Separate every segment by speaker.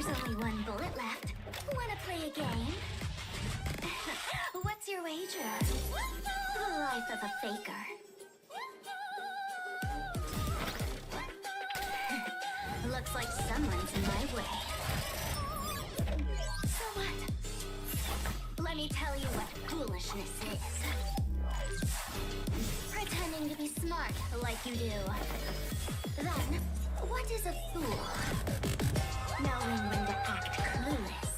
Speaker 1: There's only one bullet left. Wanna play a game? What's your wager? The life of a faker. Looks like someone's in my way. So what? Let me tell you what foolishness is. Pretending to be smart like you do. Then, what is a fool? Knowing when to act clueless.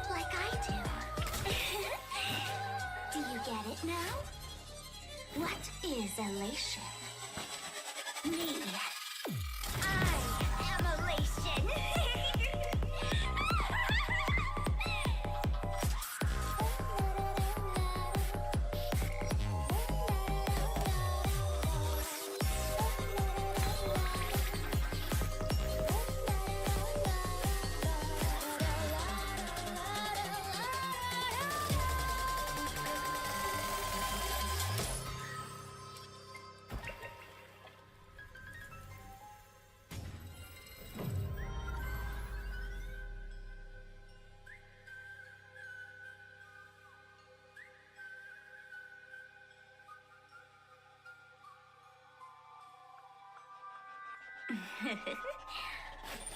Speaker 1: Like I do. Do you get it now? What is elation? Me. I am elation.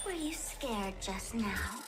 Speaker 1: Were you scared just now?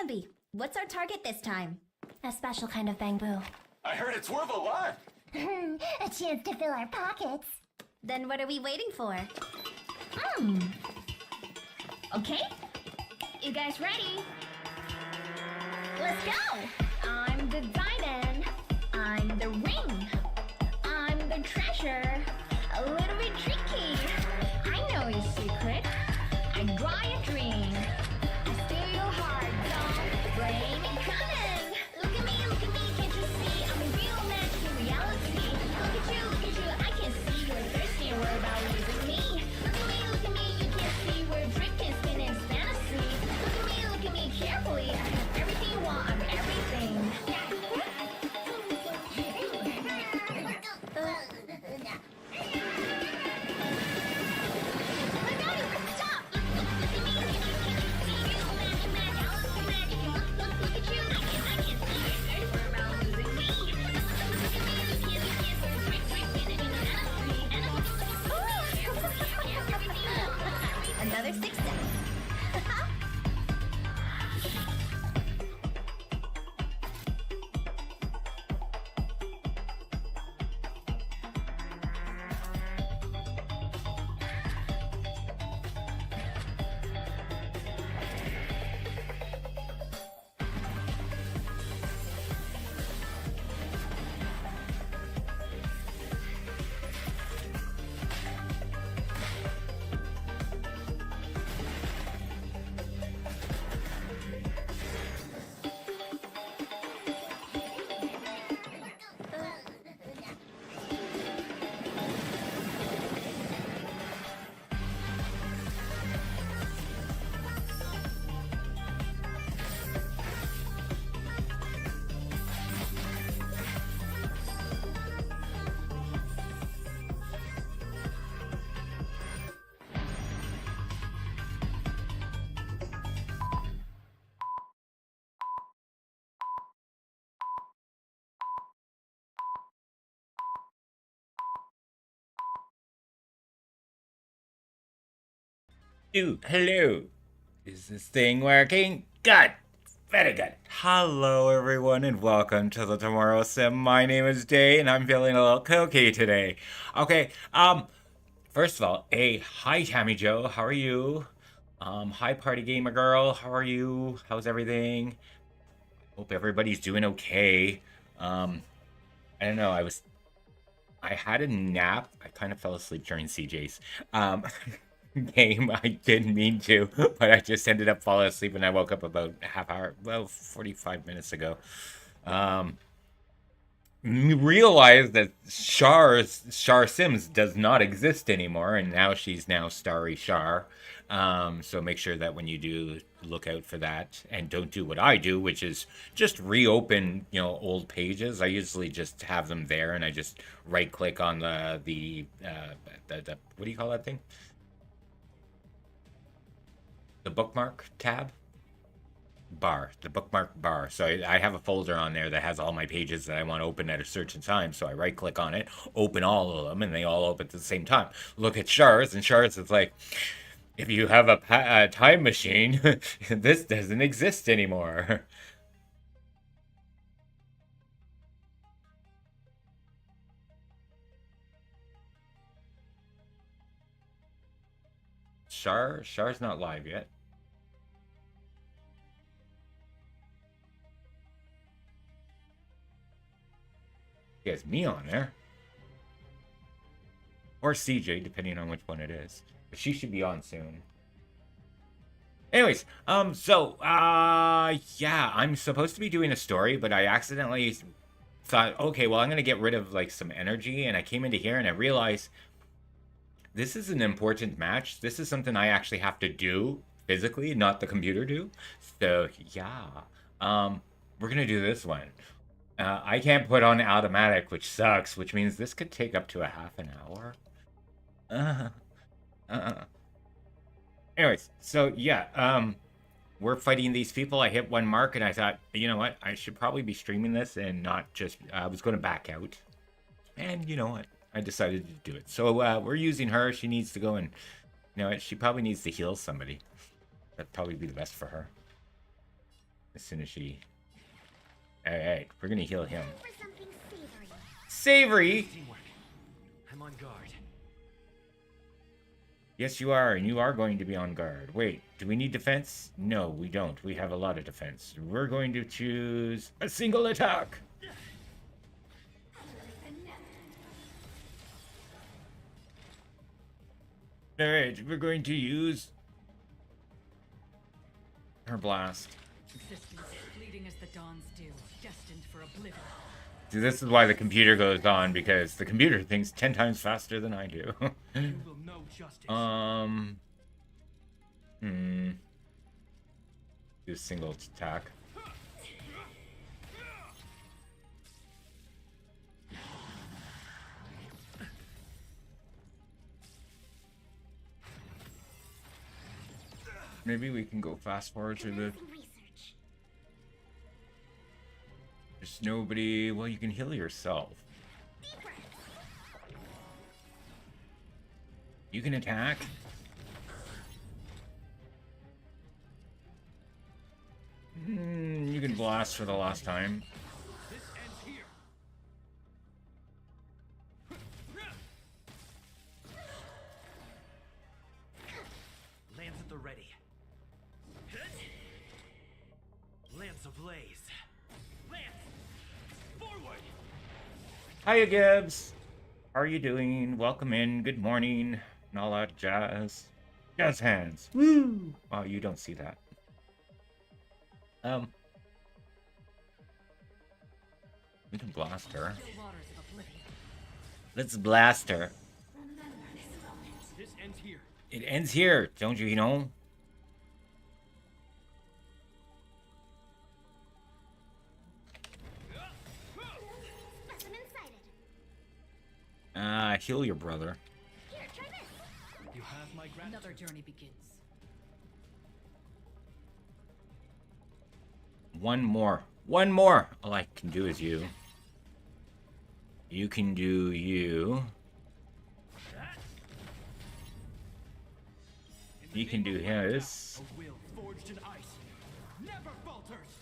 Speaker 1: Bambi, what's our target this time? A special kind of bamboo.
Speaker 2: I heard it's worth a lot.
Speaker 1: A chance to fill our pockets. Then what are we waiting for? Okay, you guys ready? Let's go! I'm the diamond. I'm the ring. I'm the treasure. A little bit tricky. I know your secret. I draw your dream. I steal your heart. Don't blame it coming. Look at me, can't you see? I'm a real match in reality. Look at you, I can see you're thirsty and worried about losing me. Look at me, you can't see we're drifting, spinning fantasy. Look at me carefully. I have everything you want, I'm everything. Another success.
Speaker 3: Hello. Is this thing working? Good. Very good. Hello, everyone, and welcome to the Tomorrow Sim. My name is Day, and I'm feeling a little kooky today. Okay, first of all, hi, Tammy Joe. How are you? Hi, Party Gamer Girl. How are you? How's everything? Hope everybody's doing okay. I don't know, I had a nap. I kind of fell asleep during CJ's. Game. I didn't mean to, but I just ended up falling asleep and I woke up about half hour, well, 45 minutes ago. Realized that Shar Sims does not exist anymore, and now she's Starry Shar. So make sure that when you do, look out for that, and don't do what I do, which is just reopen, old pages. I usually just have them there, and I just right click on the what do you call that thing? The bookmark tab bar, the bookmark bar. So I have a folder on there that has all my pages that I want to open at a certain time. So I right click on it, open all of them, and they all open at the same time. Look at Shar's, and Shar's is like, if you have a time machine, this doesn't exist anymore. Shar's not live yet. He has me on there. Or CJ, depending on which one it is. But she should be on soon. Anyways, yeah, I'm supposed to be doing a story, but I accidentally thought, okay, well, I'm going to get rid of, some energy, and I came into here and I realized this is an important match. This is something I actually have to do physically, not the computer do. So, yeah, we're going to do this one. I can't put on automatic, which sucks, which means this could take up to a half an hour. Anyways, so yeah, we're fighting these people. I hit one mark and I thought, you know what? I should probably be streaming this and not just, I was going to back out. And you know what? I decided to do it. So we're using her. She needs to go and, she probably needs to heal somebody. That'd probably be the best for her. as soon as she... Alright, we're gonna heal him.
Speaker 1: For something savory.
Speaker 3: Savory!
Speaker 2: Teamwork. I'm on guard.
Speaker 3: Yes, you are, and you are going to be on guard. Wait, do we need defense? No, we don't. We have a lot of defense. We're going to choose a single attack. Alright, we're going to use her blast.
Speaker 4: Existence, fleeting as the dawns do, destined for oblivion.
Speaker 3: See, this is why the computer goes on, because the computer thinks 10 times faster than I do.
Speaker 2: You will know justice.
Speaker 3: Do a single attack. Maybe we can go fast forward to the...
Speaker 1: Commencing research.
Speaker 3: There's nobody... Well, you can heal yourself.
Speaker 1: Deeper.
Speaker 3: You can attack. You can blast for the last time.
Speaker 2: This ends here. Lance at the ready. Lance ablaze. Lance! Forward!
Speaker 3: Hiya, Gibbs. How are you doing? Welcome in. Good morning. And all that jazz. Jazz hands. Woo! Oh, you don't see that. We can blast her.
Speaker 4: Still waters of oblivion.
Speaker 3: Let's blast her.
Speaker 1: Remember this moment.
Speaker 2: This ends here.
Speaker 3: It ends here, don't you know?
Speaker 1: Specimen sighted.
Speaker 3: Heal your brother.
Speaker 1: Here, try this.
Speaker 2: You have my gratitude.
Speaker 4: Another journey begins.
Speaker 3: One more. One more. All I can do is you. You can do you. He can do his.
Speaker 2: A will forged in ice. Never falters.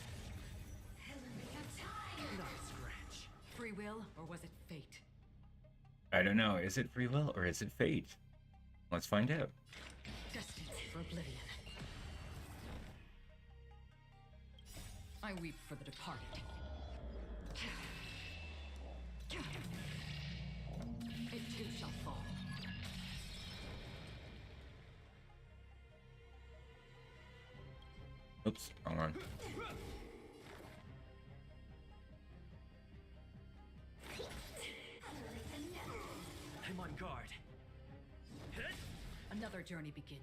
Speaker 2: Not a scratch.
Speaker 4: Free will, or was it fate?
Speaker 3: I don't know. Is it free will or is it fate? Let's find out.
Speaker 4: Destined for oblivion. I weep for the departed. It too shall fall.
Speaker 3: Oops, wrong one.
Speaker 2: I'm on guard.
Speaker 4: Another journey begins.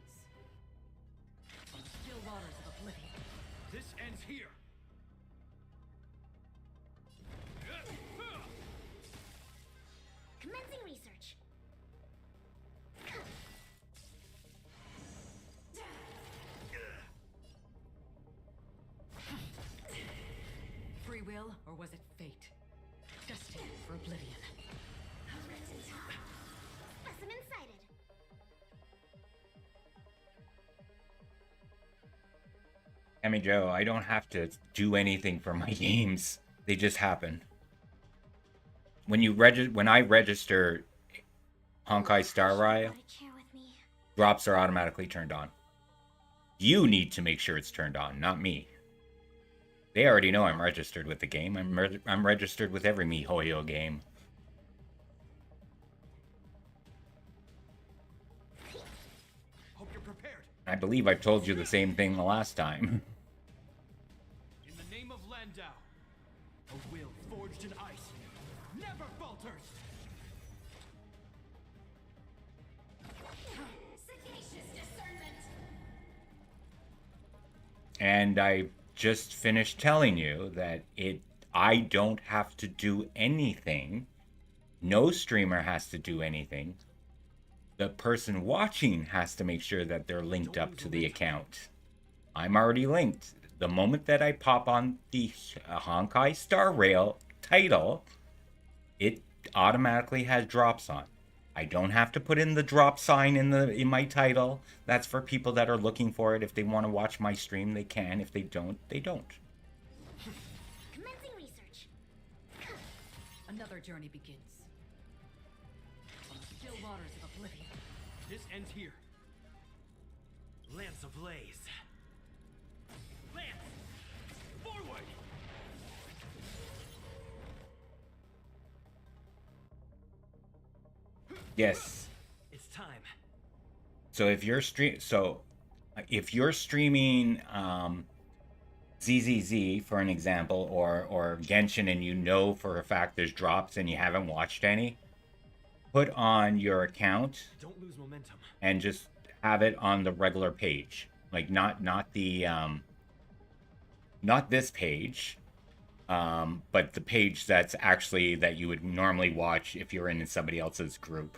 Speaker 4: On still waters of oblivion.
Speaker 2: This ends here.
Speaker 1: Commencing research.
Speaker 4: Free will, or was it fate? Destined for oblivion.
Speaker 1: Specimen sighted.
Speaker 3: Tammy Joe, I don't have to do anything for my games. They just happen. When I register Honkai Star Rail,
Speaker 1: Got a chair with me.
Speaker 3: drops are automatically turned on. You need to make sure it's turned on, not me. They already know I'm registered with the game. I'm registered with every MiHoYo game.
Speaker 2: Hope you're prepared.
Speaker 3: I believe I've told you the same thing the last time.
Speaker 2: In the name of Landau, a will forged in ice never falters.
Speaker 1: Sagacious discernment.
Speaker 3: And I just finished telling you that I don't have to do anything. No streamer has to do anything. The person watching has to make sure that they're linked up to the account. I'm already linked. The moment that I pop on the Honkai Star Rail title, it automatically has drops on. I don't have to put in the drop sign in my title. That's for people that are looking for it. If they want to watch my stream, they can. If they don't, they don't.
Speaker 4: Another journey begins. On the still waters of oblivion.
Speaker 2: This ends here. Lance ablaze. Lance! Forward!
Speaker 3: Yes.
Speaker 2: It's time.
Speaker 3: So if you're streaming ZZZ for an example, or Genshin, and you know for a fact there's drops and you haven't watched any, put on your account
Speaker 2: Don't lose momentum.
Speaker 3: and just have it on the regular page, like not the not this page, but the page that's actually that you would normally watch if you're in somebody else's group.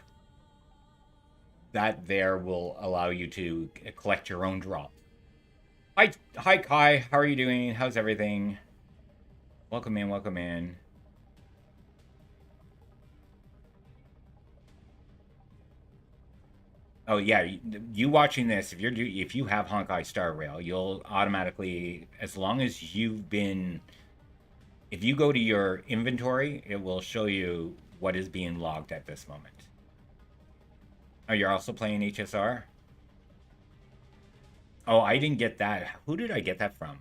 Speaker 3: That there will allow you to collect your own drop. Hi Kai, how are you doing? How's everything? Welcome in, welcome in. Oh yeah, you watching this, if you have Honkai Star Rail, you'll automatically, as long as you've been, if you go to your inventory, it will show you what is being logged at this moment. Oh, you're also playing HSR? Oh, I didn't get that. Who did I get that from?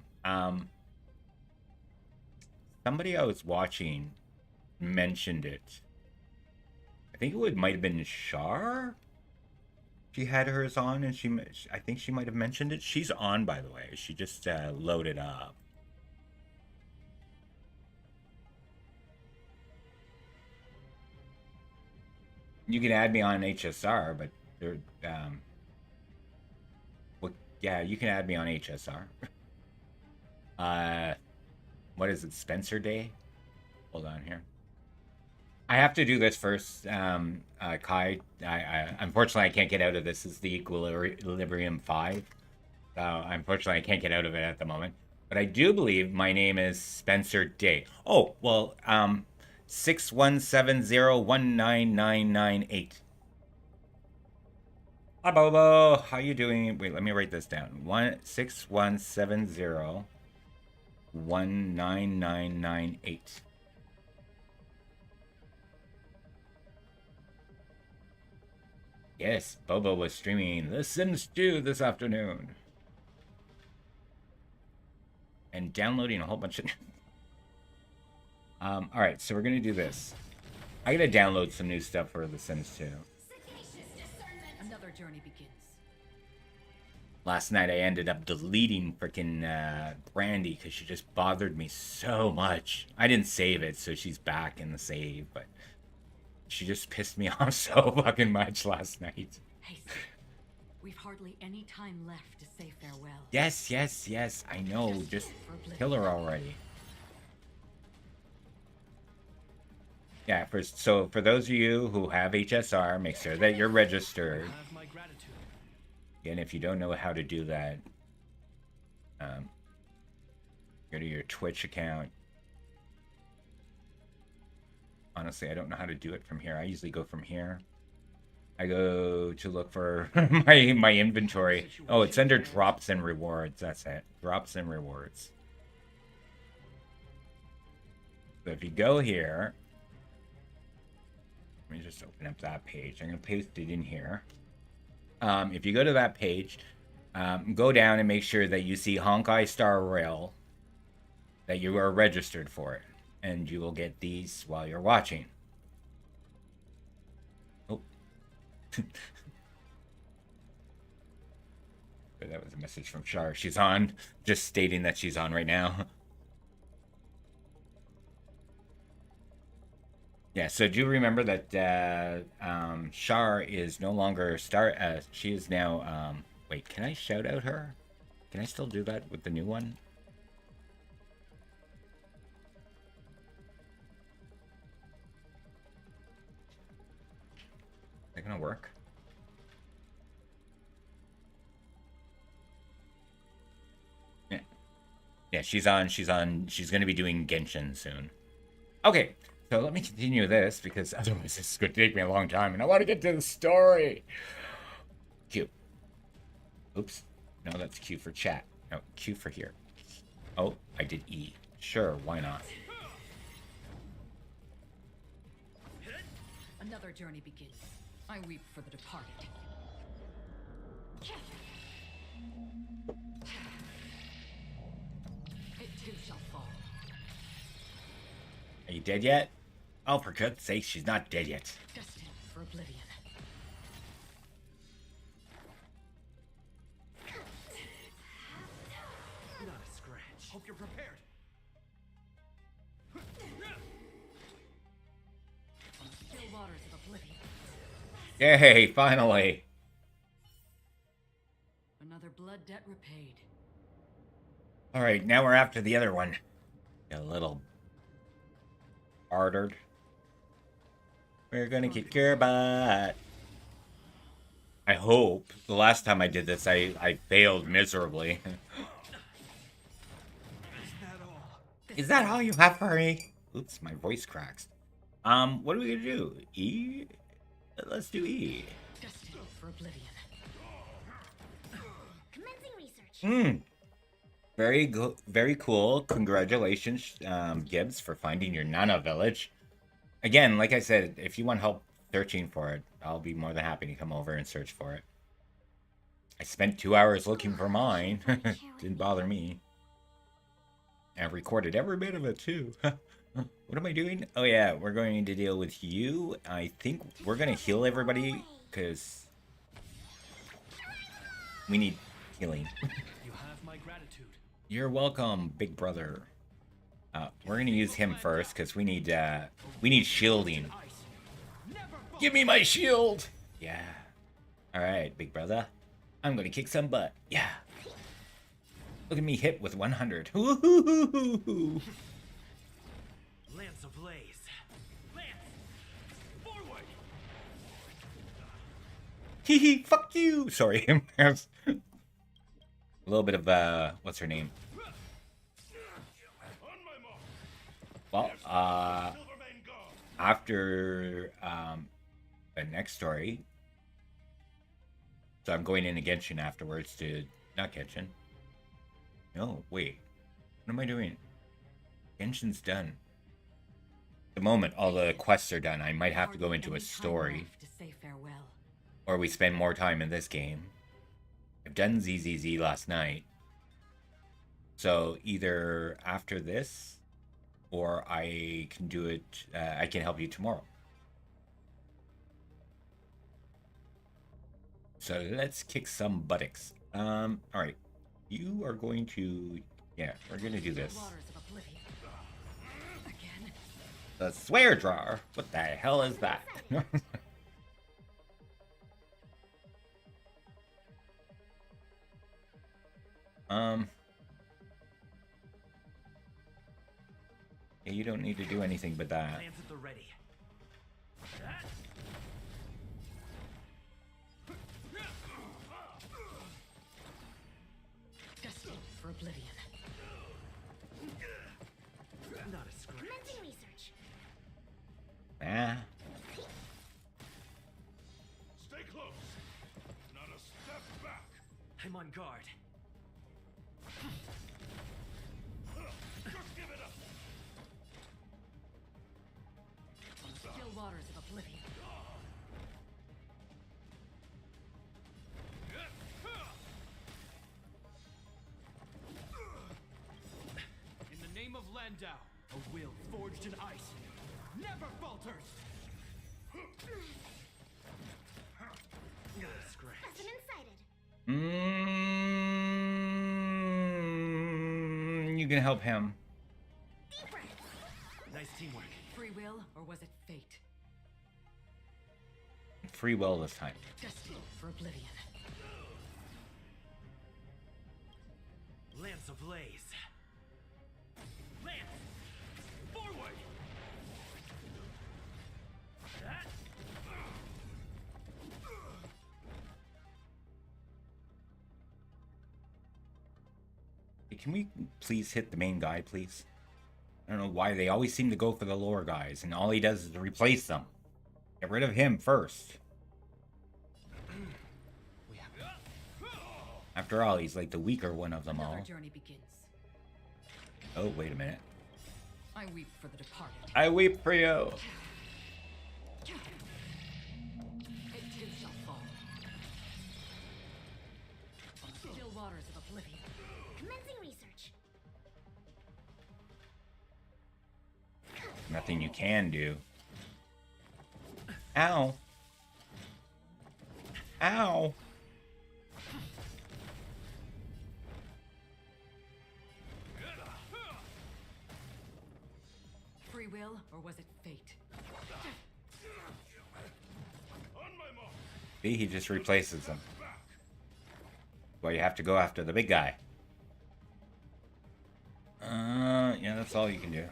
Speaker 3: Somebody I was watching mentioned it. I think it might have been Shar. She had hers on, and I think she might have mentioned it. She's on, by the way. She just loaded up. You can add me on HSR, but there, well, yeah, you can add me on HSR. What is it, Spencer Day? Hold on here. I have to do this first, Kai. Unfortunately, I can't get out of this. It's the Equilibrium 5. Unfortunately, I can't get out of it at the moment. But I do believe my name is Spencer Day. Oh, well, 617019998. Hi, Bobo. How you doing? Wait, let me write this down. 6170199998. Yes, Bobo was streaming The Sims 2 this afternoon. And downloading a whole bunch of... Alright, so we're going to do this. I got to download some new stuff for The Sims 2.
Speaker 4: Another journey begins.
Speaker 3: Last night I ended up deleting freaking Brandy because she just bothered me so much. I didn't save it, so she's back in the save, but she just pissed me off so fucking much last night.
Speaker 4: Hasten. We've hardly any time left to say farewell.
Speaker 3: Yes, yes, yes, I know. Just kill her already. Yeah, so for those of you who have HSR, make sure that you're registered.
Speaker 2: Have my gratitude.
Speaker 3: And if you don't know how to do that, go to your Twitch account. Honestly, I don't know how to do it from here. I usually go from here. I go to look for my inventory. Oh, it's under drops and rewards. That's it. Drops and rewards. So if you go here, let me just open up that page. I'm going to paste it in here. If you go to that page, go down and make sure that you see Honkai Star Rail, that you are registered for it. And you will get these while you're watching. Oh. That was a message from Shar. She's on. Just stating that she's on right now. Yeah, so do remember that Shar is no longer she is now wait, can I shout out her? Can I still do that with the new one? Is that gonna work? Yeah. Yeah, she's on. She's gonna be doing Genshin soon. Okay. So let me continue this, because otherwise this is going to take me a long time, and I want to get to the story. Q. Oops. No, that's Q for chat. No, Q for here. Oh, I did E. Sure, why not?
Speaker 4: Another journey begins. I weep for the departed. It too shall fall.
Speaker 3: Are you dead yet? Oh, for God's sake, she's not dead yet.
Speaker 4: Destined for oblivion.
Speaker 2: Not a scratch. Hope you're prepared.
Speaker 4: Still waters of oblivion.
Speaker 3: Yay, finally.
Speaker 4: Another blood debt repaid.
Speaker 3: Alright, now we're after the other one. A little ordered. We're gonna kick your butt. I hope. The last time I did this, I failed miserably.
Speaker 2: Is that all?
Speaker 3: Is that all you have for me? Oops, my voice cracks. What are we gonna do? E? Let's do E.
Speaker 4: Destined for oblivion.
Speaker 1: Commencing research.
Speaker 3: Very cool. Congratulations, Gibbs, for finding your Nana village. Again, like I said, if you want help searching for it, I'll be more than happy to come over and search for it. I spent 2 hours looking for mine. Didn't bother me. And I recorded every bit of it, too. What am I doing? Oh, yeah, we're going to deal with you. I think we're going to heal everybody, because we need healing.
Speaker 2: You have my gratitude.
Speaker 3: You're welcome, big brother. We're gonna use him first because we need shielding.
Speaker 2: Ice. Never fall.
Speaker 3: Give me my shield. Yeah. All right, big brother. I'm gonna kick some butt. Yeah. Look at me hit with 100. Woo-hoo-hoo-hoo-hoo.
Speaker 2: Lance ablaze. Lance. Forward.
Speaker 3: Hee hee. Fuck you. Sorry. A little bit of what's her name? Well, after the next story, so I'm going in against Genshin afterwards to not Genshin. No, wait, what am I doing? Genshin's done. The moment all the quests are done, I might have to go into a story,
Speaker 4: To say farewell.
Speaker 3: or we spend more time in this game. I've done ZZZ last night, so either after this, or I can do it, I can help you tomorrow. So let's kick some buttocks. Alright. You are going to... Yeah, we're going to do this.
Speaker 4: Waters of oblivion. Again.
Speaker 3: The swear jar? What the hell is that? Yeah, you don't need to do anything but that.
Speaker 2: Plans at the ready.
Speaker 4: Destined for oblivion.
Speaker 2: Not a scratch.
Speaker 1: Commencing research.
Speaker 3: Ah.
Speaker 2: Stay close. Not a step back. I'm on guard. Just give it up.
Speaker 4: Still waters of oblivion.
Speaker 2: In the name of Landau, a will forged in ice never falters. Not a scratch.
Speaker 1: Specimen sighted.
Speaker 3: You can help him.
Speaker 1: Deeper.
Speaker 2: Nice teamwork.
Speaker 4: Free will, or was it fate?
Speaker 3: Free will this time.
Speaker 4: Destined for oblivion.
Speaker 2: Lance ablaze. Lance! Forward!
Speaker 3: Can we please hit the main guy, please? I don't know why they always seem to go for the lower guys, and all he does is replace them. Get rid of him first. After all, he's like the weaker one of them all.
Speaker 4: Another journey begins.
Speaker 3: Oh, wait a minute.
Speaker 4: I weep for the departed.
Speaker 3: I weep for you. Nothing you can do. Ow. Ow.
Speaker 4: Free will, or was it fate?
Speaker 3: See, he just replaces them. Well, you have to go after the big guy. Yeah, that's all you can do.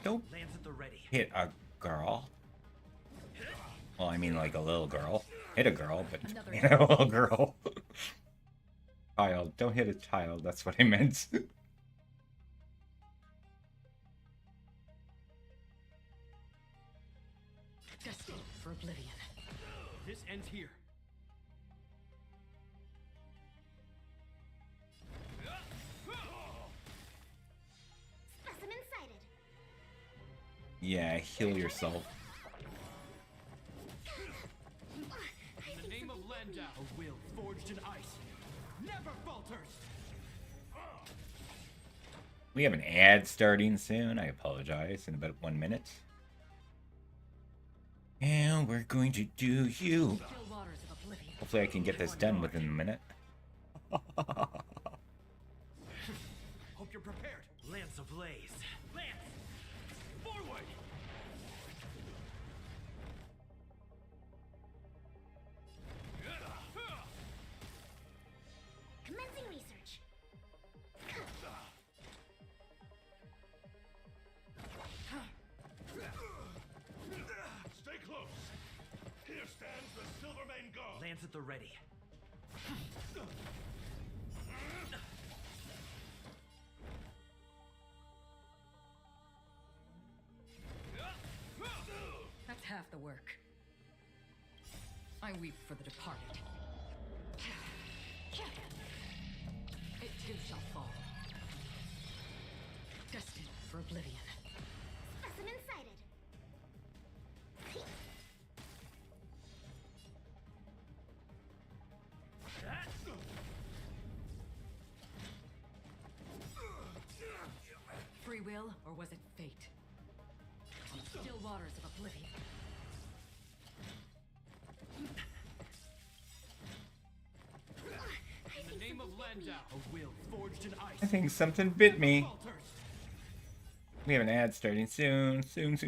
Speaker 3: Don't
Speaker 2: Lands at the ready.
Speaker 3: hit a girl. Well, I mean like a little girl. Hit a girl, but you know, a little girl. Child. Don't hit a child, that's what I meant.
Speaker 4: Destined for oblivion.
Speaker 2: This ends here.
Speaker 1: Specimen sighted.
Speaker 3: Yeah, heal yourself.
Speaker 2: In the name of Landau, a will forged in ice never falters.
Speaker 3: We have an ad starting soon. I apologize. In about 1 minute. And we're going to do you.
Speaker 4: Still waters of oblivion.
Speaker 3: Hopefully I can get this done within a minute.
Speaker 2: Hope you're prepared. Lance ablaze. Lance! Forward!
Speaker 1: Commencing research.
Speaker 5: Stay close. Here stands the Silvermane Guard.
Speaker 2: Lance at the ready.
Speaker 4: That's half the work. I weep for the departed. It too shall fall. Destined for oblivion.
Speaker 1: Specimen sighted.
Speaker 4: Free will, or was it fate? Still waters of oblivion.
Speaker 2: In the name of Landau, a will forged in ice.
Speaker 3: I think something bit me.
Speaker 2: Falters.
Speaker 3: We have an ad starting soon. Soon.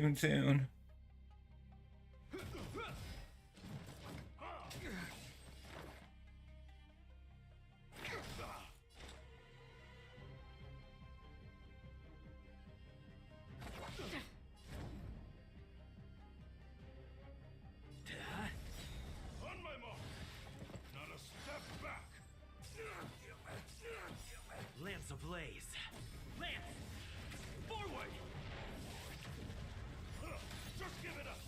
Speaker 5: On my mark. Not a step back.
Speaker 2: Lance ablaze. Lance! Forward!
Speaker 5: Just give it up.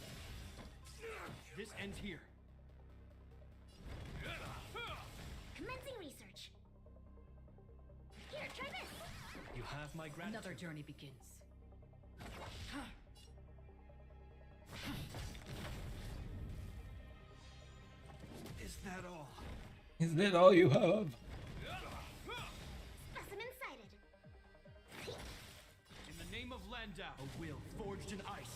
Speaker 2: This ends here.
Speaker 1: Commencing research. Here, try this.
Speaker 2: You have my gratitude.
Speaker 4: Another journey begins.
Speaker 2: Is that all?
Speaker 3: Is that all you have?
Speaker 1: Specimen sighted.
Speaker 2: In the name of Landau, a will forged in ice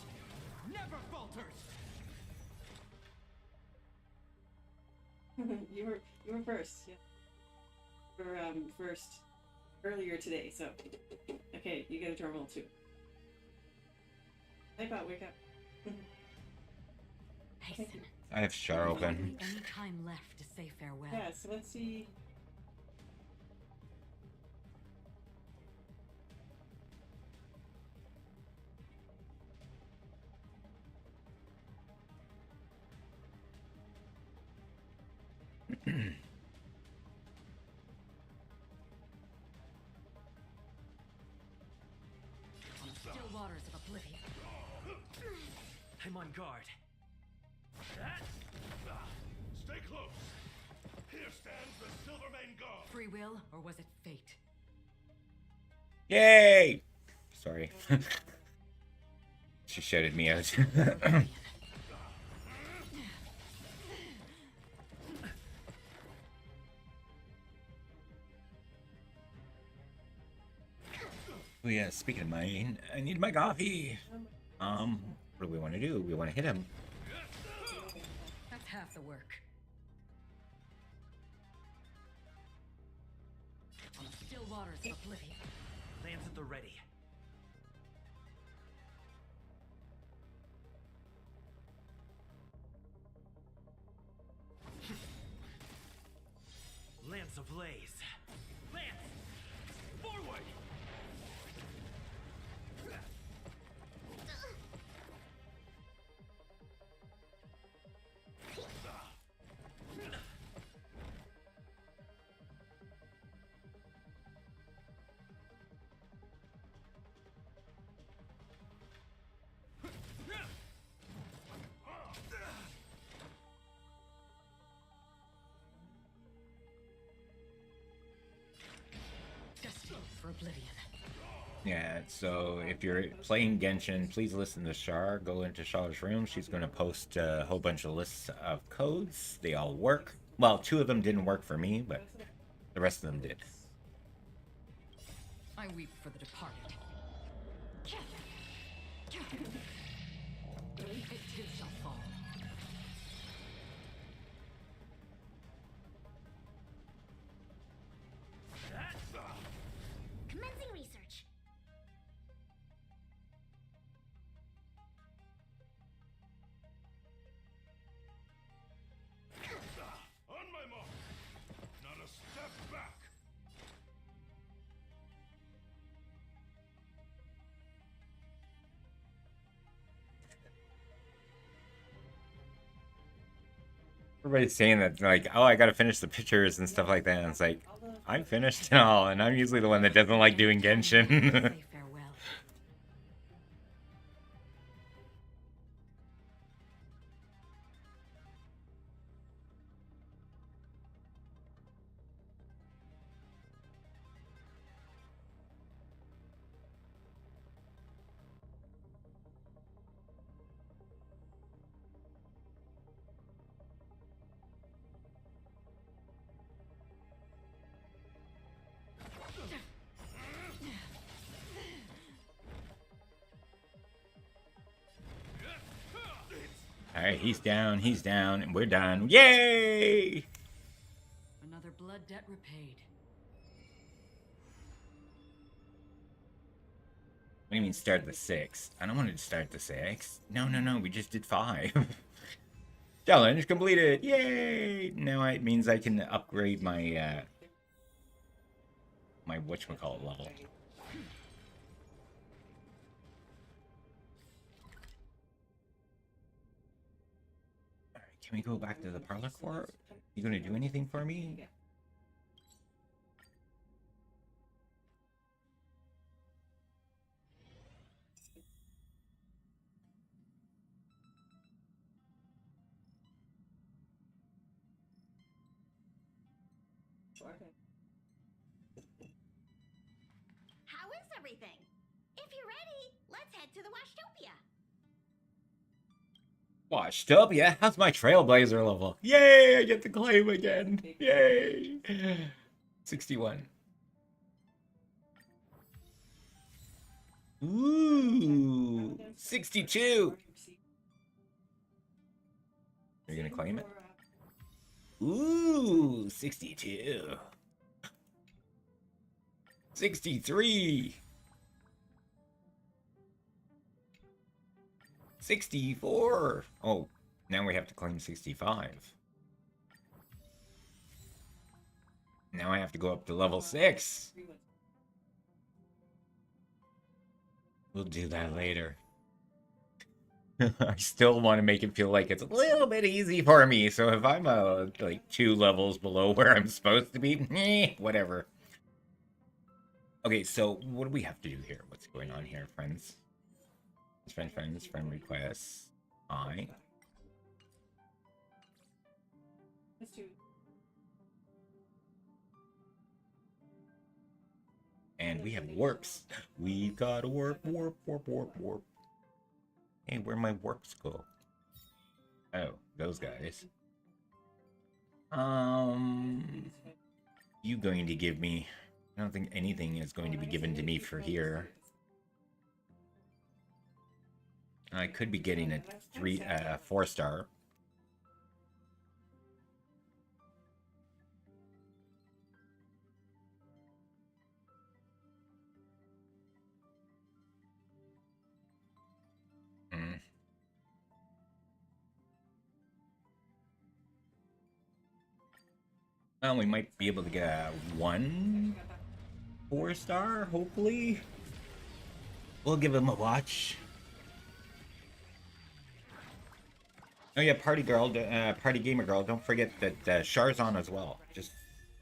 Speaker 2: never falters.
Speaker 6: You were first. Yeah. You were first earlier today. So, okay, you get a drum roll too. Wake up! Wake up!
Speaker 4: Hasten.
Speaker 3: I have Char open.
Speaker 4: Any time left to say farewell.
Speaker 6: Yeah. So let's see.
Speaker 4: Still waters of oblivion.
Speaker 2: I'm on guard.
Speaker 5: Stay close. Here stands the Silvermane Guard.
Speaker 4: Free will, or was it fate?
Speaker 3: Yay! Sorry. She shouted me out. Oh yeah, speaking of mine, I need my coffee. What do we want to do? We want to hit him.
Speaker 4: That's half the work. On the still waters of oblivion.
Speaker 2: Lands at the ready. Lance ablaze. Lance! Forward!
Speaker 4: Destined for oblivion.
Speaker 3: Yeah, so if you're playing Genshin, please listen to Char. Go into Char's room. She's going to post a whole bunch of lists of codes. They all work. Well, 2 of them didn't work for me, but the rest of them did.
Speaker 4: I weep for the departed. It too shall fall.
Speaker 1: Commencing research.
Speaker 5: On my mark. Not a step back.
Speaker 3: Everybody's saying that, like, oh, I gotta finish the pictures and stuff like that. And it's like, I'm finished and all, and I'm usually the one that doesn't like doing Genshin.
Speaker 4: Say farewell.
Speaker 3: Alright, he's down, and we're done. Yay!
Speaker 4: Another blood debt repaid.
Speaker 3: What do you mean start the 6? I don't want to start the 6. No, we just did 5. Challenge completed! Yay! Now it means I can upgrade my, my whatchamacallit level. Alright, can we go back to the parlor court? You gonna do anything for me?
Speaker 1: How is everything? If you're ready, let's head to the Washtopia.
Speaker 3: Washtopia? How's my Trailblazer level? Yay! I get to claim again! Yay! 61. Ooh! 62! Are you gonna claim it? Ooh! 62. 63. 64. Oh, now we have to claim 65. Now I have to go up to level 6. We'll do that later. I still want to make it feel like it's a little bit easy for me. So if I'm like 2 levels below where I'm supposed to be, whatever. Okay, so what do we have to do here? What's going on here, friends? Friend requests. And we have warps. We've got a warp. Hey, where'd my warps go? Oh, those guys. You going to give me I don't think anything is going to be given to me for here. I could be getting a 4-star. Well, we might be able to get one 4-star, hopefully. We'll give him a watch. Oh yeah, party gamer girl. Don't forget that Char's on as well. Just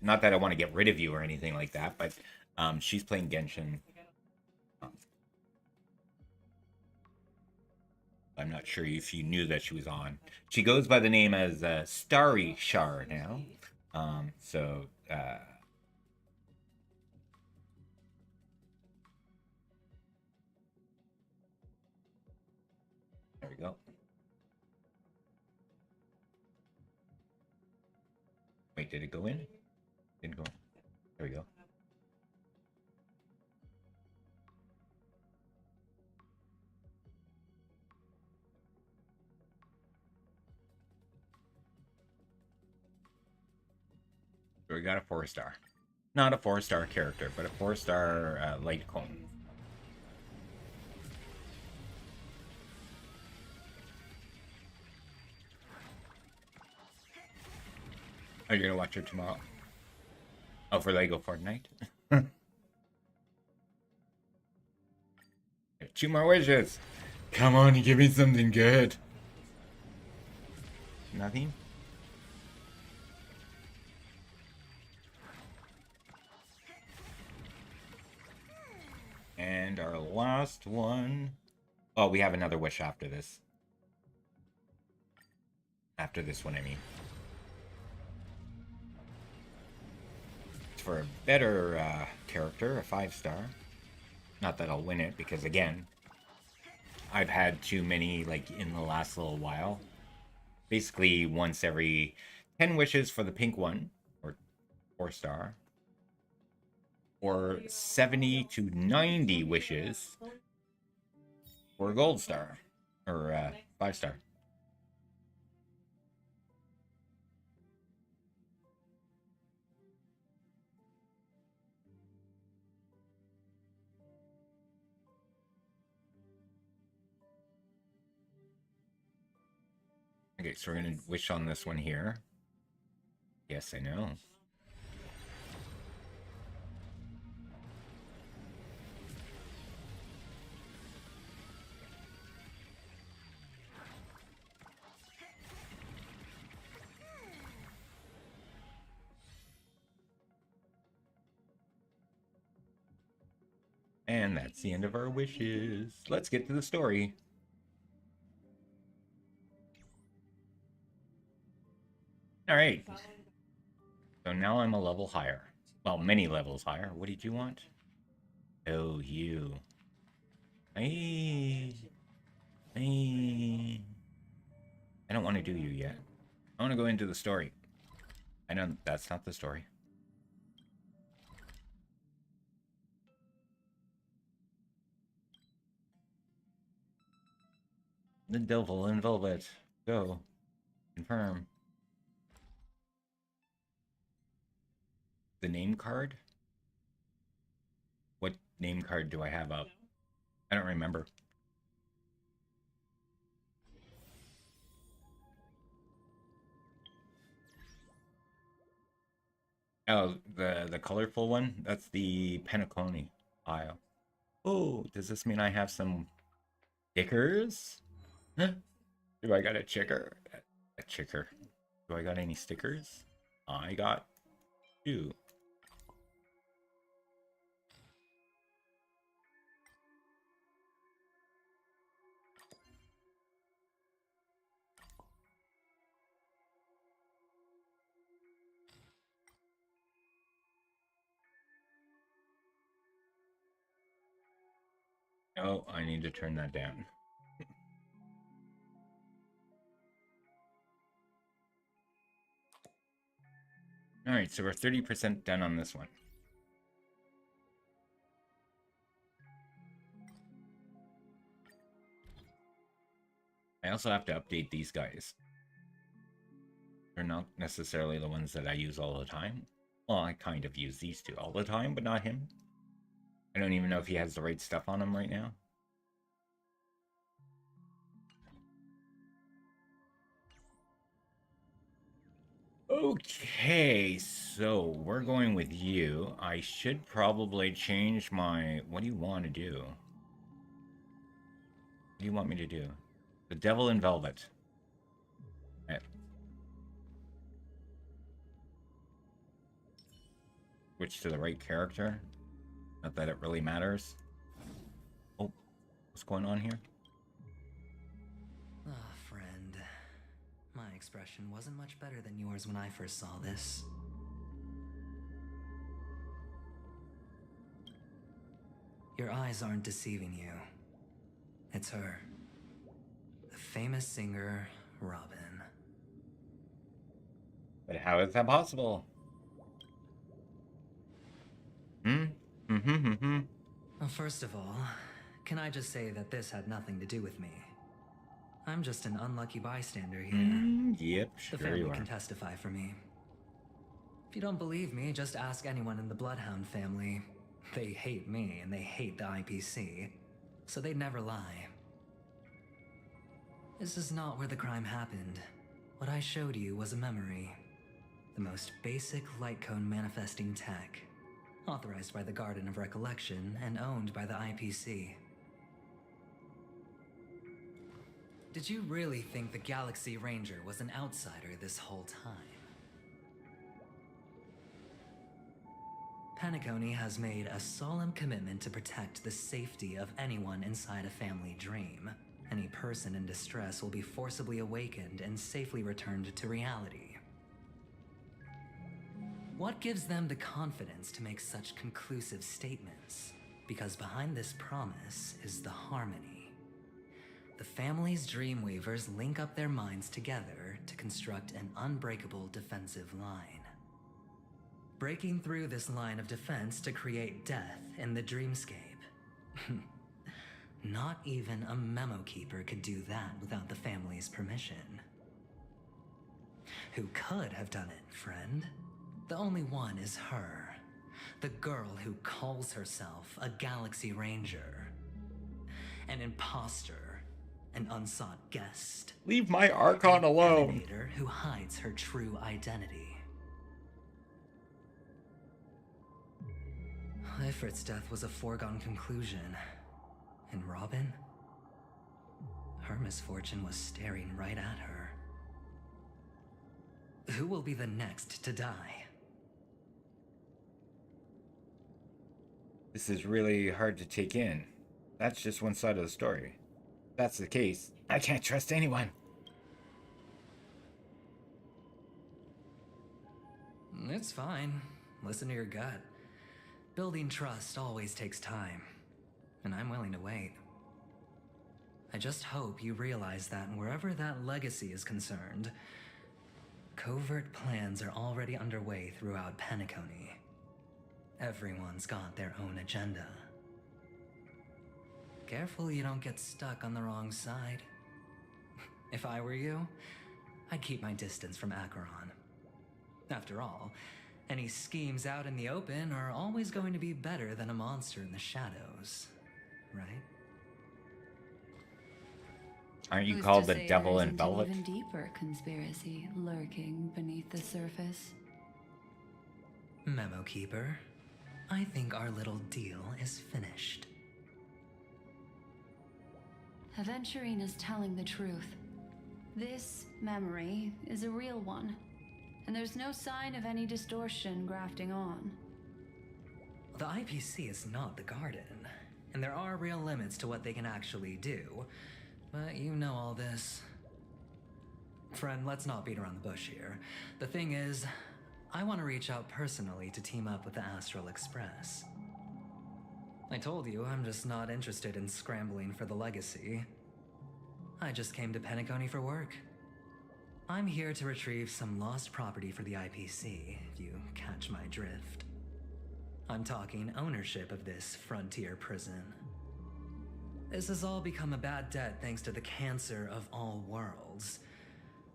Speaker 3: not that I want to get rid of you or anything like that, but she's playing Genshin. I'm not sure if you knew that she was on. She goes by the name as Starry Char now. There we go. Wait, did it go in? Didn't go in. There we go. So we got a 4-star. Not a 4-star character, but a 4-star light cone. Oh, you're gonna watch her tomorrow? Oh, for Lego Fortnite? 2 more wishes! Come on, give me something good. Nothing? And our last one... Oh, we have another wish after this. After this one, I mean. It's for a better character, a 5-star. Not that I'll win it, because again, I've had too many, like, in the last little while. Basically, once every 10 wishes for the pink one, or 4-star. Or 70 to 90 wishes for a gold star. Or 5-star. Okay, so we're gonna wish on this one here. Yes, I know. And that's the end of our wishes. Let's get to the story. Alright. So now I'm a level higher. Well, many levels higher. What did you want? Oh, you. Hey. Hey. I don't want to do you yet. I want to go into the story. I know that's not the story. The Devil in Velvet. Go. Confirm. The name card? What name card do I have up? I don't remember. Oh, the colorful one? That's the Penacony aisle. Oh, does this mean I have some stickers? Do I got a chicker? A chicker. Do I got any stickers? I got 2. Oh, I need to turn that down. Alright, so we're 30% done on this one. also have to update these guys. They're not necessarily the ones that I use all the time. Well, I kind of use these two all the time, but not him. I don't even know if he has the right stuff on him right now. Okay, so we're going with you. I should probably change my... What do you want to do? What do you want me to do? The Devil in Velvet. Okay. Switch to the right character. Not that it really matters. Oh, what's going on here?
Speaker 7: Ah, friend. My expression wasn't much better than yours when I first saw this. Your eyes aren't deceiving you. It's her. The famous singer, Robin.
Speaker 3: But how is that possible?
Speaker 7: Well, first of all, can I just say that this had nothing to do with me? I'm just an unlucky bystander here.
Speaker 3: Yep,
Speaker 7: The
Speaker 3: sure
Speaker 7: family
Speaker 3: you are.
Speaker 7: can testify for me. If you don't believe me, just ask anyone in the Bloodhound family. They hate me and they hate the IPC, so they'd never lie. This is not where the crime happened. What I showed you was a memory. The most basic light cone manifesting tech. Authorized by the Garden of Recollection and owned by the IPC. Did you really think the Galaxy Ranger was an outsider this whole time? Penacony has made a solemn commitment to protect the safety of anyone inside a family dream. Any person in distress will be forcibly awakened and safely returned to reality. What gives them the confidence to make such conclusive statements? Because behind this promise is the harmony. The family's Dreamweavers link up their minds together to construct an unbreakable defensive line. Breaking through this line of defense to create death in the Dreamscape. Not even a memo keeper could do that without the family's permission. Who could have done it, friend? The only one is her. The girl who calls herself a Galaxy Ranger. An imposter. An unsought guest.
Speaker 3: Leave my Archon alone.
Speaker 7: Emanator who hides her true identity. Ifrit's death was a foregone conclusion. And Robin? Her misfortune was staring right at her. Who will be the next to die?
Speaker 3: This is really hard to take in. That's just one side of the story. If that's the case, I can't trust anyone.
Speaker 7: It's fine. Listen to your gut. Building trust always takes time, and I'm willing to wait. I just hope you realize that wherever that legacy is concerned, covert plans are already underway throughout Penacony. Everyone's got their own agenda. Careful you don't get stuck on the wrong side. If I were you, I'd keep my distance from Acheron. After all, any schemes out in the open are always going to be better than a monster in the shadows, right?
Speaker 3: Aren't you
Speaker 8: Who's
Speaker 3: called
Speaker 8: to
Speaker 3: the
Speaker 8: say
Speaker 3: Devil
Speaker 8: there
Speaker 3: in
Speaker 8: isn't an
Speaker 3: Velvet?
Speaker 8: even deeper conspiracy lurking beneath the surface?
Speaker 7: Memo Keeper, I think our little deal is finished.
Speaker 8: Aventurine is telling the truth. This memory is a real one, and there's no sign of any distortion grafting on.
Speaker 7: The IPC is not the Garden, and there are real limits to what they can actually do, but you know all this. Friend, let's not beat around the bush here. The thing is, I want to reach out personally to team up with the Astral Express. I told you I'm just not interested in scrambling for the legacy. I just came to Penacony for work. I'm here to retrieve some lost property for the IPC, if you catch my drift. I'm talking ownership of this frontier prison. This has all become a bad debt thanks to the cancer of all worlds.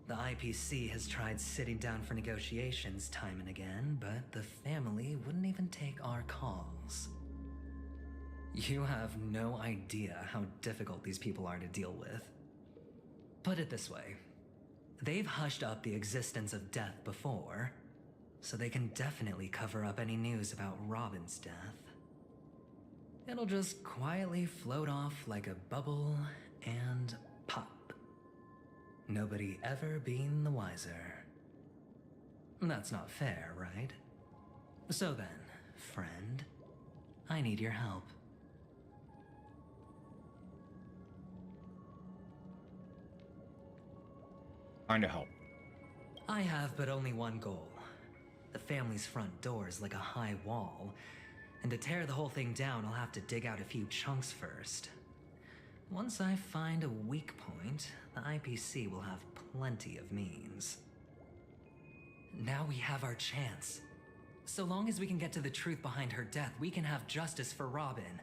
Speaker 7: The IPC has tried sitting down for negotiations time and again, but the family wouldn't even take our calls. You have no idea how difficult these people are to deal with. Put it this way. They've hushed up the existence of death before, so they can definitely cover up any news about Robin's death. It'll just quietly float off like a bubble and pop. Nobody ever being the wiser. That's not fair, right? So then, friend, I need your help.
Speaker 3: Kind of help.
Speaker 7: I have but only one goal. The family's front door is like a high wall, and to tear the whole thing down, I'll have to dig out a few chunks first. Once I find a weak point, the IPC will have plenty of means. Now we have our chance. So long as we can get to the truth behind her death, we can have justice for Robin.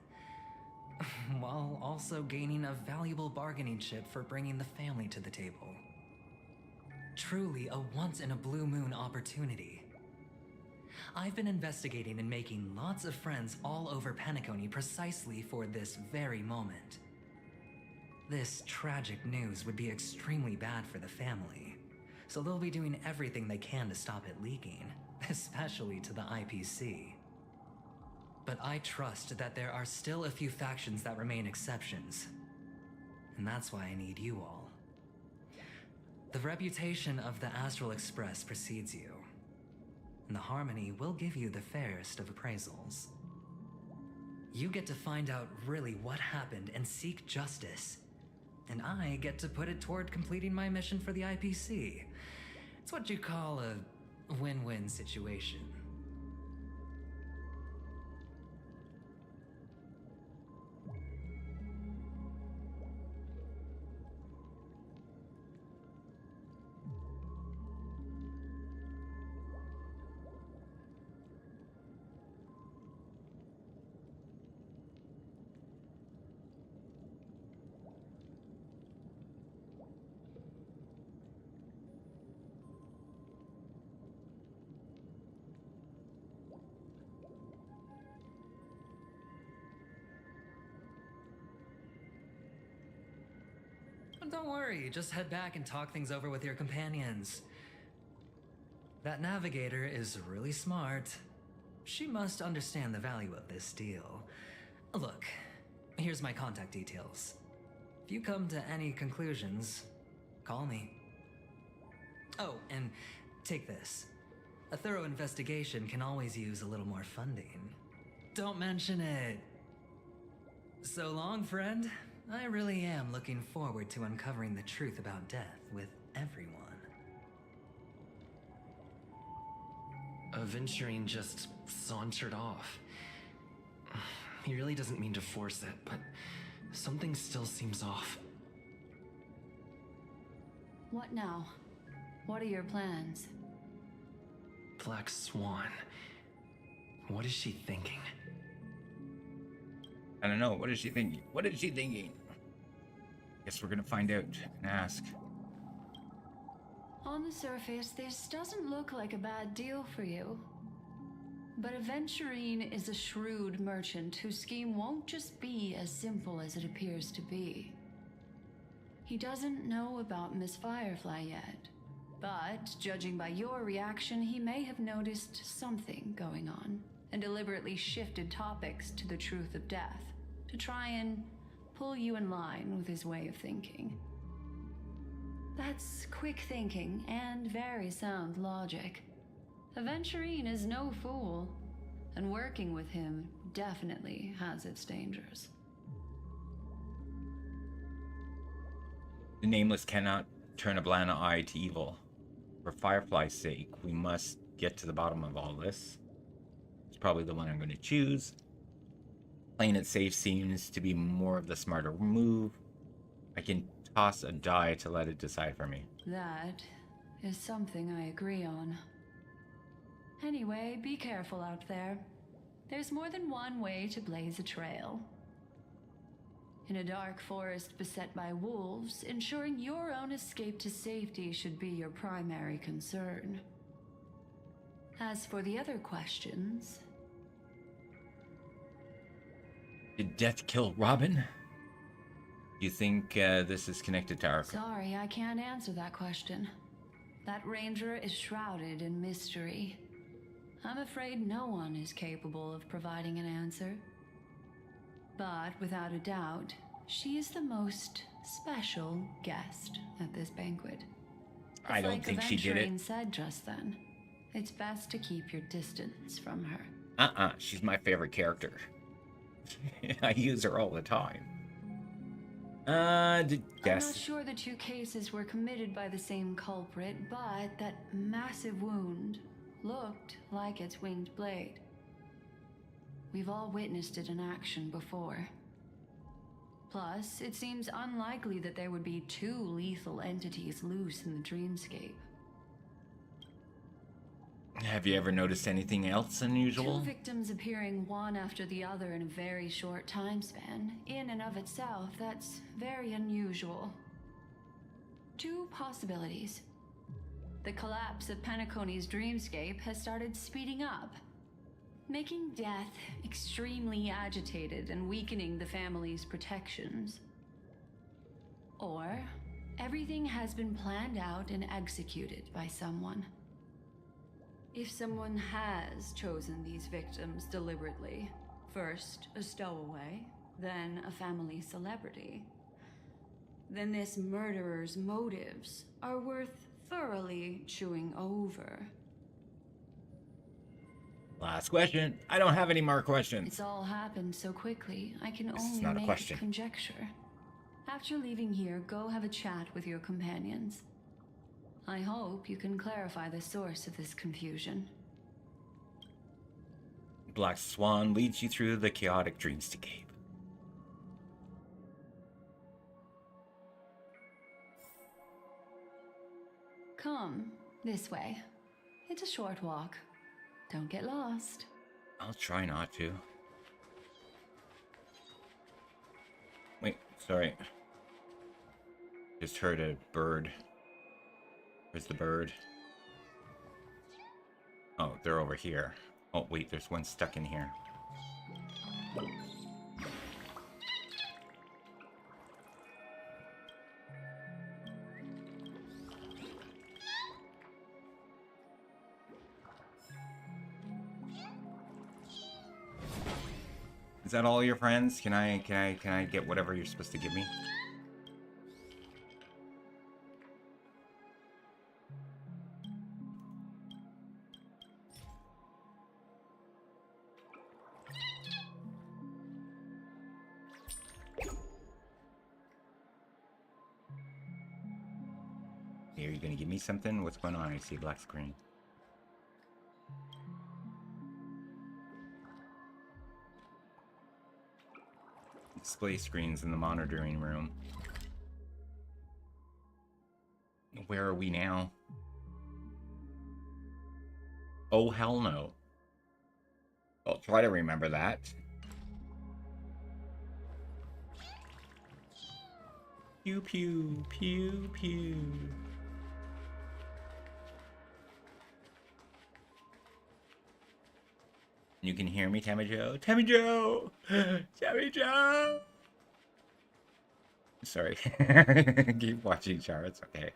Speaker 7: While also gaining a valuable bargaining chip for bringing the family to the table. Truly a once-in-a-blue-moon opportunity. I've been investigating and making lots of friends all over Penacony precisely for this very moment. This tragic news would be extremely bad for the family, so they'll be doing everything they can to stop it leaking, especially to the IPC. But I trust that there are still a few factions that remain exceptions, and that's why I need you all. The reputation of the Astral Express precedes you, and the Harmony will give you the fairest of appraisals. You get to find out really what happened and seek justice, and I get to put it toward completing my mission for the IPC. It's what you call a win-win situation. Don't worry, just head back and talk things over with your companions. That navigator is really smart. She must understand the value of this deal. Look, here's my contact details. If you come to any conclusions, call me. Oh, and take this. A thorough investigation can always use a little more funding. Don't mention it. So long, friend. I really am looking forward to uncovering the truth about death with everyone.
Speaker 9: Aventurine just sauntered off. He really doesn't mean to force it, but something still seems off.
Speaker 8: What now? What are your plans?
Speaker 9: Black Swan. What is she thinking?
Speaker 3: I don't know. What is she thinking? What is she thinking? Guess we're gonna find out and ask.
Speaker 8: On the surface, this doesn't look like a bad deal for you. But Aventurine is a shrewd merchant whose scheme won't just be as simple as it appears to be. He doesn't know about Miss Firefly yet, but judging by your reaction, he may have noticed something going on and deliberately shifted topics to the truth of death to try and pull you in line with his way of thinking. That's quick thinking and very sound logic. Aventurine is no fool, and working with him definitely has its dangers.
Speaker 3: The Nameless cannot turn a blind eye to evil. For Firefly's sake, we must get to the bottom of all this. It's probably the one I'm going to choose. Playing it safe seems to be more of the smarter move. I can toss a die to let it decide for me.
Speaker 8: That is something I agree on. Anyway, be careful out there. There's more than one way to blaze a trail. In a dark forest beset by wolves, ensuring your own escape to safety should be your primary concern. As for the other questions...
Speaker 3: Did death kill Robin? You think this is connected to our...
Speaker 8: Sorry, I can't answer that question. That ranger is shrouded in mystery. I'm afraid no one is capable of providing an answer. But without a doubt, she is the most special guest at this banquet.
Speaker 3: I don't think she did it.
Speaker 8: Said just then, it's best to keep your distance from her.
Speaker 3: She's my favorite character. I use her all the time.
Speaker 8: I'm not sure the two cases were committed by the same culprit, but that massive wound looked like its winged blade. We've all witnessed it in action before. Plus, it seems unlikely that there would be two lethal entities loose in the Dreamscape.
Speaker 3: Have you ever noticed anything else unusual?
Speaker 8: Two victims appearing one after the other in a very short time span, in and of itself, that's very unusual. Two possibilities. The collapse of Penacony's Dreamscape has started speeding up, making death extremely agitated and weakening the family's protections. Or, everything has been planned out and executed by someone. If someone has chosen these victims deliberately, first a stowaway, then a family celebrity, then this murderer's motives are worth thoroughly chewing over.
Speaker 3: Last question. I don't have any more questions.
Speaker 8: It's all happened so quickly, I can
Speaker 3: This
Speaker 8: only
Speaker 3: is not a
Speaker 8: make
Speaker 3: question.
Speaker 8: conjecture. After leaving here, go have a chat with your companions. I hope you can clarify the source of this confusion.
Speaker 3: Black Swan leads you through the chaotic Dreamscape.
Speaker 8: Come, this way. It's a short walk. Don't get lost.
Speaker 3: I'll try not to. Wait, sorry. Just heard a bird. Where's the bird? Oh, they're over here. Oh, wait, there's one stuck in here. Is that all your friends? Can I get whatever you're supposed to give me? Are you gonna give me something? What's going on? I see a black screen. Display screens in the monitoring room. Where are we now? Oh, hell no. I'll try to remember that. Pew pew, pew pew. You can hear me, Tammy Joe? Tammy Joe! Tammy Joe! Sorry. Keep watching, Char. It's okay.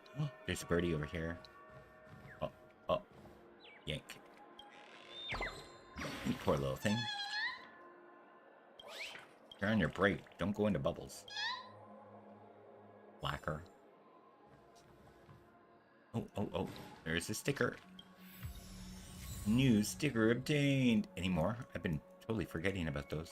Speaker 3: There's a birdie over here. Oh. Yank. You poor little thing. You're on your break. Don't go into bubbles. Lacquer. Oh. There's a sticker. New sticker obtained. Any more? I've been totally forgetting about those.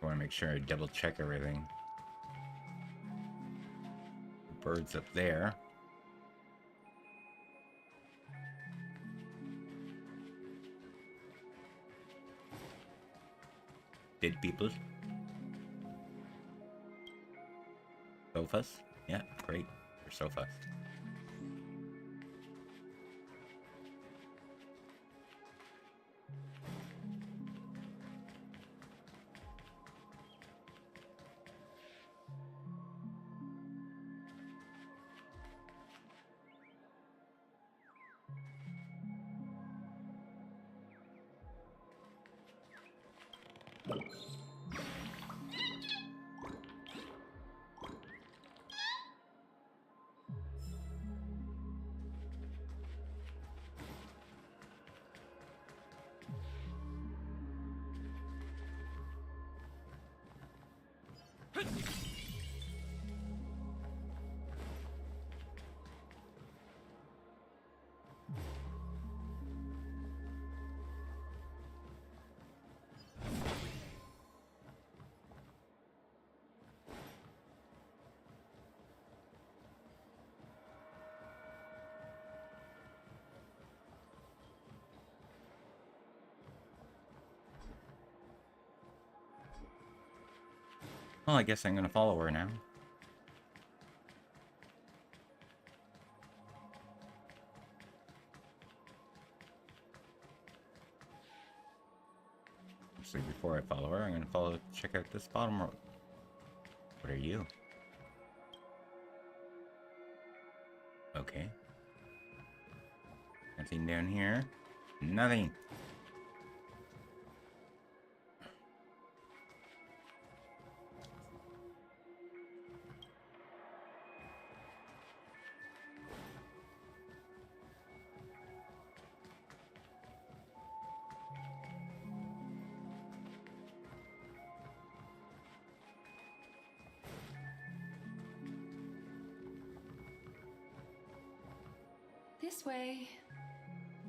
Speaker 3: I want to make sure I double check everything. Birds up there. people. Sofas? Yeah, great for sofas. Well, I guess I'm gonna follow her now. Actually, before I follow her, I'm gonna check out this bottom road. What are you? Okay. Nothing down here. Nothing.
Speaker 8: This way.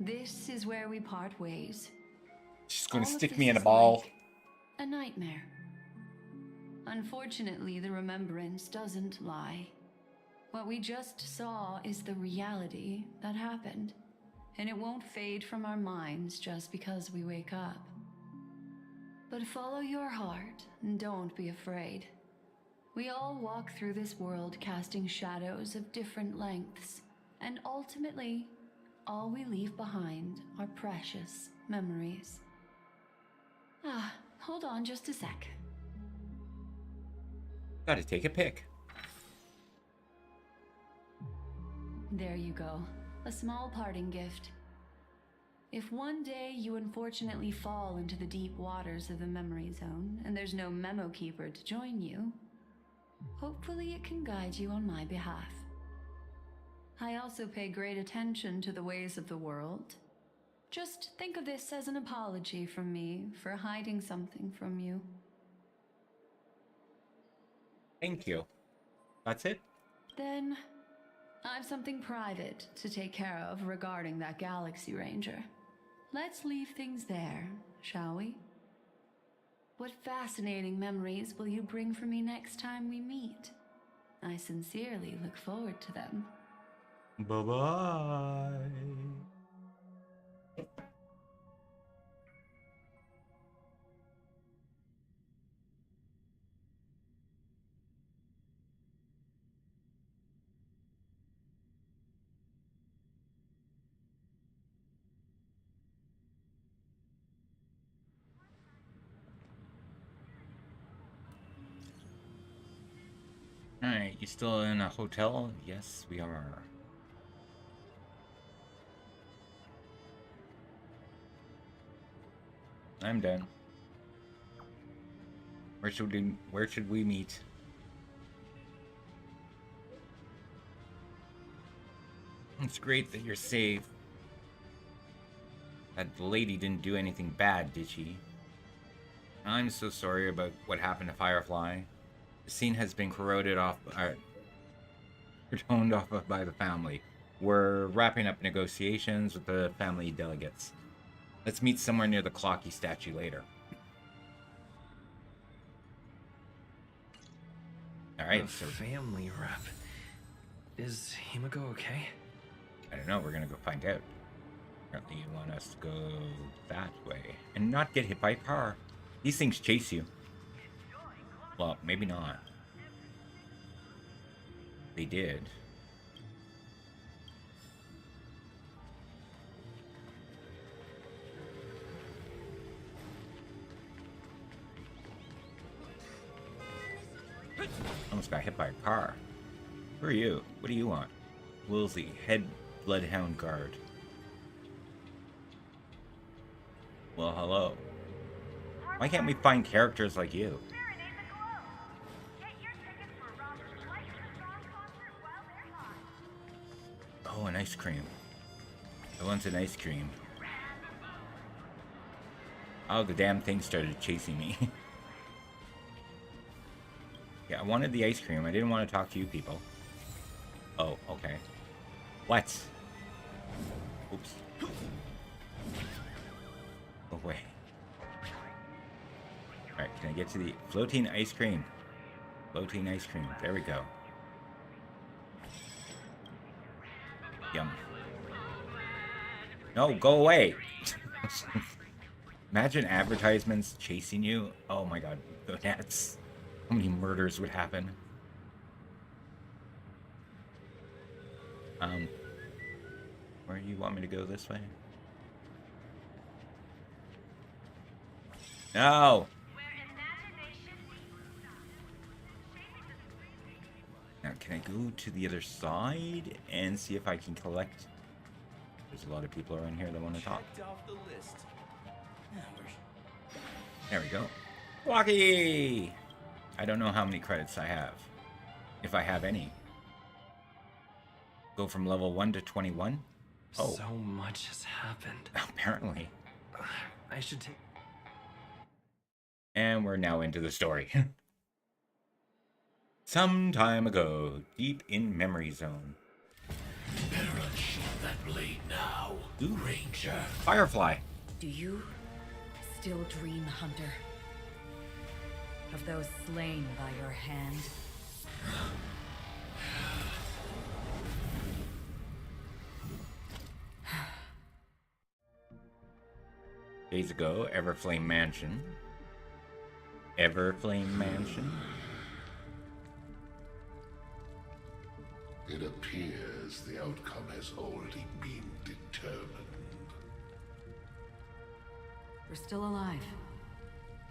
Speaker 8: This is where we part ways.
Speaker 3: She's gonna
Speaker 8: All of
Speaker 3: stick
Speaker 8: this
Speaker 3: me in a
Speaker 8: is
Speaker 3: ball.
Speaker 8: like a nightmare. Unfortunately, the remembrance doesn't lie. What we just saw is the reality that happened, and it won't fade from our minds just because we wake up. But follow your heart and don't be afraid. We all walk through this world casting shadows of different lengths, and ultimately, all we leave behind are precious memories. Hold on just a sec.
Speaker 3: Gotta take a pic.
Speaker 8: There you go. A small parting gift. If one day you unfortunately fall into the deep waters of the memory zone and there's no memo keeper to join you, hopefully it can guide you on my behalf. I also pay great attention to the ways of the world. Just think of this as an apology from me for hiding something from you.
Speaker 3: Thank you. That's it?
Speaker 8: Then, I've something private to take care of regarding that Galaxy Ranger. Let's leave things there, shall we? What fascinating memories will you bring for me next time we meet? I sincerely look forward to them.
Speaker 3: Bye-bye. Alright, you still in a hotel? Yes, we are. I'm done. Where should we meet? It's great that you're safe. That lady didn't do anything bad, did she? I'm so sorry about what happened to Firefly. The scene has been toned off of by the family. We're wrapping up negotiations with the family delegates. Let's meet somewhere near the Clocky statue later. Alright, so...
Speaker 9: family rep. Is Himiko okay?
Speaker 3: I don't know, we're gonna go find out. Apparently you want us to go that way. And not get hit by a car. These things chase you. Well, maybe not. They did. Almost got hit by a car. Who are you? What do you want? Woolsey, head bloodhound guard. Well, hello. Why can't we find characters like you? Oh, an ice cream. I want an ice cream. Oh, the damn thing started chasing me. Yeah, I wanted the ice cream. I didn't want to talk to you people. Oh, okay. What? Oops. Away. Alright, can I get to the floating ice cream? Floating ice cream. There we go. Yum. No, go away! Imagine advertisements chasing you. Oh my god, that's... How many murders would happen? Where do you want me to go this way? No! Now, can I go to the other side and see if I can collect? There's a lot of people around here that want to talk. There we go. Walkie! I don't know how many credits I have. If I have any. Go from level 1 to 21? Oh.
Speaker 9: So much has happened.
Speaker 3: Apparently.
Speaker 9: I should take...
Speaker 3: And we're now into the story. Some time ago, deep in memory zone.
Speaker 5: Better unsheath that blade now,
Speaker 3: Ooh.
Speaker 5: Ranger.
Speaker 3: Firefly.
Speaker 4: Do you still dream, Hunter? Of those slain by your hand?
Speaker 3: Days ago, Everflame Mansion. Everflame Mansion?
Speaker 5: It appears the outcome has already been determined.
Speaker 4: We're still alive.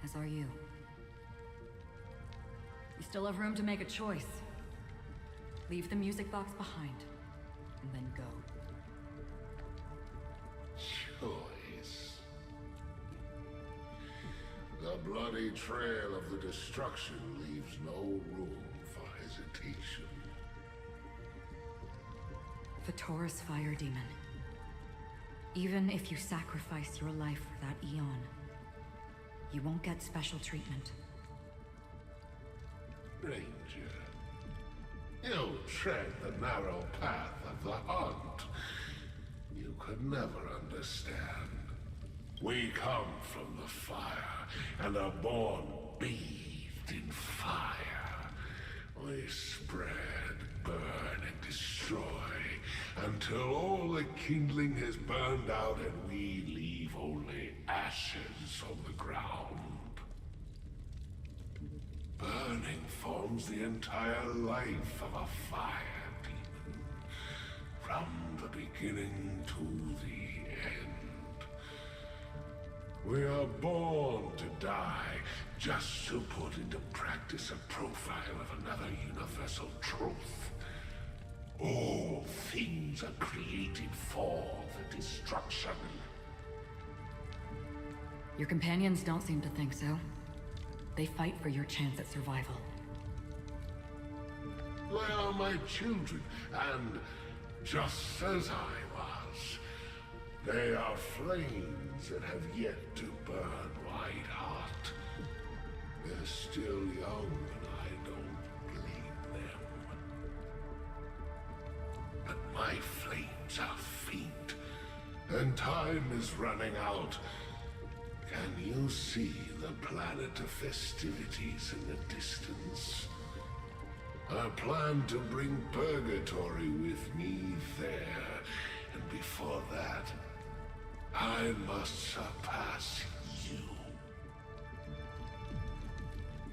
Speaker 4: As are you. You still have room to make a choice. Leave the music box behind, and then go.
Speaker 5: Choice. The bloody trail of the destruction leaves no room for hesitation.
Speaker 4: Vatora's fire demon. Even if you sacrifice your life for that eon, you won't get special treatment.
Speaker 5: Ranger, you tread the narrow path of the hunt. You could never understand. We come from the fire, and are born bathed in fire. We spread, burn, and destroy, until all the kindling has burned out and we leave only ashes on the ground. Burning forms the entire life of a fire demon, from the beginning to the end. We are born to die, just to put into practice a profile of another universal truth. All things are created for the destruction.
Speaker 4: Your companions don't seem to think so. They fight for your chance at survival.
Speaker 5: They are my children, and just as I was, they are flames that have yet to burn white hot. They're still young, and I don't blame them. But my flames are faint, and time is running out. Can you see the planet of festivities in the distance? I plan to bring Purgatory with me there, and before that, I must surpass you.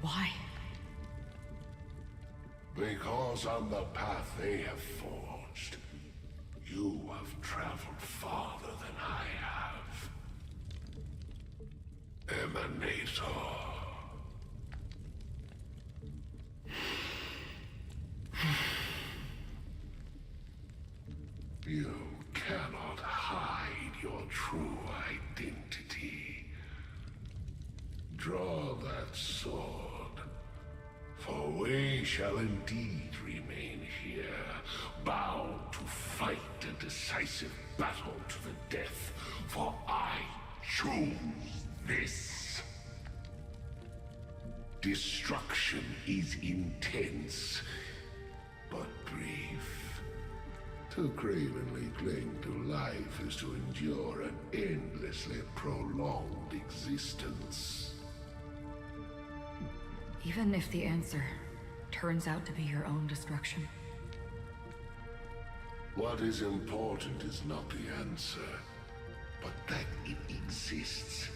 Speaker 4: Why?
Speaker 5: Because on the path they have forged, you have traveled farther than I have. Emanator. You cannot hide your true identity. Draw that sword, for we shall indeed remain here, bound to fight a decisive battle to the death, for I choose this. Destruction is intense, but brief. To cravenly cling to life is to endure an endlessly prolonged existence.
Speaker 4: Even if the answer turns out to be your own destruction.
Speaker 5: What is important is not the answer, but that it exists,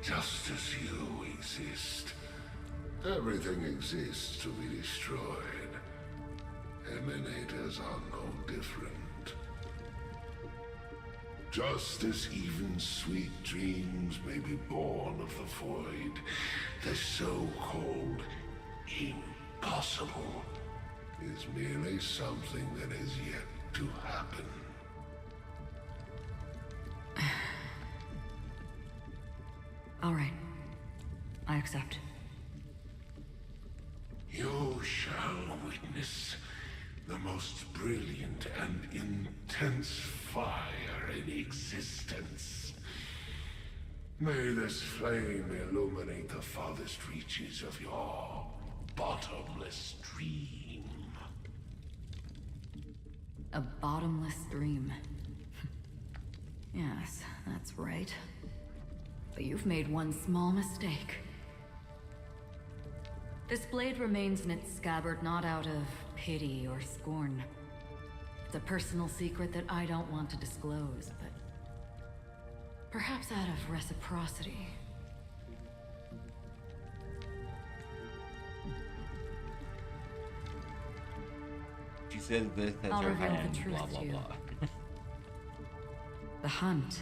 Speaker 5: just as you exist. Everything exists to be destroyed. Emanators are no different. Just as even sweet dreams may be born of the void, the so-called impossible is merely something that is yet to happen.
Speaker 4: All right. I accept.
Speaker 5: You shall witness the most brilliant and intense fire in existence. May this flame illuminate the farthest reaches of your bottomless dream.
Speaker 4: A bottomless dream. Yes, that's right. But you've made one small mistake. This blade remains in its scabbard not out of pity or scorn. It's a personal secret that I don't want to disclose, but perhaps out of reciprocity.
Speaker 3: She says this as
Speaker 4: I'll
Speaker 3: her
Speaker 4: reveal the
Speaker 3: hand,
Speaker 4: truth
Speaker 3: blah, blah,
Speaker 4: to you.
Speaker 3: blah.
Speaker 4: The hunt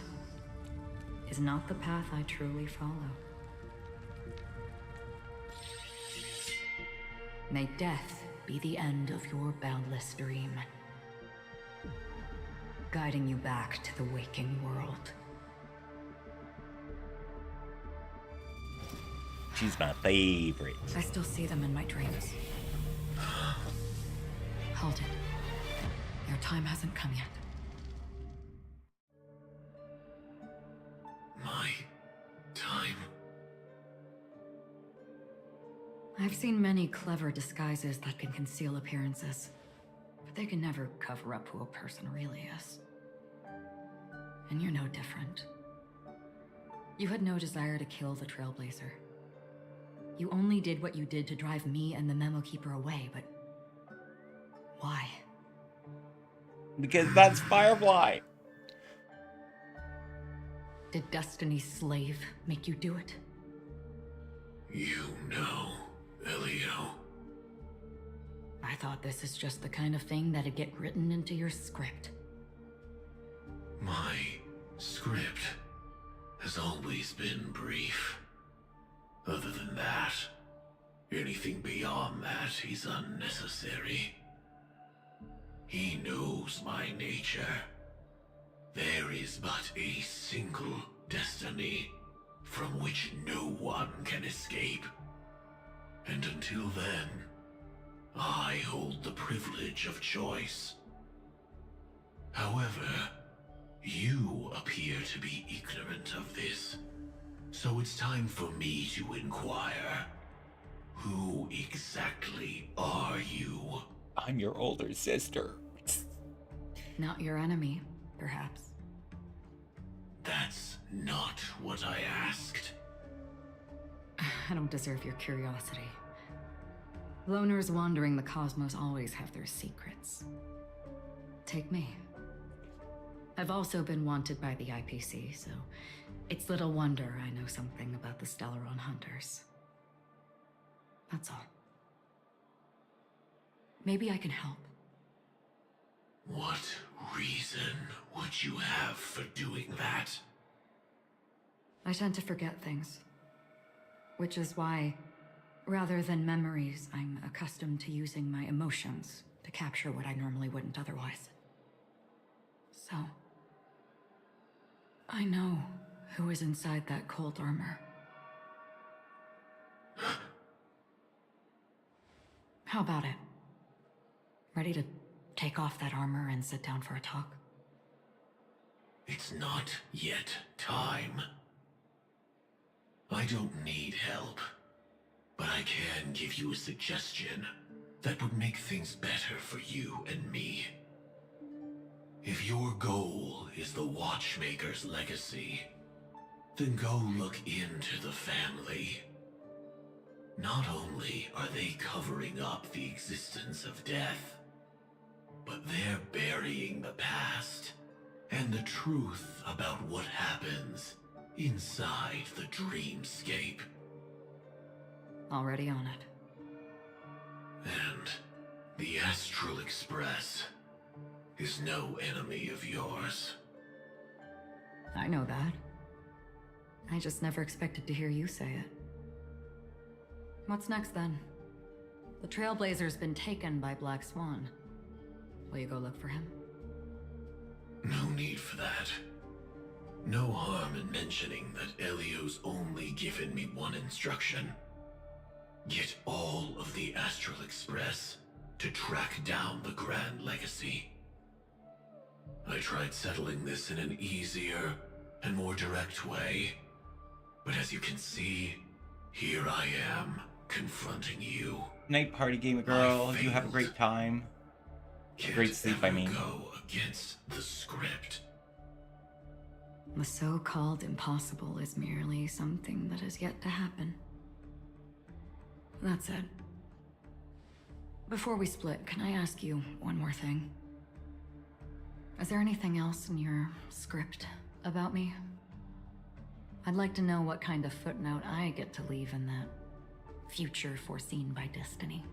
Speaker 4: is not the path I truly follow. May death be the end of your boundless dream, guiding you back to the waking world.
Speaker 3: She's my favorite.
Speaker 4: I still see them in my dreams. Hold it. Your time hasn't come yet.
Speaker 5: My time.
Speaker 4: I've seen many clever disguises that can conceal appearances, but they can never cover up who a person really is. And you're no different. You had no desire to kill the Trailblazer. You only did what you did to drive me and the Memo Keeper away, but why?
Speaker 3: Because that's Firefly.
Speaker 4: Did Destiny's slave make you do it?
Speaker 5: You know, Elio.
Speaker 4: I thought this is just the kind of thing that'd get written into your script.
Speaker 5: My script has always been brief. Other than that, anything beyond that is unnecessary. He knows my nature. There is but a single destiny from which no one can escape. And until then, I hold the privilege of choice. However, you appear to be ignorant of this, so it's time for me to inquire. Who exactly are you?
Speaker 3: I'm your older sister.
Speaker 4: Not your enemy, perhaps.
Speaker 5: That's not what I asked.
Speaker 4: I don't deserve your curiosity. Loners wandering the cosmos always have their secrets. Take me. I've also been wanted by the IPC, so it's little wonder I know something about the Stellaron Hunters. That's all. Maybe I can help.
Speaker 5: What reason would you have for doing that?
Speaker 4: I tend to forget things. Which is why, rather than memories, I'm accustomed to using my emotions to capture what I normally wouldn't otherwise. So, I know who is inside that cold armor. How about it? Ready to take off that armor and sit down for a talk?
Speaker 5: It's not yet time. I don't need help, but I can give you a suggestion that would make things better for you and me. If your goal is the Watchmaker's legacy, then go look into the family. Not only are they covering up the existence of death, but they're burying the past and the truth about what happens inside the Dreamscape.
Speaker 4: Already on it.
Speaker 5: And the Astral Express is no enemy of yours.
Speaker 4: I know that. I just never expected to hear you say it. What's next then? The Trailblazer's been taken by Black Swan. Will you go look for him?
Speaker 5: No need for that. No harm in mentioning that Elio's only given me one instruction. Get all of the Astral Express to track down the Grand Legacy. I tried settling this in an easier and more direct way, but as you can see, here I am, confronting you.
Speaker 3: Night party gamer girl, you have a great time.
Speaker 5: Can't
Speaker 3: Great sleep, I
Speaker 5: ever
Speaker 3: mean.
Speaker 5: go against the script.
Speaker 4: The so-called impossible is merely something that has yet to happen. That's it. Before we split, can I ask you one more thing? Is there anything else in your script about me? I'd like to know what kind of footnote I get to leave in that future foreseen by destiny.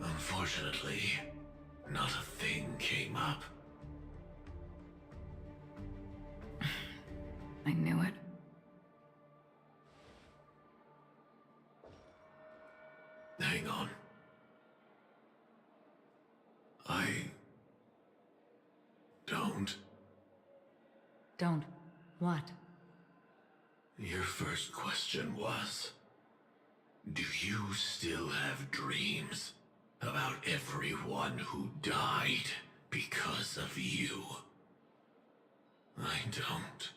Speaker 5: Unfortunately, not a thing came up.
Speaker 4: I knew it.
Speaker 5: Hang on. I don't.
Speaker 4: Don't. What?
Speaker 5: Your first question was, do you still have dreams about everyone who died because of you? I don't.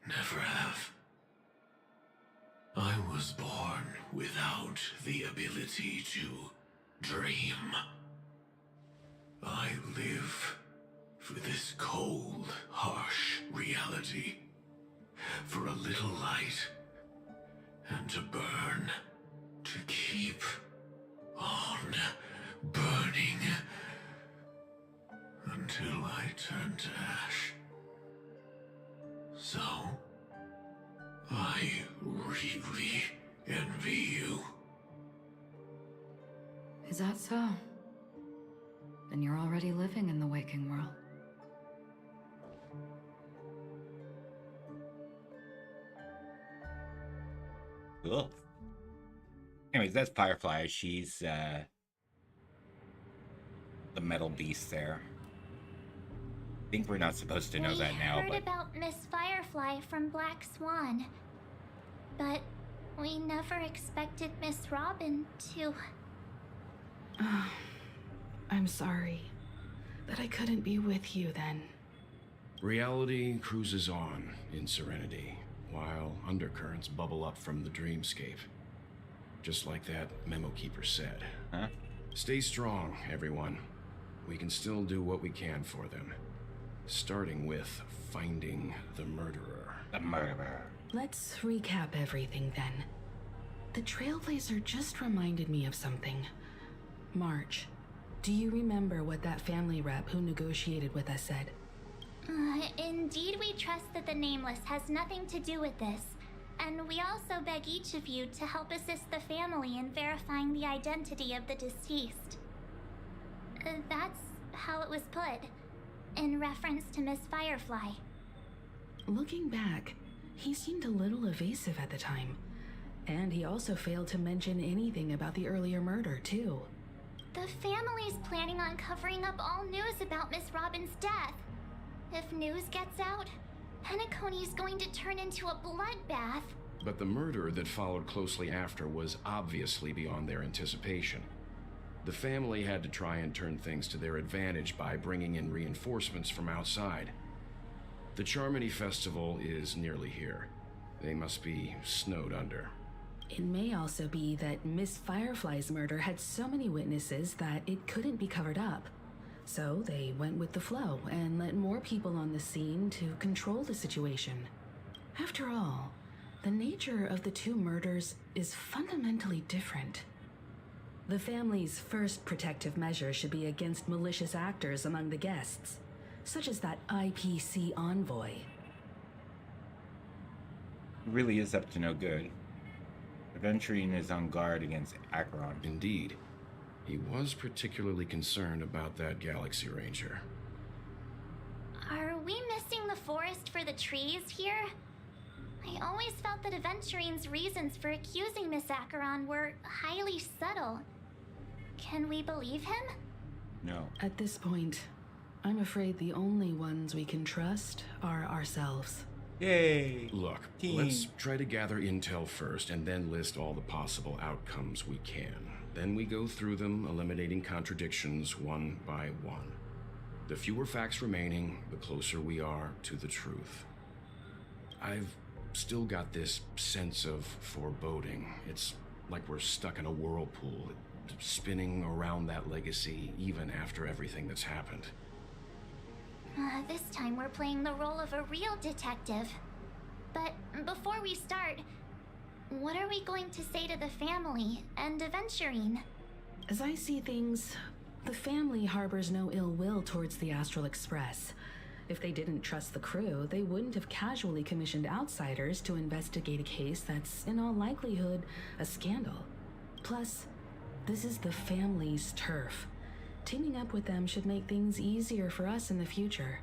Speaker 5: Never have. I was born without the ability to dream. I live for this cold, harsh reality, for a little light, and to burn, to keep on burning, until I turn to ash. So, I really envy you.
Speaker 4: Is that so? Then you're already living in the waking world.
Speaker 3: Cool. Anyways, that's Firefly. She's the metal beast there. I think we're not supposed to know that now,
Speaker 1: We heard
Speaker 3: but
Speaker 1: about Miss Firefly from Black Swan, but we never expected Miss Robin to...
Speaker 10: I'm sorry that I couldn't be with you then.
Speaker 11: Reality cruises on in Serenity, while undercurrents bubble up from the Dreamscape. Just like that memo keeper said.
Speaker 3: huh?
Speaker 11: Stay strong, everyone. We can still do what we can for them. Starting with finding the murderer.
Speaker 3: The murderer.
Speaker 10: Let's recap everything then. The Trailblazer just reminded me of something. March, do you remember what that family rep who negotiated with us said?
Speaker 1: Indeed we trust that the Nameless has nothing to do with this.
Speaker 12: And we also beg each of you to help assist the family in verifying the identity of the deceased. That's how it was put, in reference to Miss Firefly.
Speaker 10: Looking back, he seemed a little evasive at the time. And he also failed to mention anything about the earlier murder, too.
Speaker 12: The family's planning on covering up all news about Miss Robin's death. If news gets out, Penacony's going to turn into a bloodbath.
Speaker 11: But the murder that followed closely after was obviously beyond their anticipation. The family had to try and turn things to their advantage by bringing in reinforcements from outside. The Charmony Festival is nearly here. They must be snowed under.
Speaker 10: It may also be that Miss Firefly's murder had so many witnesses that it couldn't be covered up. So they went with the flow and let more people on the scene to control the situation. After all, the nature of the two murders is fundamentally different. The family's first protective measure should be against malicious actors among the guests, such as that IPC envoy.
Speaker 3: Really is up to no good. Aventurine is on guard against Acheron.
Speaker 11: Indeed. He was particularly concerned about that Galaxy Ranger.
Speaker 12: Are we missing the forest for the trees here? I always felt that Aventurine's reasons for accusing Miss Acheron were highly subtle. Can we believe him?
Speaker 3: No.
Speaker 10: At this point, I'm afraid the only ones we can trust are ourselves.
Speaker 3: Yay!
Speaker 11: Look, let's try to gather intel first and then list all the possible outcomes we can. Then we go through them, eliminating contradictions one by one. The fewer facts remaining, the closer we are to the truth. I've still got this sense of foreboding. It's like we're stuck in a whirlpool, spinning around that legacy even after everything that's happened.
Speaker 12: This time we're playing the role of a real detective. But before we start, what are we going to say to the family and Aventurine?
Speaker 10: As I see things, the family harbors no ill will towards the Astral Express. If they didn't trust the crew, they wouldn't have casually commissioned outsiders to investigate a case that's, in all likelihood, a scandal. Plus, this is the family's turf. Teaming up with them should make things easier for us in the future.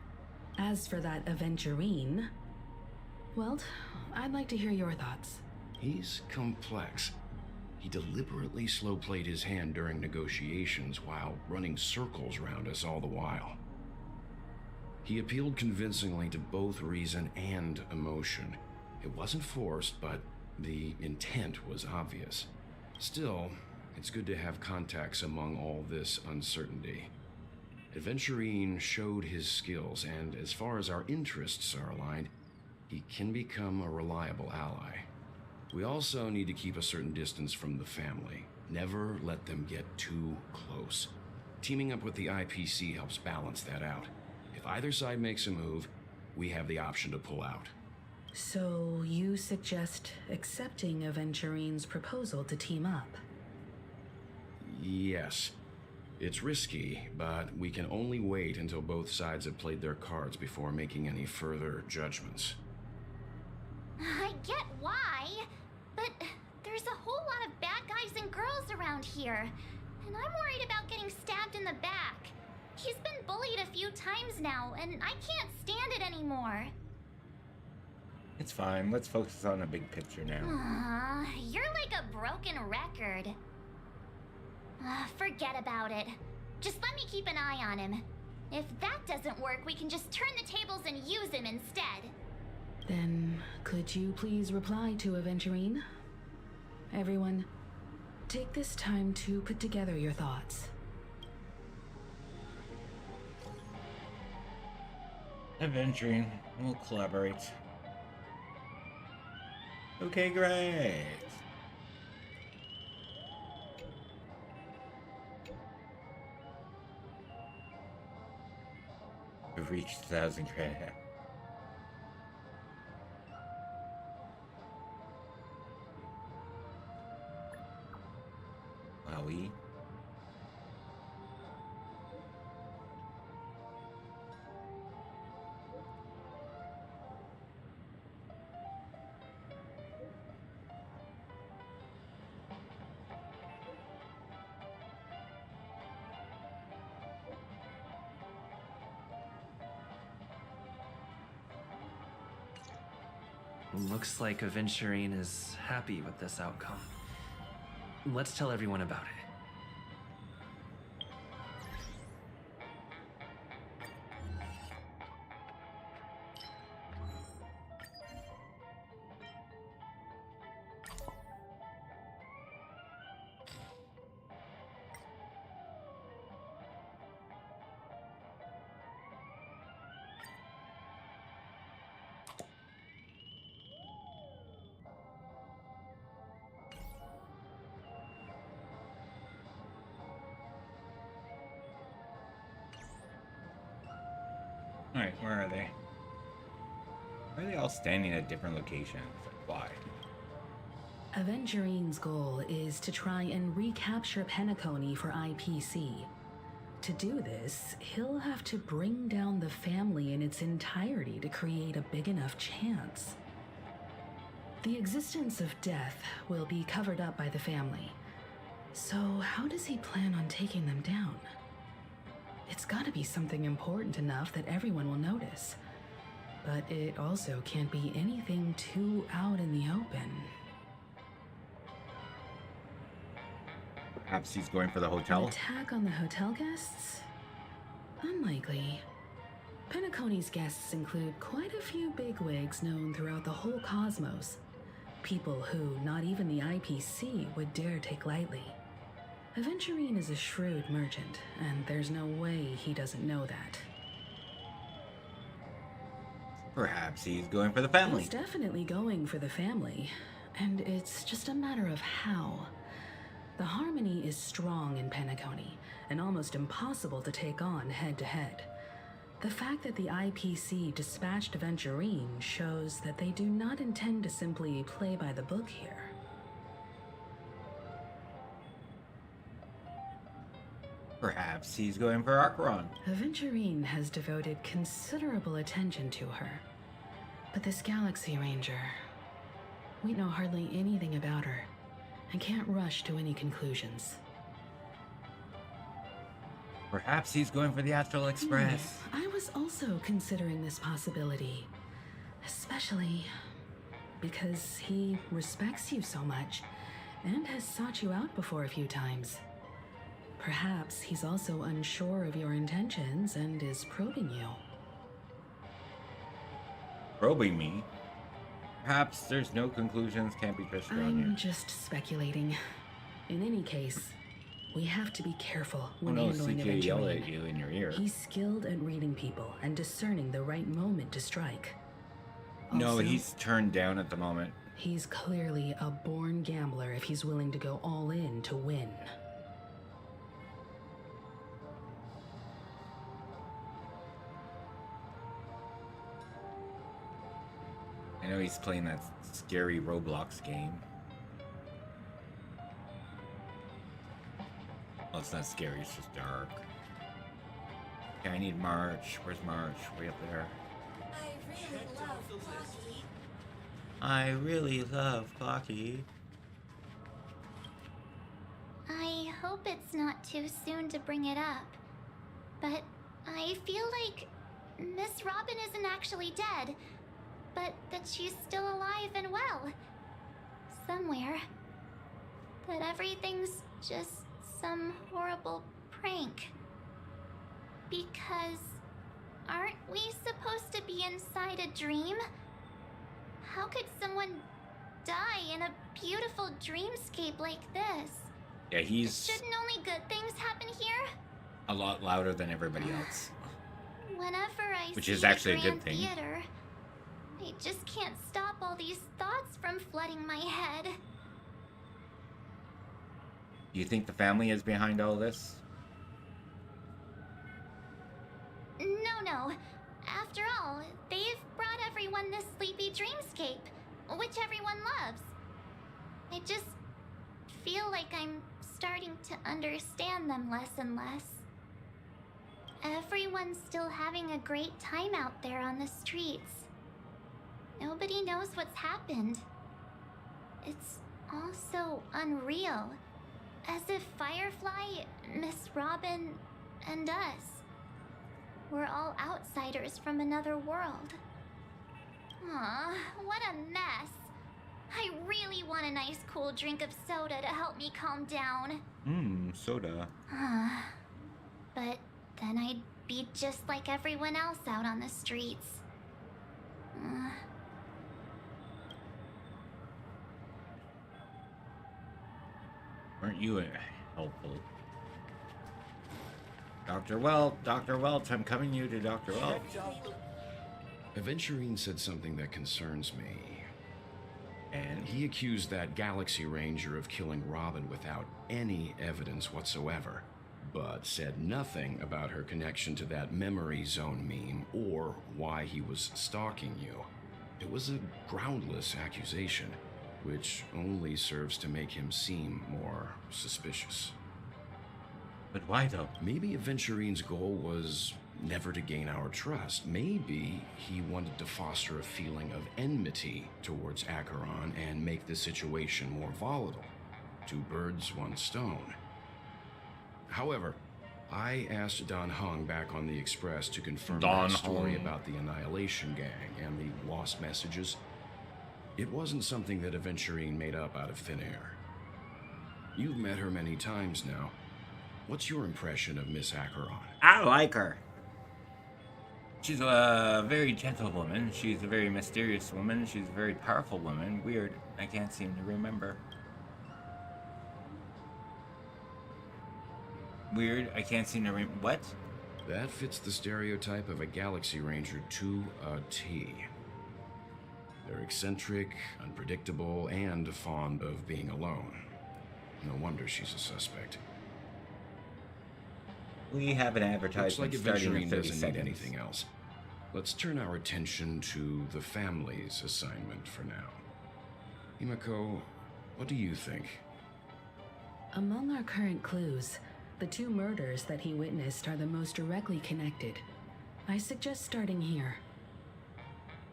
Speaker 10: As for that Aventurine, well, I'd like to hear your thoughts.
Speaker 11: He's complex. He deliberately slow-played his hand during negotiations while running circles around us all the while. He appealed convincingly to both reason and emotion. It wasn't forced, but the intent was obvious. Still, it's good to have contacts among all this uncertainty. Aventurine showed his skills, and as far as our interests are aligned, he can become a reliable ally. We also need to keep a certain distance from the family. Never let them get too close. Teaming up with the IPC helps balance that out. If either side makes a move, we have the option to pull out.
Speaker 10: So you suggest accepting Aventurine's proposal to team up?
Speaker 11: Yes. It's risky, but we can only wait until both sides have played their cards before making any further judgments.
Speaker 12: I get why, but there's a whole lot of bad guys and girls around here, and I'm worried about getting stabbed in the back. He's been bullied a few times now, and I can't stand it anymore.
Speaker 3: It's fine. Let's focus on the big picture now.
Speaker 12: You're like a broken record. Forget about it. Just let me keep an eye on him. If that doesn't work, we can just turn the tables and use him instead.
Speaker 10: Then, could you please reply to Aventurine? Everyone, take this time to put together your thoughts.
Speaker 3: Aventurine, we'll collaborate. Okay, great. We've reached 1,000 credit. Wowie.
Speaker 9: Looks like Aventurine is happy with this outcome. Let's tell everyone about it.
Speaker 3: Alright, where are they? Why are they all standing at different locations? Why?
Speaker 10: Aventurine's goal is to try and recapture Penacony for IPC. To do this, he'll have to bring down the family in its entirety to create a big enough chance. The existence of death will be covered up by the family. So how does he plan on taking them down? It's gotta be something important enough that everyone will notice. But it also can't be anything too out in the open.
Speaker 3: Perhaps he's going for the
Speaker 10: An
Speaker 3: hotel?
Speaker 10: attack on the hotel guests? Unlikely. Penacony's guests include quite a few bigwigs known throughout the whole cosmos. People who not even the IPC would dare take lightly. Aventurine is a shrewd merchant, and there's no way he doesn't know that.
Speaker 3: Perhaps he's going for the family.
Speaker 10: He's definitely going for the family, and it's just a matter of how. The harmony is strong in Penacony, and almost impossible to take on head-to-head. The fact that the IPC dispatched Aventurine shows that they do not intend to simply play by the book here.
Speaker 3: Perhaps he's going for Acheron.
Speaker 10: Aventurine has devoted considerable attention to her. But this Galaxy Ranger, we know hardly anything about her, and can't rush to any conclusions.
Speaker 3: Perhaps he's going for the Astral Express.
Speaker 10: I was also considering this possibility, especially because he respects you so much and has sought you out before a few times. Perhaps he's also unsure of your intentions and is probing you.
Speaker 3: Probing me? Perhaps there's no conclusions can't be fished around here.
Speaker 10: I'm just speculating. In any case, we have to be careful
Speaker 3: Oh
Speaker 10: when
Speaker 3: no,
Speaker 10: handling
Speaker 3: CJ yelled
Speaker 10: Aventurine.
Speaker 3: at you in your ear.
Speaker 10: He's skilled at reading people and discerning the right moment to strike.
Speaker 3: No,
Speaker 10: Also,
Speaker 3: he's turned down at the moment.
Speaker 10: he's clearly a born gambler if he's willing to go all in to win.
Speaker 3: I know he's playing that scary Roblox game. Well, it's not scary, it's just dark. Okay, I need March. Where's March? Way up there. I really love Clocky.
Speaker 12: I hope it's not too soon to bring it up, but I feel like Miss Robin isn't actually dead, but that she's still alive and well. Somewhere. That everything's just some horrible prank. Because aren't we supposed to be inside a dream? How could someone die in a beautiful dreamscape like this?
Speaker 3: Yeah, he's
Speaker 12: Shouldn't only good things happen here?
Speaker 3: a lot louder than everybody else.
Speaker 12: Whenever I
Speaker 3: Which
Speaker 12: see
Speaker 3: is actually a
Speaker 12: the
Speaker 3: good
Speaker 12: Grand
Speaker 3: thing.
Speaker 12: Theater, I just can't stop all these thoughts from flooding my head.
Speaker 3: Do you think the family is behind all this?
Speaker 12: No. After all, they've brought everyone this sleepy dreamscape, which everyone loves. I just feel like I'm starting to understand them less and less. Everyone's still having a great time out there on the streets. Nobody knows what's happened. It's all so unreal. As if Firefly, Miss Robin, and us were all outsiders from another world. Aw, what a mess. I really want a nice cool drink of soda to help me calm down.
Speaker 3: Soda.
Speaker 12: But then I'd be just like everyone else out on the streets.
Speaker 3: Weren't you helpful? Dr. Welch, I'm coming you to Dr. Welch.
Speaker 11: Aventurine said something that concerns me.
Speaker 3: And
Speaker 11: He accused that Galaxy Ranger of killing Robin without any evidence whatsoever, but said nothing about her connection to that memory zone meme or why he was stalking you. It was a groundless accusation, which only serves to make him seem more suspicious.
Speaker 3: But why though?
Speaker 11: Maybe Aventurine's goal was never to gain our trust. Maybe he wanted to foster a feeling of enmity towards Acheron and make the situation more volatile. Two birds, one stone. However, I asked Don Hung back on the Express to confirm that story about the Annihilation Gang and the lost messages. It wasn't something that Aventurine made up out of thin air. You've met her many times now. What's your impression of Miss Acheron?
Speaker 3: I like her. She's a very gentle woman. She's a very mysterious woman. She's a very powerful woman. Weird. I can't seem to remember. Weird. I can't seem to remember. What?
Speaker 11: That fits the stereotype of a Galaxy Ranger to a T. They're eccentric, unpredictable, and fond of being alone. No wonder she's a suspect.
Speaker 3: We have an advertisement
Speaker 11: Looks like
Speaker 3: starting in
Speaker 11: Aventurine
Speaker 3: 30
Speaker 11: doesn't
Speaker 3: seconds.
Speaker 11: need anything else. Let's turn our attention to the family's assignment for now. Himiko, what do you think?
Speaker 10: Among our current clues, the two murders that he witnessed are the most directly connected. I suggest starting here.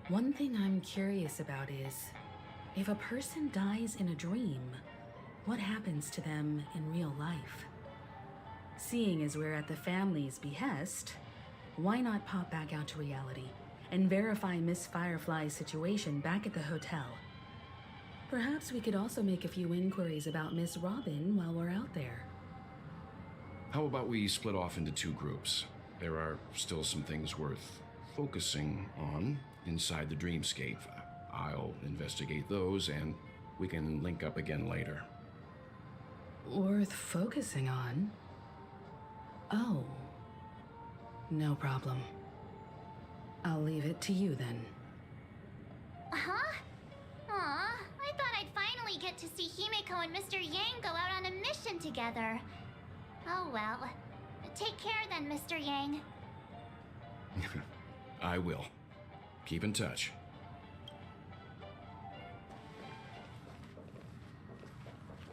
Speaker 10: One thing I'm curious about is, if a person dies in a dream, what happens to them in real life? Seeing as we're at the family's behest, why not pop back out to reality and verify Miss Firefly's situation back at the hotel? Perhaps we could also make a few inquiries about Miss Robin while we're out there.
Speaker 11: How about we split off into two groups? There are still some things worth focusing on inside the Dreamscape. I'll investigate those and we can link up again later.
Speaker 10: Worth focusing on? Oh. No problem. I'll leave it to you then.
Speaker 12: Huh? Aw, I thought I'd finally get to see Himiko and Mr. Yang go out on a mission together. Oh well. Take care then, Mr. Yang.
Speaker 11: I will. Keep in touch.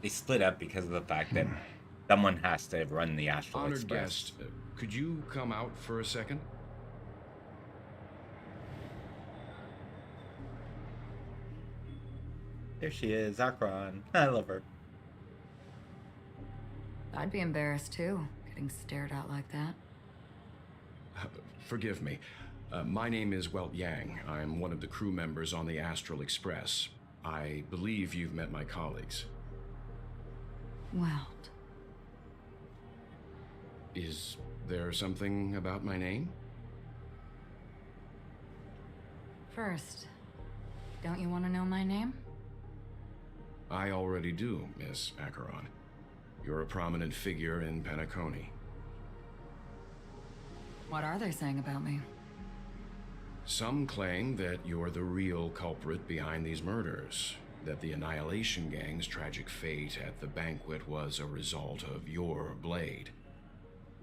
Speaker 3: They split up because of the fact that someone has to run the Astral
Speaker 11: Honored
Speaker 3: Express.
Speaker 11: guest, could you come out for a second?
Speaker 3: There she is, Acheron. I love her.
Speaker 4: I'd be embarrassed too, getting stared at like that.
Speaker 11: Forgive me. My name is Welt Yang. I'm one of the crew members on the Astral Express. I believe you've met my colleagues.
Speaker 4: Welt.
Speaker 11: Is there something about my name?
Speaker 4: First, don't you want to know my name?
Speaker 11: I already do, Miss Acheron. You're a prominent figure in Penacony.
Speaker 4: What are they saying about me?
Speaker 11: Some claim that you're the real culprit behind these murders, that the Annihilation Gang's tragic fate at the banquet was a result of your blade,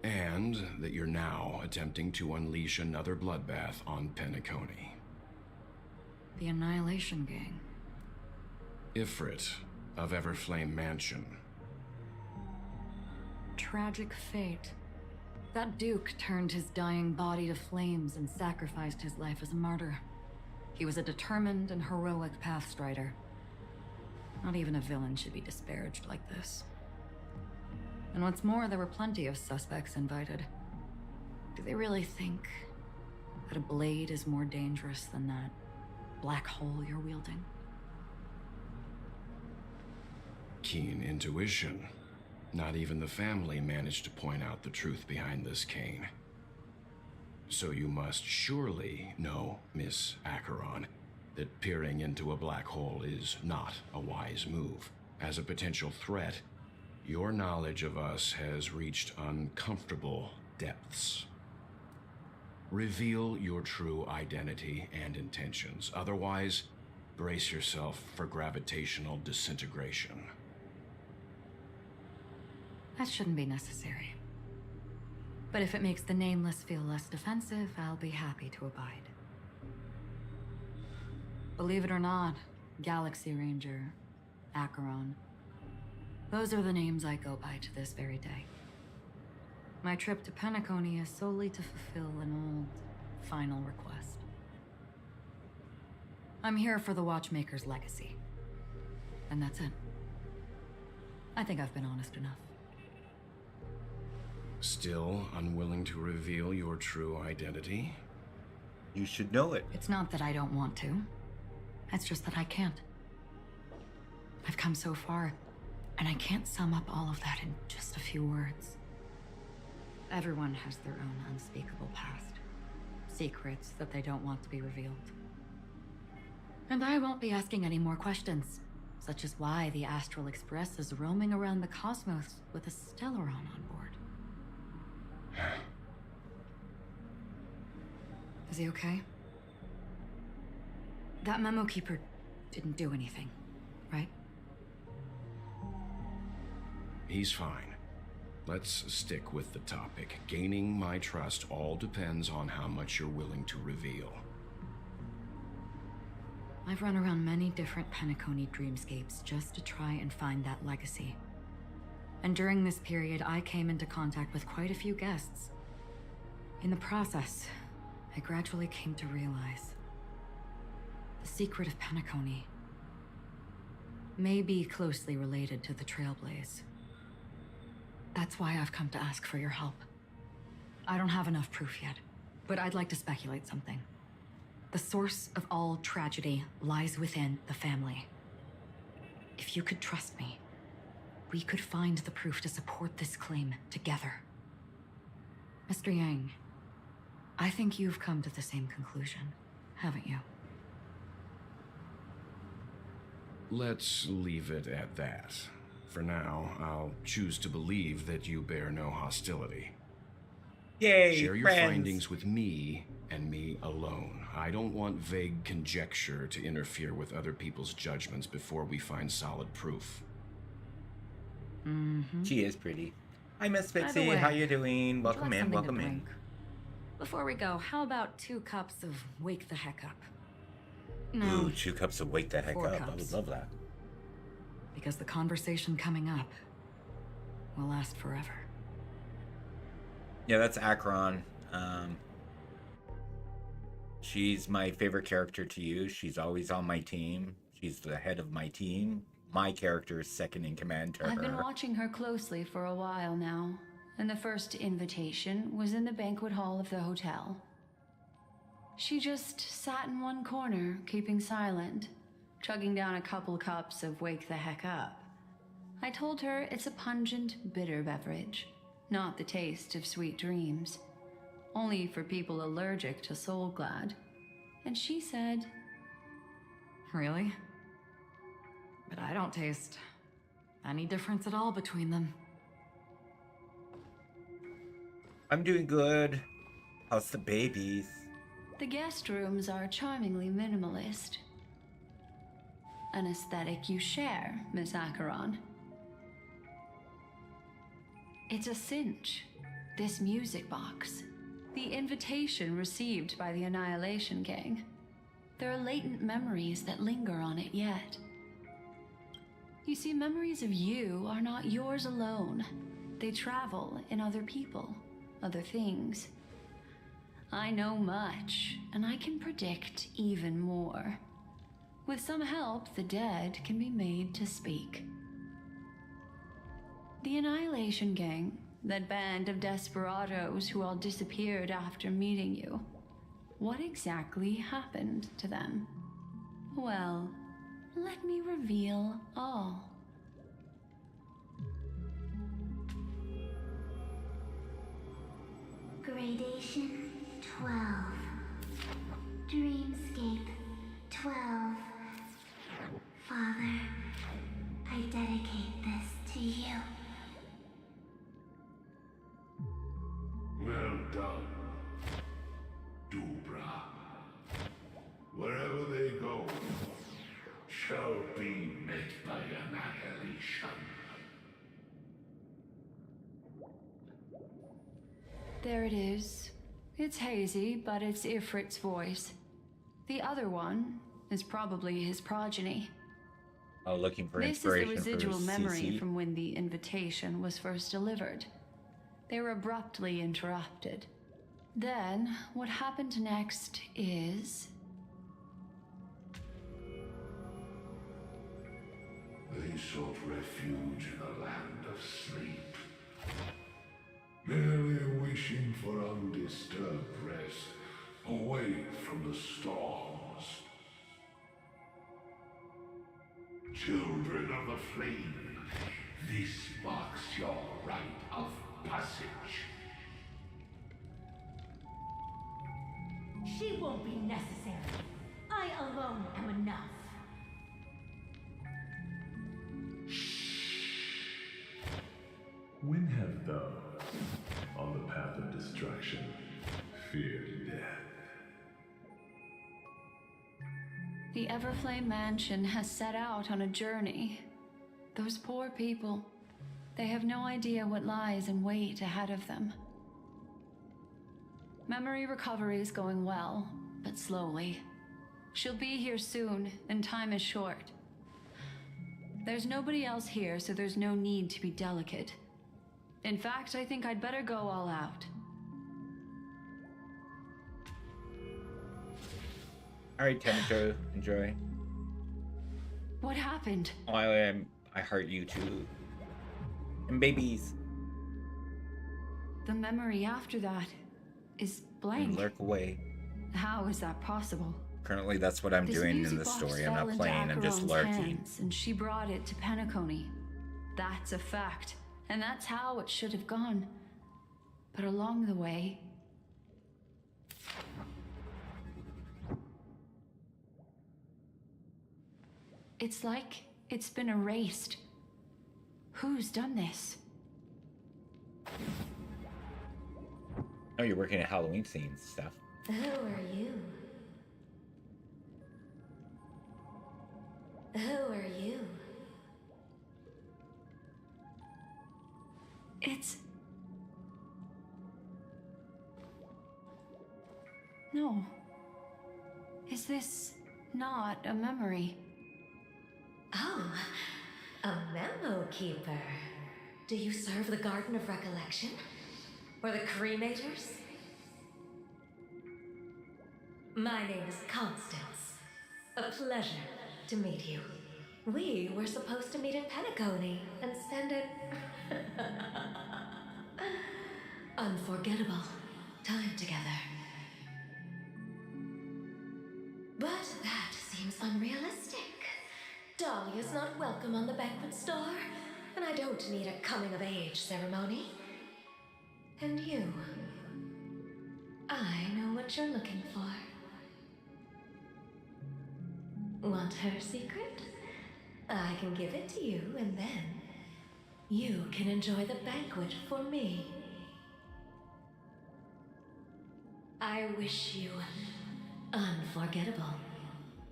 Speaker 11: and that you're now attempting to unleash another bloodbath on Penacony.
Speaker 4: The Annihilation Gang.
Speaker 11: Ifrit of Everflame Mansion.
Speaker 4: Tragic fate. That Duke turned his dying body to flames and sacrificed his life as a martyr. He was a determined and heroic pathstrider. Not even a villain should be disparaged like this. And what's more, there were plenty of suspects invited. Do they really think that a blade is more dangerous than that? black hole you're wielding?
Speaker 11: Keen intuition. Not even the family managed to point out the truth behind this cane. So you must surely know, Miss Acheron, that peering into a black hole is not a wise move. As a potential threat, your knowledge of us has reached uncomfortable depths. Reveal your true identity and intentions. Otherwise, brace yourself for gravitational disintegration.
Speaker 4: That shouldn't be necessary. But if it makes the Nameless feel less defensive, I'll be happy to abide. Believe it or not, Galaxy Ranger, Acheron, those are the names I go by to this very day. My trip to Penacony is solely to fulfill an old, final request. I'm here for the Watchmaker's legacy. And that's it. I think I've been honest enough.
Speaker 11: Still unwilling to reveal your true identity?
Speaker 3: You should know it.
Speaker 4: It's not that I don't want to. It's just that I can't. I've come so far, and I can't sum up all of that in just a few words. Everyone has their own unspeakable past. Secrets that they don't want to be revealed. And I won't be asking any more questions, such as why the Astral Express is roaming around the cosmos with a Stellaron on board. Is he okay? That memo keeper didn't do anything, right?
Speaker 11: He's fine. Let's stick with the topic. Gaining my trust all depends on how much you're willing to reveal.
Speaker 4: I've run around many different Penacony dreamscapes just to try and find that legacy. And during this period, I came into contact with quite a few guests. In the process, I gradually came to realize the secret of Penacony may be closely related to the Trailblaze. That's why I've come to ask for your help. I don't have enough proof yet, but I'd like to speculate something. The source of all tragedy lies within the family. If you could trust me, we could find the proof to support this claim together. Mr. Yang, I think you've come to the same conclusion, haven't you?
Speaker 11: Let's leave it at that. For now, I'll choose to believe that you bear no hostility.
Speaker 3: Yay,
Speaker 11: Share your
Speaker 3: friends.
Speaker 11: findings with me and me alone. I don't want vague conjecture to interfere with other people's judgments before we find solid proof.
Speaker 4: Mm-hmm.
Speaker 3: She is pretty. Hi, Miss
Speaker 4: By the
Speaker 3: Pixie.
Speaker 4: way,
Speaker 3: How you doing?
Speaker 4: would you
Speaker 3: Welcome
Speaker 4: like
Speaker 3: in.
Speaker 4: something to
Speaker 3: Welcome in.
Speaker 4: drink? Before we go, how about 2 cups of Wake the Heck Up? No,
Speaker 3: Ooh, 2 cups of wake the heck
Speaker 4: 4
Speaker 3: up. I
Speaker 4: cups.
Speaker 3: would love that.
Speaker 4: Because the conversation coming up will last forever.
Speaker 3: Yeah, that's Acheron. She's my favorite character to use. She's always on my team. She's the head of my team. My character is second in command to
Speaker 8: I've
Speaker 3: her.
Speaker 8: been watching her closely for a while now, and the first invitation was in the banquet hall of the hotel. She just sat in one corner, keeping silent, chugging down a couple cups of Wake the Heck Up. I told her it's a pungent, bitter beverage, not the taste of sweet dreams, only for people allergic to Soul Glad. And she said,
Speaker 4: Really? But I don't taste any difference at all between them.
Speaker 3: I'm doing good. How's the babies?
Speaker 8: the guest rooms are charmingly minimalist. An aesthetic you share, Miss Acheron. It's a cinch, this music box. The invitation received by the Annihilation Gang. There are latent memories that linger on it yet. You see, memories of you are not yours alone. They travel in other people, other things. I know much, and I can predict even more. With some help, the dead can be made to speak. The Annihilation Gang, that band of desperados who all disappeared after meeting you. What exactly happened to them? Well, let me reveal all.
Speaker 12: Gradation 12. Dreamscape 12. Father, I dedicate this to you.
Speaker 5: Well done, Dubra. Wherever they go, shall be met by annihilation.
Speaker 8: There it is. It's hazy, but it's Ifrit's voice. The other one is probably his progeny.
Speaker 3: Oh, looking for
Speaker 8: This is
Speaker 3: inspiration
Speaker 8: the residual
Speaker 3: for
Speaker 8: memory
Speaker 3: CC.
Speaker 8: from when the invitation was first delivered. They were abruptly interrupted. Then, what happened next is...
Speaker 5: They sought refuge in a land of sleep, merely wishing for undisturbed rest, away from the storms. Children of the flame, this marks your rite of passage.
Speaker 13: She won't be necessary. I alone am enough.
Speaker 14: When have those on the path of destruction feared death?
Speaker 8: The Everflame Mansion has set out on a journey. Those poor people, they have no idea what lies in wait ahead of them. Memory recovery is going well, but slowly. She'll be here soon, and time is short. There's nobody else here, so there's no need to be delicate. In fact, I think I'd better go all out.
Speaker 3: Alright, Tencho, enjoy.
Speaker 8: What happened?
Speaker 3: I heart you too. And babies.
Speaker 8: The memory after that is blank.
Speaker 3: And lurk away.
Speaker 8: How is that possible?
Speaker 3: Currently, that's what I'm
Speaker 8: This
Speaker 3: doing in
Speaker 8: music
Speaker 3: the
Speaker 8: box
Speaker 3: story. I'm
Speaker 8: fell
Speaker 3: not
Speaker 8: into
Speaker 3: playing, I'm just
Speaker 8: Acheron's
Speaker 3: lurking.
Speaker 8: hands, and she brought it to Penacony. That's a fact, and that's how it should have gone. But along the way... It's like it's been erased. Who's done this?
Speaker 3: Oh, you're working at Halloween scenes stuff.
Speaker 13: Who are you? Who are you?
Speaker 8: It's... No. Is this not a memory?
Speaker 13: Oh, a memo keeper. Do you serve the Garden of Recollection? Or the Cremators? My name is Constance. A pleasure to meet you. We were supposed to meet in Penacony and spend an unforgettable time together. But that seems unrealistic. Dolly is not welcome on the banquet store, and I don't need a coming-of-age ceremony. And you, I know what you're looking for. Want her secret? I can give it to you, and then you can enjoy the banquet for me. I wish you unforgettable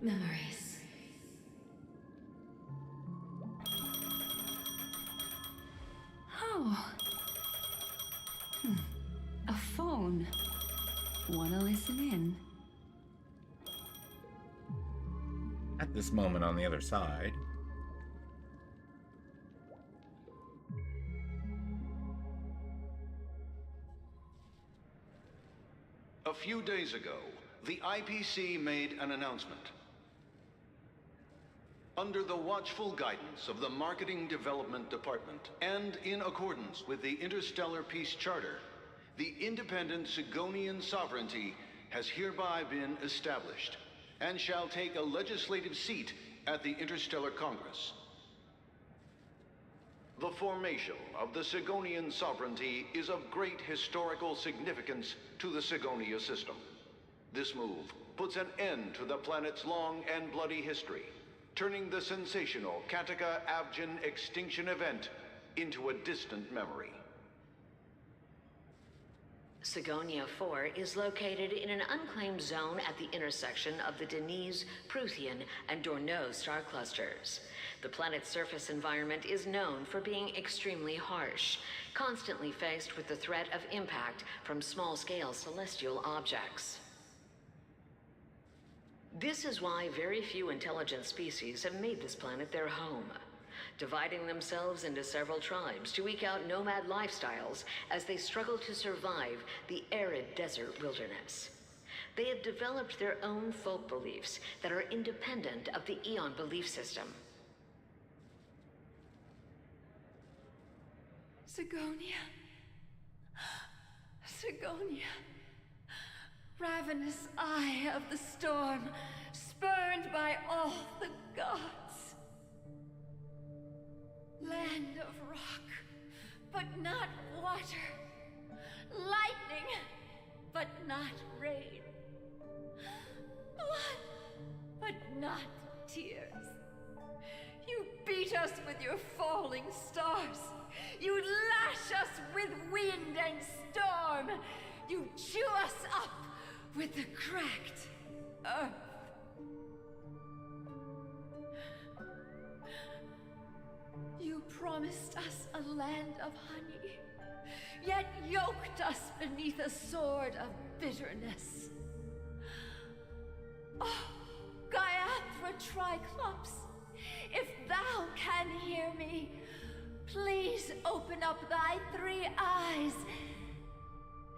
Speaker 13: memories.
Speaker 8: Oh. A phone. Wanna listen in?
Speaker 3: At this moment on the other side.
Speaker 15: A few days ago, the IPC made an announcement. Under the watchful guidance of the Marketing Development Department, and in accordance with the Interstellar Peace Charter, the independent Sigonian sovereignty has hereby been established. and shall take a legislative seat at the Interstellar Congress. The formation of the Sigonian sovereignty is of great historical significance to the Sigonia system. This move puts an end to the planet's long and bloody history, turning the sensational Kataka-Avgin extinction event into a distant memory.
Speaker 16: Sigonia 4 is located in an unclaimed zone at the intersection of the Denise, Prothean, and Dorneau star clusters. The planet's surface environment is known for being extremely harsh, constantly faced with the threat of impact from small-scale celestial objects. This is why very few intelligent species have made this planet their home, dividing themselves into several tribes to eke out nomad lifestyles as they struggle to survive the arid desert wilderness. They have developed their own folk beliefs that are independent of the Eon belief system.
Speaker 8: Sigonia. Sigonia. Ravenous eye of the storm, spurned by all the gods. Land of rock, but not water. Lightning, but not rain. Blood, but not tears. You beat us with your falling stars. You lash us with wind and storm. You chew us up with the cracked earth. You promised us a land of honey, yet yoked us beneath a sword of bitterness. Oh, Gaiathra Triclops, if thou can hear me, please open up thy 3 eyes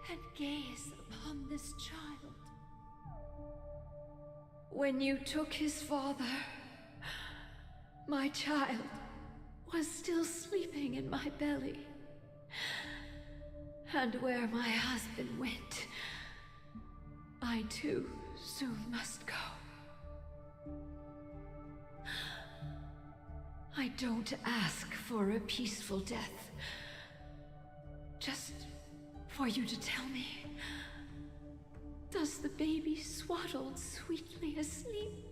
Speaker 8: and gaze upon this child. When you took his father, my child was still sleeping in my belly. And where my husband went, I too soon must go. I don't ask for a peaceful death. Just for you to tell me, does the baby swaddled sweetly asleep?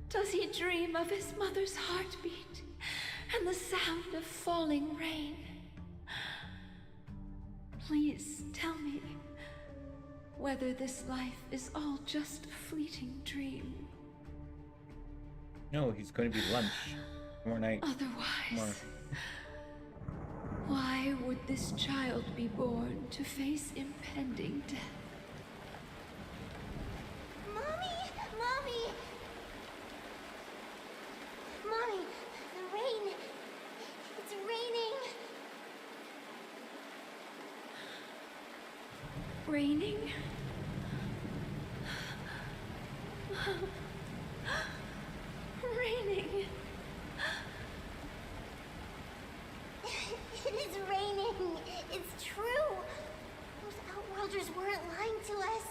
Speaker 8: Does he dream of his mother's heartbeat and the sound of falling rain? Please tell me whether this life is all just a fleeting dream.
Speaker 3: No, he's going to be lunch. More night.
Speaker 8: Otherwise, why would this child be born to face impending death?
Speaker 12: Mommy! Mommy! Mommy, the rain. It's raining.
Speaker 8: Raining? Raining.
Speaker 12: It is raining. It's true. Those Outworlders weren't lying to us.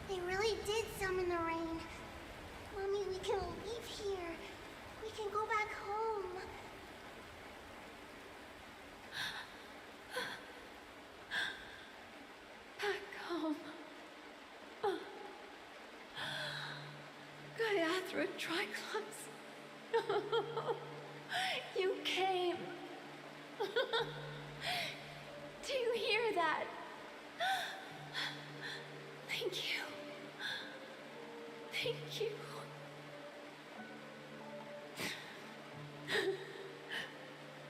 Speaker 12: They really did summon the rain. Mommy, we can leave here. We can go back home.
Speaker 8: Back home. Gaiathra Triclops. You came. Do you hear that? Thank you. Thank you.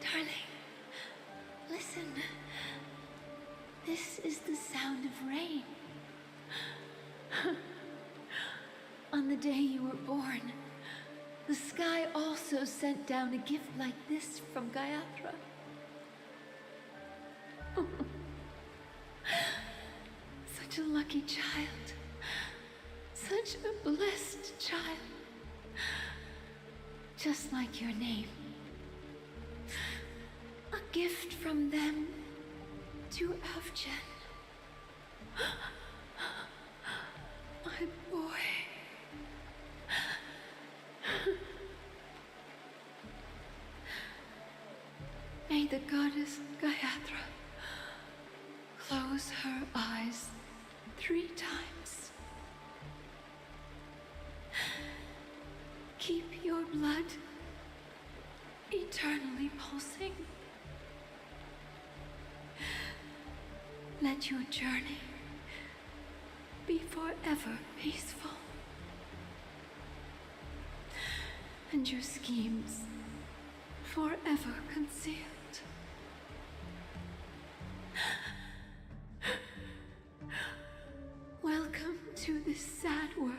Speaker 8: Darling, listen. This is the sound of rain. On the day you were born, the sky also sent down a gift like this from Gaiathra. Such a lucky child. Such a blessed child. Just like your name. A gift from them to Avgen. My boy. made the goddess Gayatri close her eyes 3 times. Keep your blood eternally pulsing. Let your journey be forever peaceful. And your schemes forever concealed. Welcome to this sad world,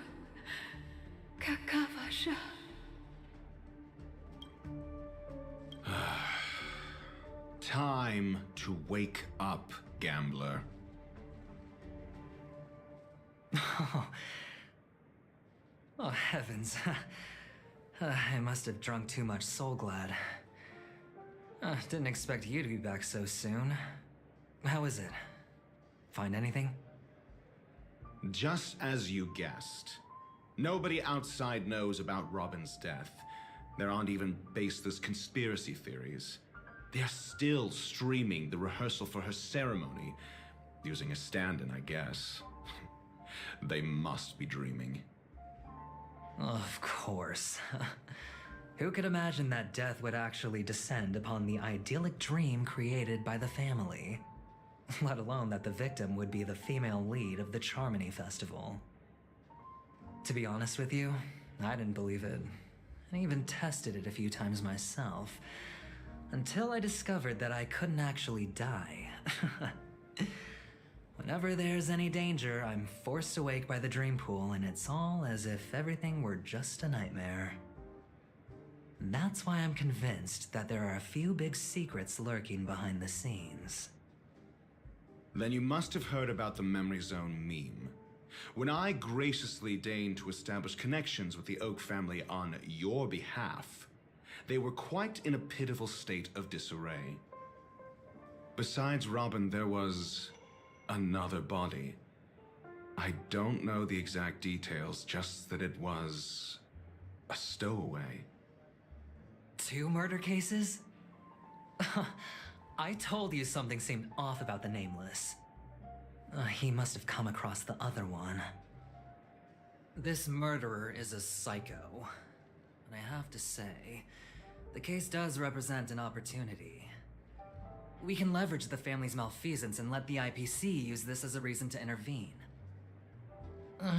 Speaker 8: Kakavasha.
Speaker 11: Time to wake up, gambler.
Speaker 7: Oh, heavens. I must have drunk too much Soul Glad. Didn't expect you to be back so soon. How is it? Find anything?
Speaker 11: Just as you guessed. Nobody outside knows about Robin's death. There aren't even baseless conspiracy theories. They're still streaming the rehearsal for her ceremony, using a stand-in, I guess. They must be dreaming.
Speaker 7: Of course. Who could imagine that death would actually descend upon the idyllic dream created by the family? Let alone that the victim would be the female lead of the Charmony Festival. To be honest with you, I didn't believe it. I even tested it a few times myself, until I discovered that I couldn't actually die. Whenever there's any danger, I'm forced awake by the dream pool, and it's all as if everything were just a nightmare. That's why I'm convinced that there are a few big secrets lurking behind the scenes.
Speaker 11: Then you must have heard about the Memory Zone meme. When I graciously deigned to establish connections with the Oak family on your behalf, they were quite in a pitiful state of disarray. Besides Robin, there was another body. I don't know the exact details, just that it was a stowaway.
Speaker 7: 2 murder cases? I told you something seemed off about the Nameless. He must have come across the other one. This murderer is a psycho. And I have to say, the case does represent an opportunity. We can leverage the family's malfeasance and let the IPC use this as a reason to intervene.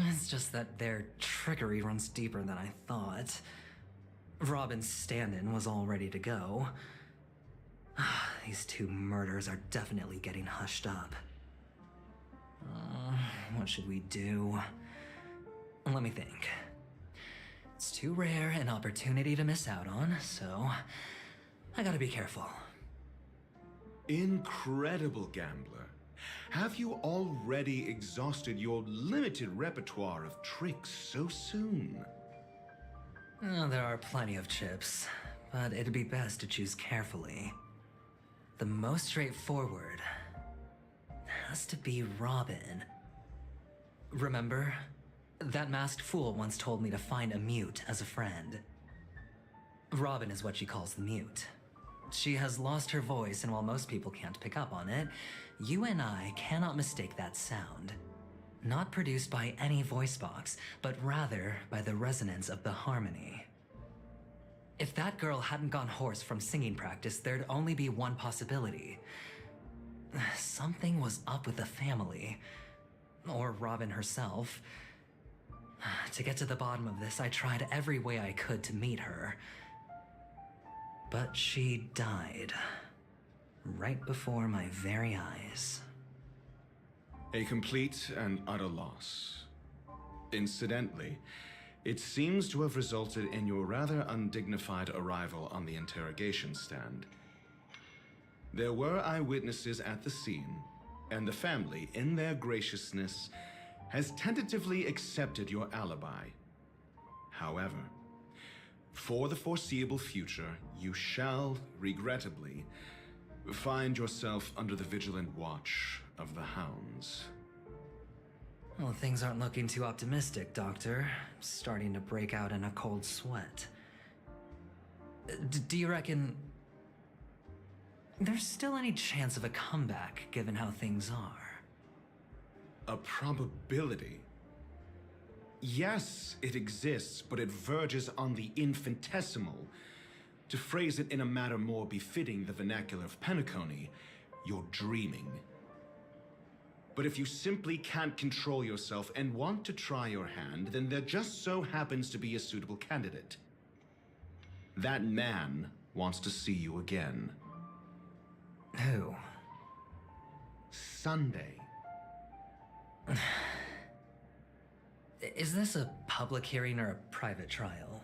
Speaker 7: It's just that their trickery runs deeper than I thought. Robin's stand-in was all ready to go. These 2 murders are definitely getting hushed up. What should we do? Let me think. It's too rare an opportunity to miss out on, so I gotta be careful.
Speaker 11: Incredible, gambler. Have you already exhausted your limited repertoire of tricks so soon?
Speaker 7: There are plenty of chips, but it'd be best to choose carefully. The most straightforward has to be Robin. Remember? That masked fool once told me to find a mute as a friend. Robin is what she calls the mute. She has lost her voice, and while most people can't pick up on it, you and I cannot mistake that sound. Not produced by any voice box, but rather by the resonance of the harmony. If that girl hadn't gone hoarse from singing practice, there'd only be one possibility. Something was up with the family. Or Robin herself. To get to the bottom of this, I tried every way I could to meet her. But she died. Right before my very eyes.
Speaker 11: A complete and utter loss. Incidentally, it seems to have resulted in your rather undignified arrival on the interrogation stand. There were eyewitnesses at the scene, and the family, in their graciousness, has tentatively accepted your alibi. However, for the foreseeable future, you shall, regrettably, find yourself under the vigilant watch of the hounds.
Speaker 7: Well, things aren't looking too optimistic, Doctor. I'm starting to break out in a cold sweat. Do you reckon... there's still any chance of a comeback given how things are.
Speaker 17: A probability? Yes, it exists, but it verges on the infinitesimal. To phrase it in a manner more befitting the vernacular of Penacony, you're dreaming. But if you simply can't control yourself and want to try your hand, then there just so happens to be a suitable candidate. That man wants to see you again.
Speaker 7: Who?
Speaker 17: Sunday.
Speaker 7: Is this a public hearing or a private trial?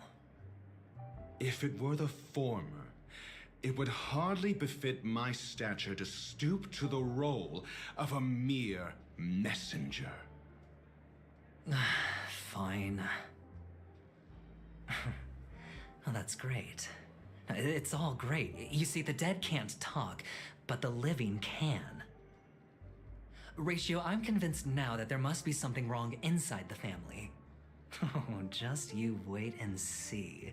Speaker 17: If it were the former, it would hardly befit my stature to stoop to the role of a mere messenger.
Speaker 7: Fine. Oh, that's great. It's all great. You see, the dead can't talk, but the living can. Ratio, I'm convinced now that there must be something wrong inside the family. Oh, just you wait and see.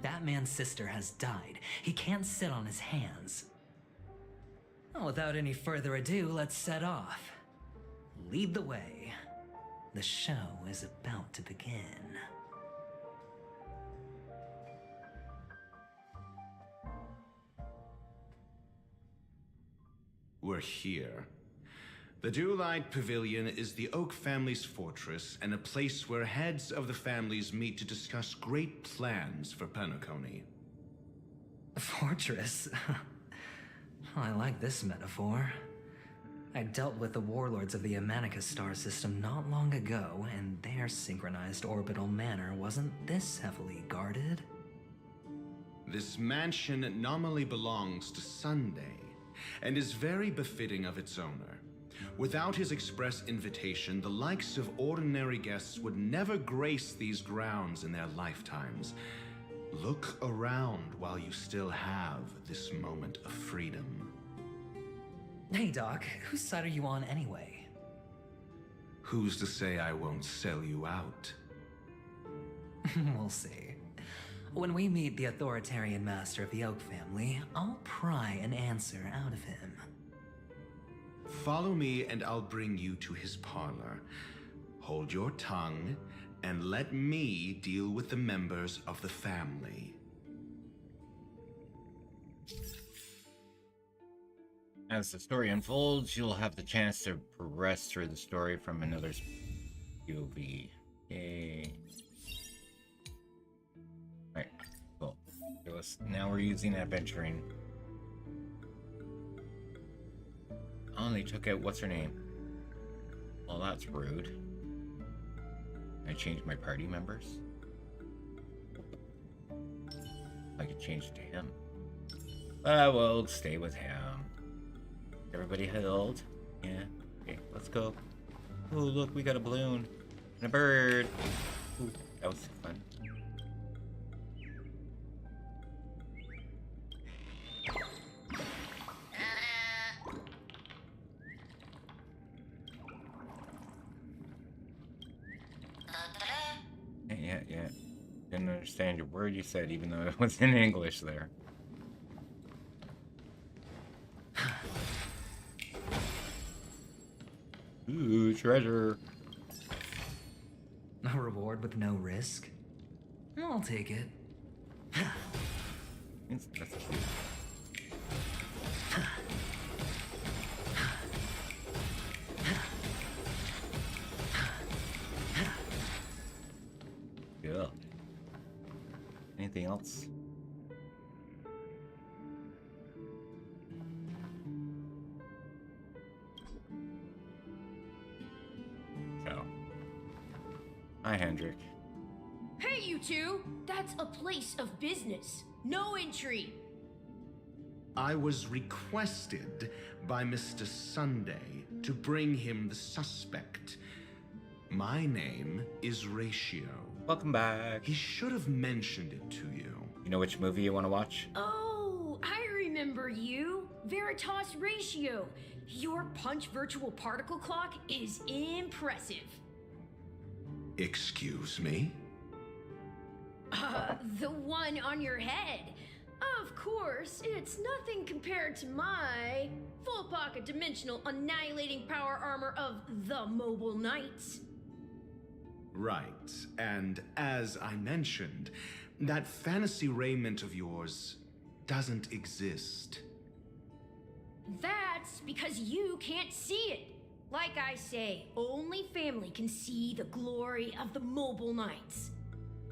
Speaker 7: That man's sister has died. He can't sit on his hands. Well, without any further ado, let's set off. Lead the way. The show is about to begin.
Speaker 17: We're here. The Dewlight Pavilion is the Oak family's fortress and a place where heads of the families meet to discuss great plans for Penacony.
Speaker 7: A fortress? I like this metaphor. I dealt with the warlords of the Amanicus star system not long ago, and their synchronized orbital manor wasn't this heavily guarded.
Speaker 17: This mansion nominally belongs to Sunday, and is very befitting of its owner. Without his express invitation, the likes of ordinary guests would never grace these grounds in their lifetimes. Look around while you still have this moment of freedom.
Speaker 7: Hey, Doc, whose side are you on anyway?
Speaker 17: Who's to say I won't sell you out?
Speaker 7: We'll see. When we meet the authoritarian master of the Oak family, I'll pry an answer out of him.
Speaker 17: Follow me and I'll bring you to his parlor. Hold your tongue and let me deal with the members of the family.
Speaker 3: As the story unfolds, you'll have the chance to progress through the story from another's POV. Yay. Alright, cool. Now we're using adventuring. Oh, they took out what's her name? Well, that's rude. I changed my party members. I could change it to him. But we'll stay with him. Everybody healed? Yeah. Okay, let's go. Oh, look, we got a balloon. And a bird. Ooh, that was fun. Yeah. Didn't understand your word you said, even though it was in English there. Ooh, treasure.
Speaker 7: A reward with no risk? I'll take it.
Speaker 3: That's cute. Yeah. Anything else? Oh. Hi, Hendrik.
Speaker 18: Hey, you two! That's a place of business. No entry.
Speaker 17: I was requested by Mr. Sunday to bring him the suspect. My name is Ratio.
Speaker 3: Welcome back.
Speaker 17: He should have mentioned it to you.
Speaker 3: You know which movie you want to watch?
Speaker 18: Oh, I remember you. Veritas Ratio. Your punch virtual particle clock is impressive.
Speaker 17: Excuse me?
Speaker 18: The one on your head. Of course, it's nothing compared to my full pocket dimensional annihilating power armor of the Mobile Knights.
Speaker 17: Right, and as I mentioned, that fantasy raiment of yours doesn't exist.
Speaker 18: That's because you can't see it. Like I say, only family can see the glory of the Mobile Knights.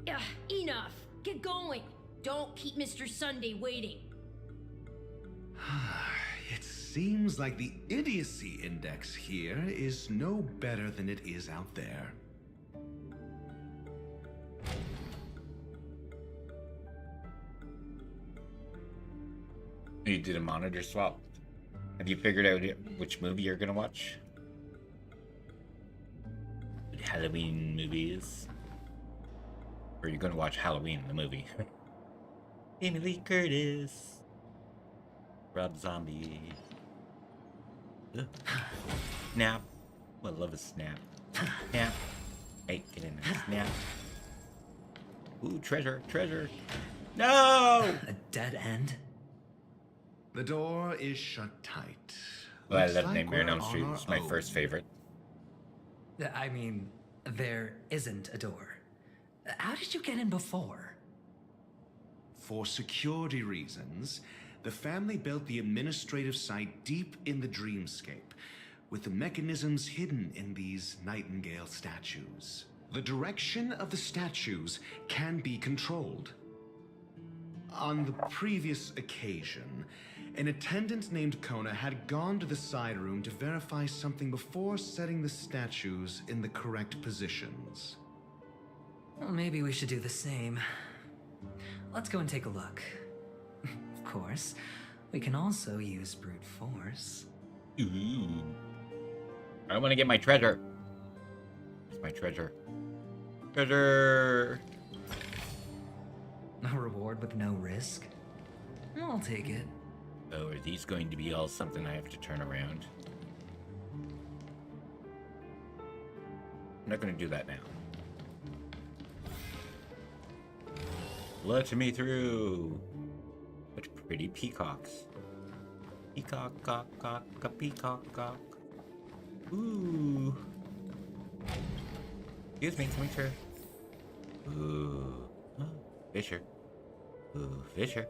Speaker 18: Ugh, enough. Get going. Don't keep Mr. Sunday waiting.
Speaker 17: It seems like the idiocy index here is no better than it is out there.
Speaker 3: You did a monitor swap. Have you figured out which movie you're gonna watch? Halloween movies? Or are you gonna watch Halloween, the movie? Jamie Lee Curtis. Rob Zombie. Ugh. Snap. I love a snap. Snap. Hey, get in there. Snap. Ooh, treasure, treasure. No!
Speaker 7: A dead end?
Speaker 17: The door is shut tight.
Speaker 3: Well, I
Speaker 17: Looks
Speaker 3: love
Speaker 17: like
Speaker 3: Nightmare on
Speaker 17: we're
Speaker 3: Elm Street.
Speaker 17: our
Speaker 3: It's my
Speaker 17: own.
Speaker 3: first favorite.
Speaker 7: I mean, there isn't a door. How did you get in before?
Speaker 17: For security reasons, the family built the administrative site deep in the Dreamscape, with the mechanisms hidden in these Nightingale statues. The direction of the statues can be controlled. On the previous occasion, an attendant named Kona had gone to the side room to verify something before setting the statues in the correct positions.
Speaker 7: Well, maybe we should do the same. Let's go and take a look. Of course, we can also use brute force.
Speaker 3: Ooh. I want to get my treasure. It's my treasure. Treasure!
Speaker 7: A reward with no risk? I'll take it.
Speaker 3: Oh, are these going to be all something I have to turn around? I'm not going to do that now. Let me through. What pretty peacocks. Peacock, cock, cock, a peacock, cock. Ooh. Excuse me, come here. Ooh. Oh, Fisher. Ooh, Fisher.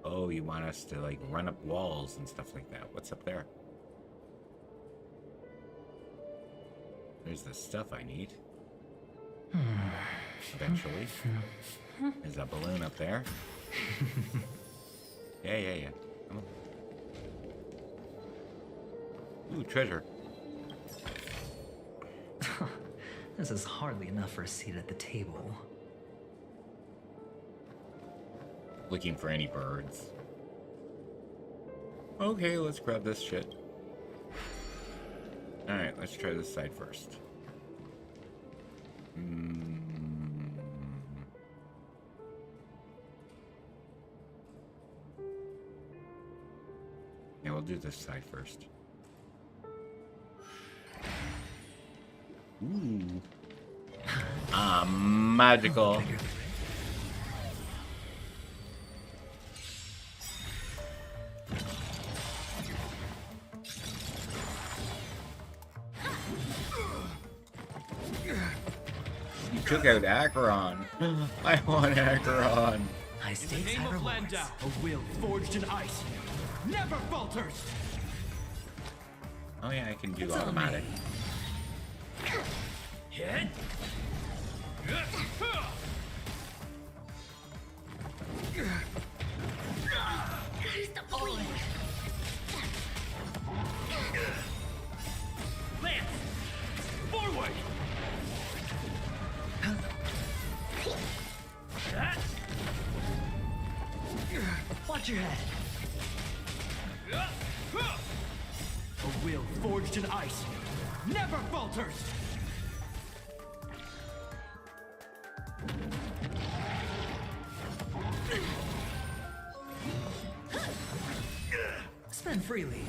Speaker 3: Oh, you want us to, like, run up walls and stuff like that. What's up there? There's the stuff I need. Eventually. There's a balloon up there. Yeah. Come on. Ooh, treasure.
Speaker 7: This is hardly enough for a seat at the table.
Speaker 3: Looking for any birds. Okay, let's grab this shit. Alright, let's try this side first. Yeah, we'll do this side first. Ooh. Magical. You took out Acheron. I want Acheron.
Speaker 7: High
Speaker 2: In the
Speaker 7: stakes,
Speaker 2: name
Speaker 7: high
Speaker 2: of
Speaker 7: rewards.
Speaker 2: Landau, a will forged in ice never falters.
Speaker 3: Oh yeah, I can do
Speaker 7: It's on
Speaker 3: automatic.
Speaker 2: Hit. Lance, forward.
Speaker 7: Watch your head.
Speaker 2: A will forged in ice never falters.
Speaker 7: Spend freely.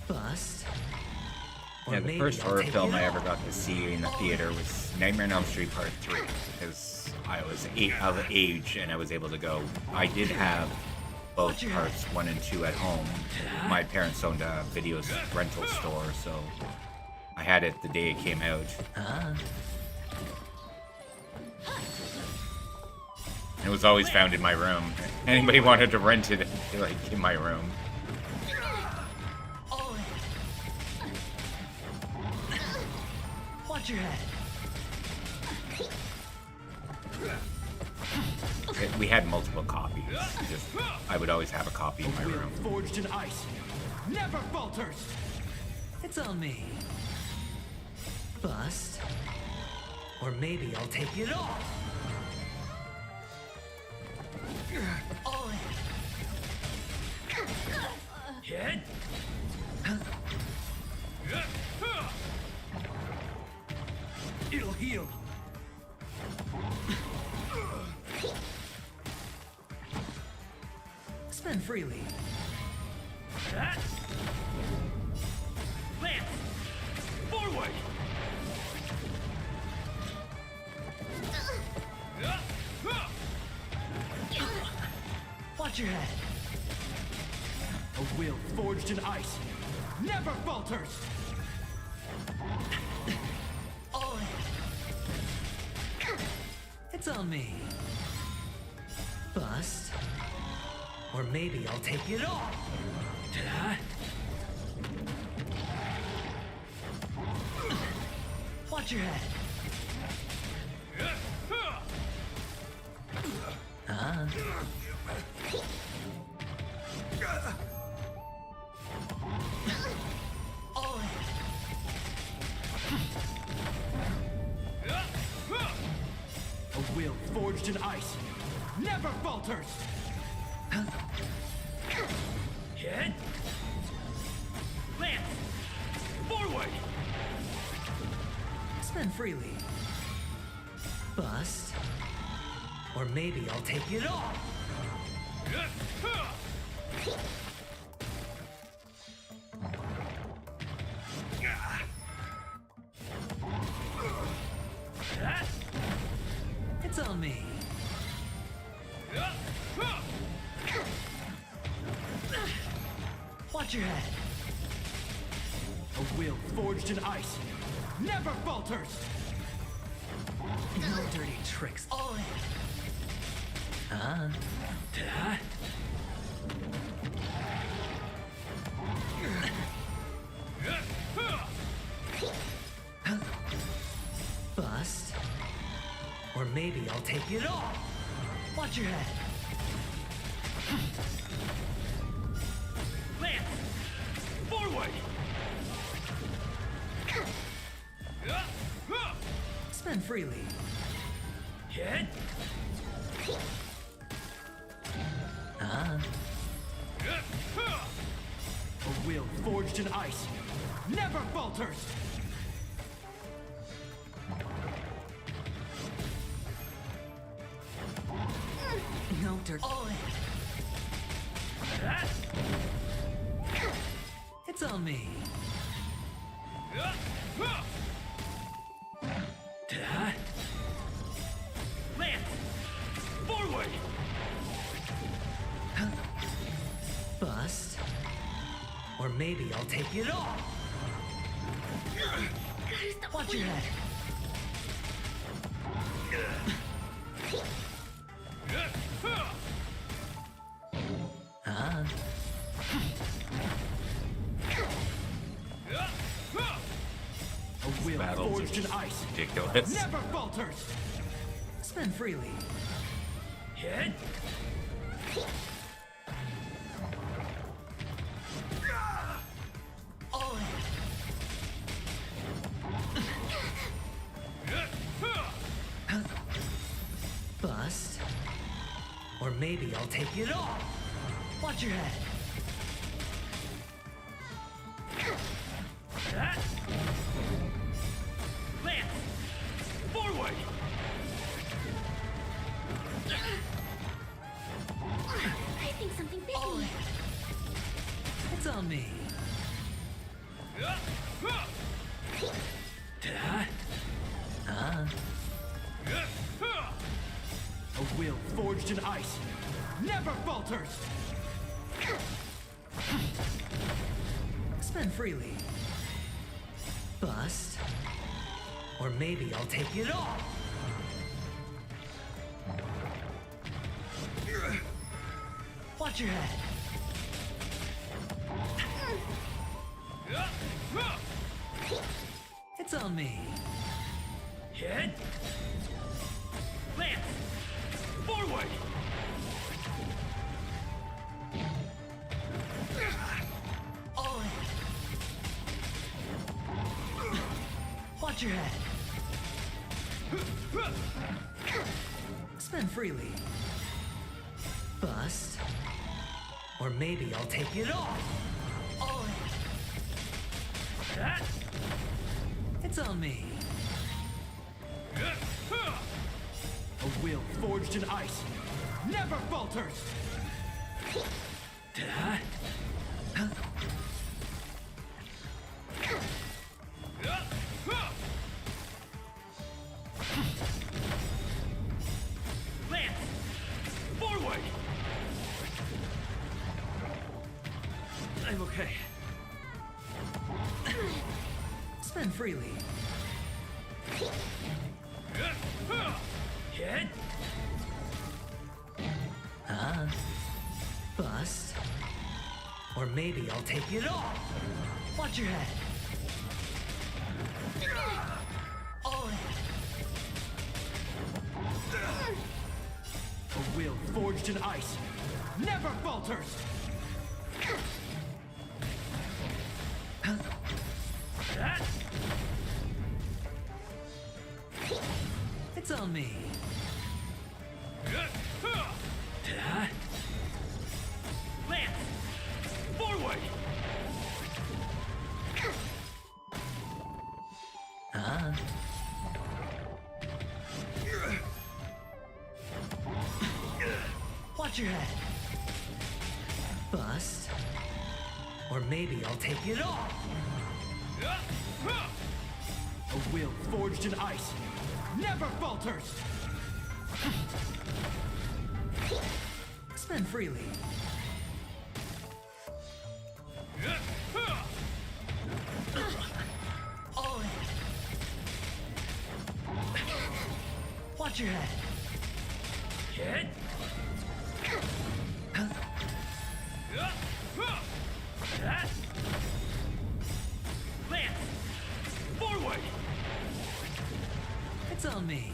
Speaker 7: Bust.
Speaker 3: Yeah, the first horror film I ever got to see in the theater was Nightmare on Elm Street Part 3, because I was of age and I was able to go. I did have both parts 1 and 2 at home. My parents owned a video rental store, so I had it the day it came out. It was always found in my room. Anybody wanted to rent it, like, in my room.
Speaker 7: Watch your head.
Speaker 3: We had multiple copies. I would always have a copy in my room.
Speaker 2: Forged in ice, never falters.
Speaker 7: It's on me. Bust. Or maybe I'll take it off. All in.
Speaker 2: Hit. It'll heal.
Speaker 7: Spend freely.
Speaker 2: Lance, forward.
Speaker 7: Watch your head.
Speaker 2: A will forged in ice, never falters.
Speaker 7: All in. It's on me. Bust. Or maybe I'll take it off. Watch your head. All in.
Speaker 2: A will forged in ice, never falters. Hit. Lance, forward.
Speaker 7: Spend freely. Bust. Or maybe I'll take it off. It's on me. Watch your head.
Speaker 2: A will forged in ice, never falters.
Speaker 7: No dirty tricks. All in. Bust. Or maybe I'll take it off. Watch your head.
Speaker 2: Lance, forward.
Speaker 7: Spend freely.
Speaker 2: Hit. A will forged in ice, never falters.
Speaker 7: No dirt. All in. It's on me.
Speaker 2: Lance, forward.
Speaker 7: Bust. Or maybe I'll take it off. Watch your head.
Speaker 2: A will
Speaker 3: Battles
Speaker 2: forged in ice,
Speaker 3: ridiculous.
Speaker 2: never falters.
Speaker 7: Spend freely.
Speaker 2: Hit.
Speaker 7: All in. Bust. Or maybe I'll take it off. Watch your head.
Speaker 2: Lance, forward.
Speaker 12: I think something bit me.
Speaker 7: It's on me.
Speaker 2: A will forged in ice never falters!
Speaker 7: Spend freely. Bust. Or maybe I'll take it all. Watch your head. It's on me.
Speaker 2: Hit! Lance! Forward!
Speaker 7: All in. Watch your head. Spend freely. Bust. Or maybe I'll take it all. All in. It's on me.
Speaker 2: A will forged in ice never falters! Lance! Forward! I'm okay.
Speaker 7: Spend freely.
Speaker 2: Hit!
Speaker 7: Bust. Or maybe I'll take it all. Watch your head. All in.
Speaker 2: A will forged in ice never falters!
Speaker 7: It's on me.
Speaker 2: Lance! Forward!
Speaker 7: Watch your head. Bust. Or maybe I'll take it all.
Speaker 2: A will forged in ice never falters!
Speaker 7: Spend freely. All in. Watch your head.
Speaker 2: Hit! Lance! Forward!
Speaker 7: It's on me.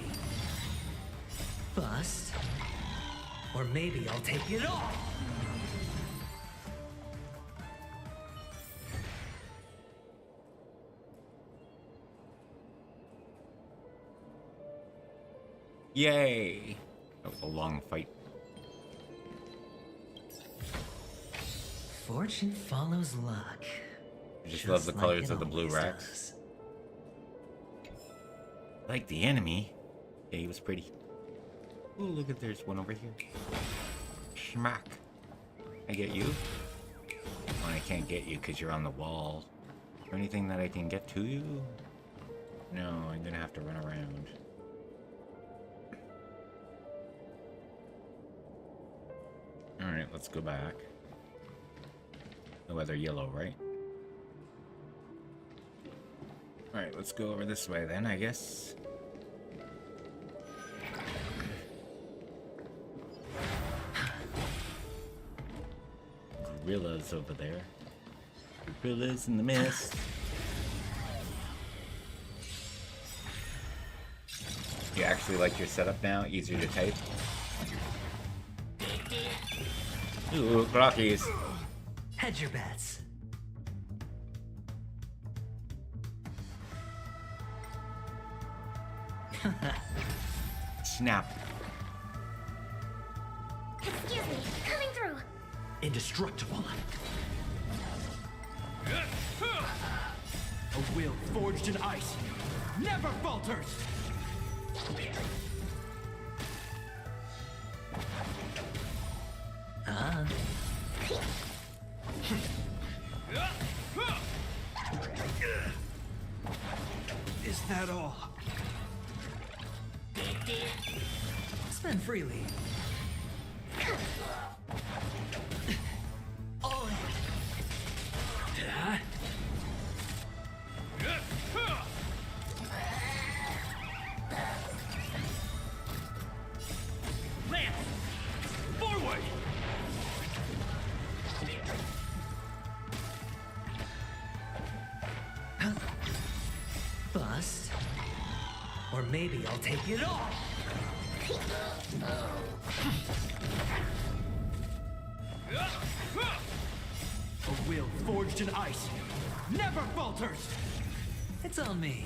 Speaker 7: Bust. Or maybe I'll take it all.
Speaker 3: Yay! That was a long fight.
Speaker 7: Fortune follows luck.
Speaker 3: I just love the
Speaker 7: like
Speaker 3: colors
Speaker 7: it
Speaker 3: of the blue
Speaker 7: always
Speaker 3: racks.
Speaker 7: does.
Speaker 3: Like the enemy. Yeah, he was pretty. Ooh, look at there's one over here. Schmack. I get you? Oh, I can't get you because you're on the wall. Is there anything that I can get to you? No, I'm gonna have to run around. Alright, let's go back. Oh, they're yellow, right? Alright, let's go over this way then, I guess. Gorillas over there. Gorillas in the mist. You actually like your setup now? Easier to type? Ooh, Glockies.
Speaker 7: Hedge your bets.
Speaker 3: Snap.
Speaker 12: Excuse me, coming through.
Speaker 9: Indestructible.
Speaker 2: A will forged in ice never falters! Is that all?
Speaker 7: Spend freely. Oh.
Speaker 2: Lance! Forward!
Speaker 7: Bust. Or maybe I'll take it all.
Speaker 2: A will forged in ice never falters!
Speaker 7: It's on me.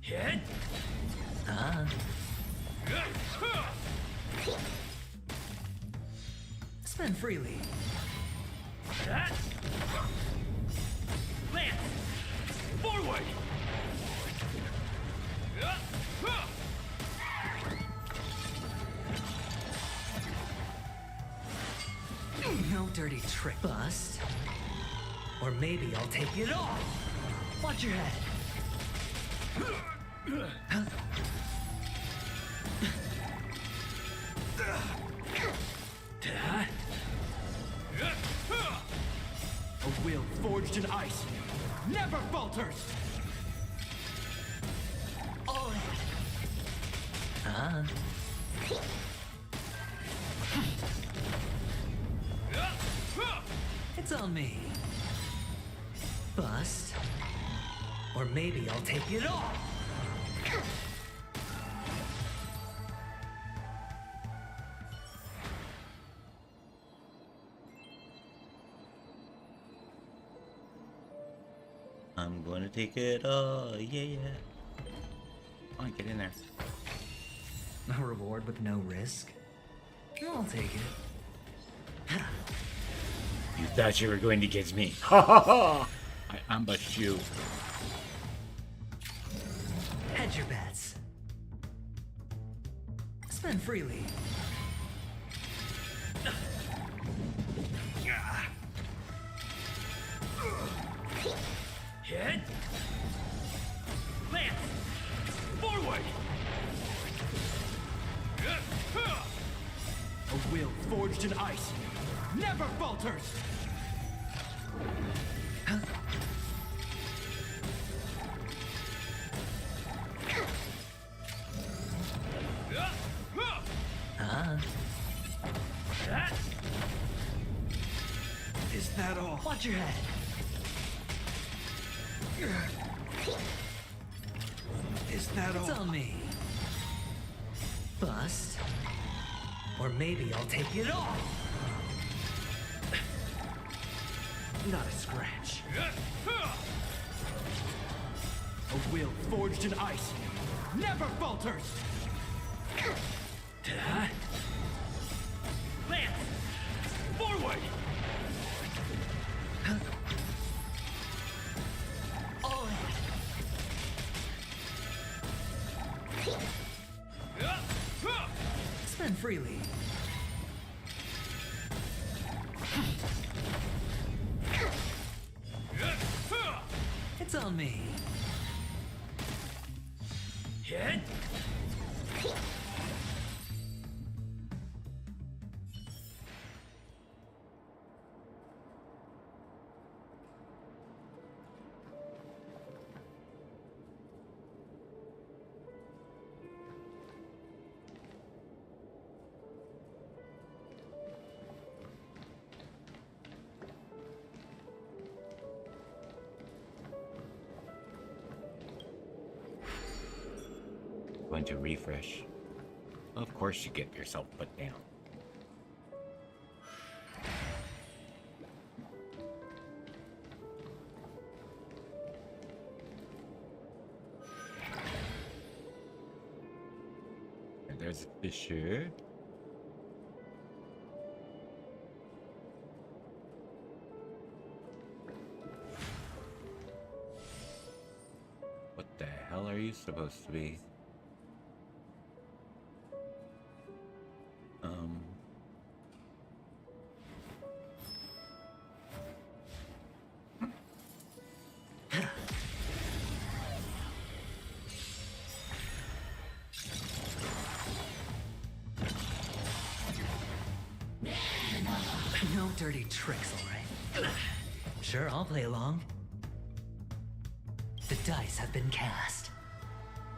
Speaker 2: Hit!
Speaker 7: Spend freely.
Speaker 2: Lance! Forward!
Speaker 7: No dirty trick. Bust. Or maybe I'll take it all. Watch your head.
Speaker 2: A will forged in ice never falters!
Speaker 7: Oh. It's on me. Bust. Or maybe I'll take it all.
Speaker 3: I'm gonna take it all, yeah. Come on, get in there.
Speaker 7: A reward with no risk? I'll take it.
Speaker 3: You thought you were going to get me. Ha ha ha! I ambushed you.
Speaker 7: Hedge your bets. Spend freely.
Speaker 2: Hit! Lance! Forward! A will forged in ice never falters! Is that all?
Speaker 7: Watch your head.
Speaker 2: Is that all?
Speaker 7: It's on me. Bust. Or maybe I'll take it all.
Speaker 2: Not a scratch. A will forged in ice never falters! Lance! Forward!
Speaker 7: Oh. Spend freely. It's on me.
Speaker 2: Hit!
Speaker 3: Going to refresh. Of course you get yourself put down. And there's Fisher. What the hell are you supposed to be?
Speaker 7: No dirty tricks, alright? Sure, I'll play along. The dice have been cast.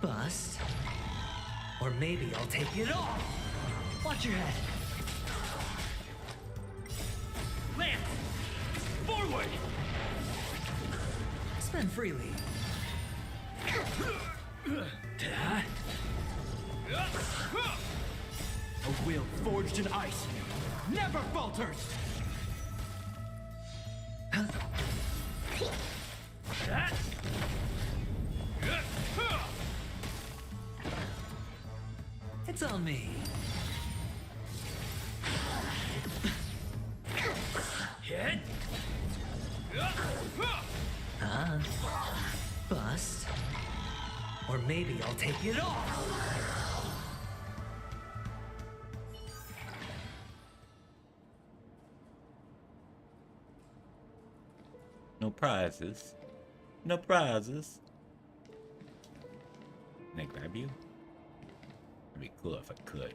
Speaker 7: Bust. Or maybe I'll take it all. Watch your head.
Speaker 2: Lance! Forward!
Speaker 7: Spend freely.
Speaker 2: A will forged in ice never falters!
Speaker 7: It's on me.
Speaker 2: Hit!
Speaker 7: Huh? Bust. Or maybe I'll take it all.
Speaker 3: No prizes. No prizes. Can I grab you? It'd be cool if I could.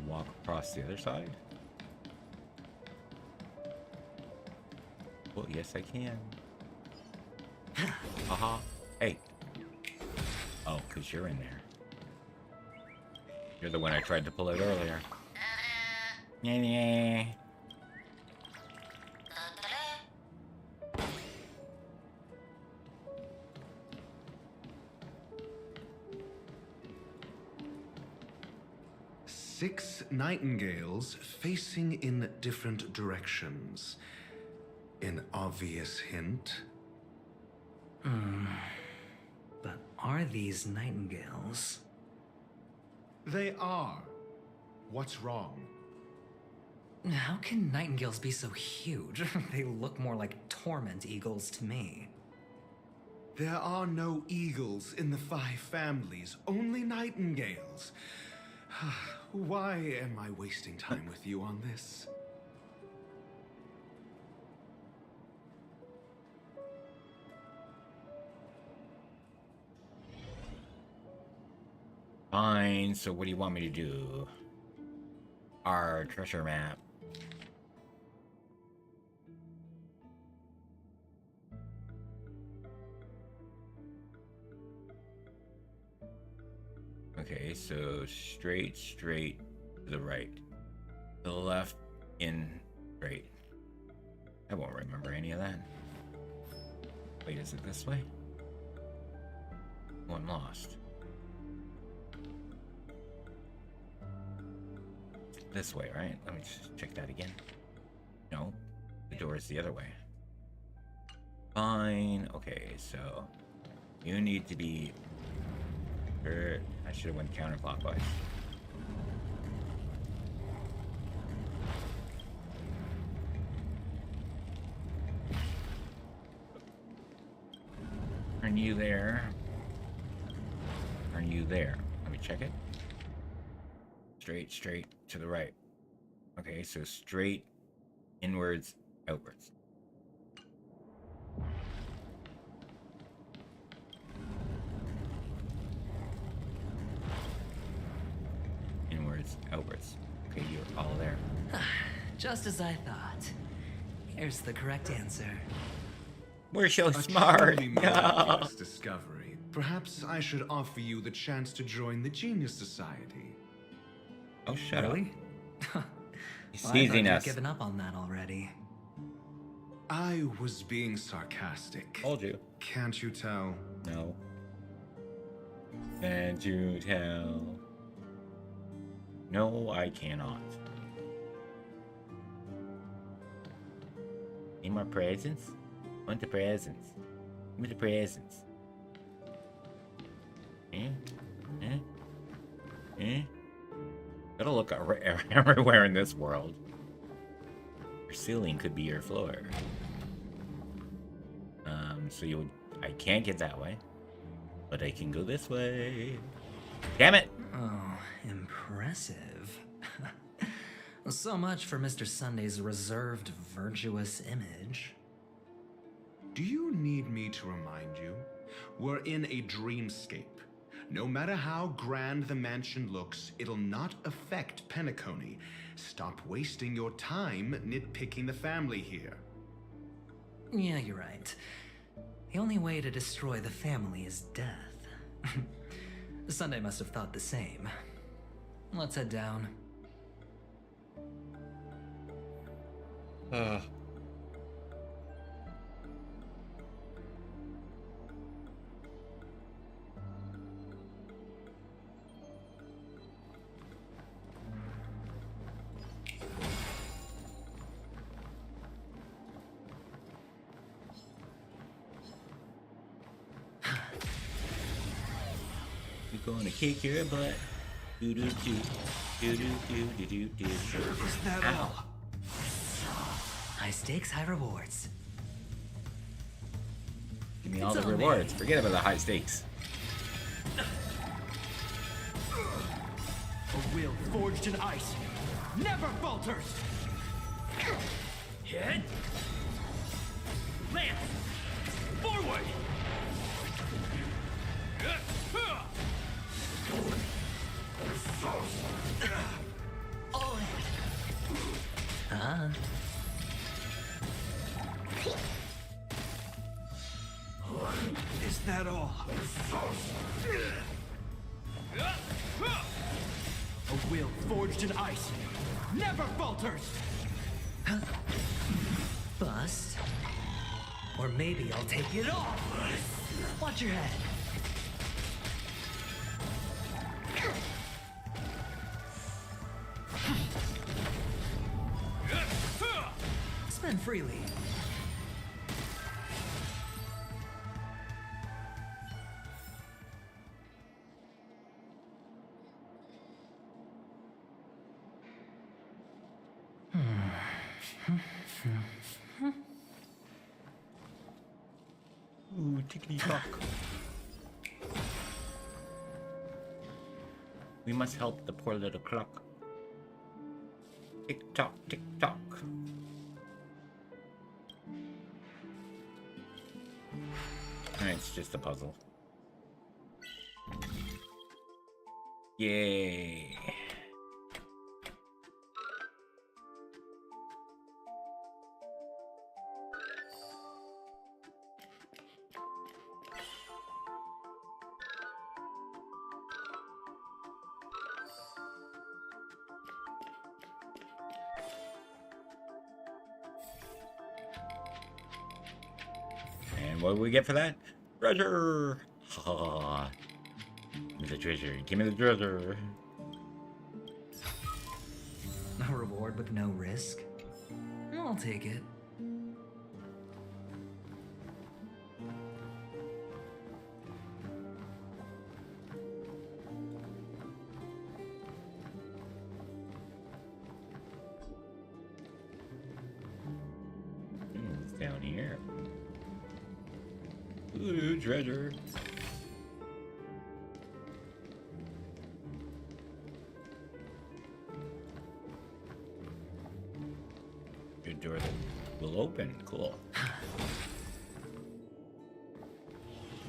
Speaker 3: Walk across the other side? Well, yes, I can. Haha. Hey. Oh, because you're in there. You're the one I tried to pull out earlier. Yeah.
Speaker 17: 6 nightingales facing in different directions. An obvious hint.
Speaker 7: But are these nightingales?
Speaker 17: They are. What's wrong?
Speaker 7: How can nightingales be so huge? They look more like torment eagles to me.
Speaker 17: There are no eagles in the 5 families, only nightingales. Why am I wasting time with you on this?
Speaker 3: Fine, so what do you want me to do? Our treasure map. Okay, so straight to the right. To the left, in, straight. I won't remember any of that. Wait, is it this way? Oh, I'm lost. This way, right? Let me just check that again. No, the door is the other way. Fine. Okay, so you need to be... I should have went counterclockwise. Are you there? Are you there? Let me check it. Straight to the right. Okay, so straight, inwards, outwards. Inwards, outwards. Okay, you're all there.
Speaker 7: Just as I thought. Here's the correct answer.
Speaker 3: We're so
Speaker 17: A
Speaker 3: smart.
Speaker 17: truly
Speaker 3: No.
Speaker 17: miraculous discovery. Perhaps I should offer you the chance to join the Genius Society.
Speaker 3: Oh, shut
Speaker 7: Really?
Speaker 3: up. He's
Speaker 7: Well, I thought
Speaker 3: teasing
Speaker 7: you'd
Speaker 3: us.
Speaker 7: given up on that already.
Speaker 17: I was being sarcastic.
Speaker 3: Told you.
Speaker 17: Can't you tell?
Speaker 3: No. Can't you tell? No, I cannot. Need more presents? Want the presents? Give me the presents. Gotta look everywhere in this world. Your ceiling could be your floor. So you would... I can't get that way. But I can go this way. Damn it!
Speaker 7: Oh, impressive. So much for Mr. Sunday's reserved, virtuous image.
Speaker 17: Do you need me to remind you? We're in a dreamscape. No matter how grand the mansion looks, it'll not affect Penacony. Stop wasting your time nitpicking the family here.
Speaker 7: Yeah, you're right. The only way to destroy the family is death. Sunday must have thought the same. Let's head down.
Speaker 3: You're gonna kick your butt. Do do do. Do do do do do do.
Speaker 7: Is that all? High stakes, high rewards.
Speaker 3: Give me all
Speaker 7: It's
Speaker 3: the
Speaker 7: on me.
Speaker 3: rewards. Forget about the high stakes.
Speaker 2: A will forged in ice never falters. Hit. Lance. Forward.
Speaker 7: Ah.
Speaker 2: Is that all? A will forged in ice never falters.
Speaker 7: Bust. Or maybe I'll take it off. Watch your head. Spend freely.
Speaker 3: Ooh, tickety tock. We must help the poor little clock. Tick tock, tick tock. It's just a puzzle. Yay. And what do we get for that? Treasure! Ha! Give me the treasure. Give me the treasure.
Speaker 7: A reward with no risk? I'll take it.
Speaker 3: It's down here. Ooh, treasure. Good door that will open. Cool.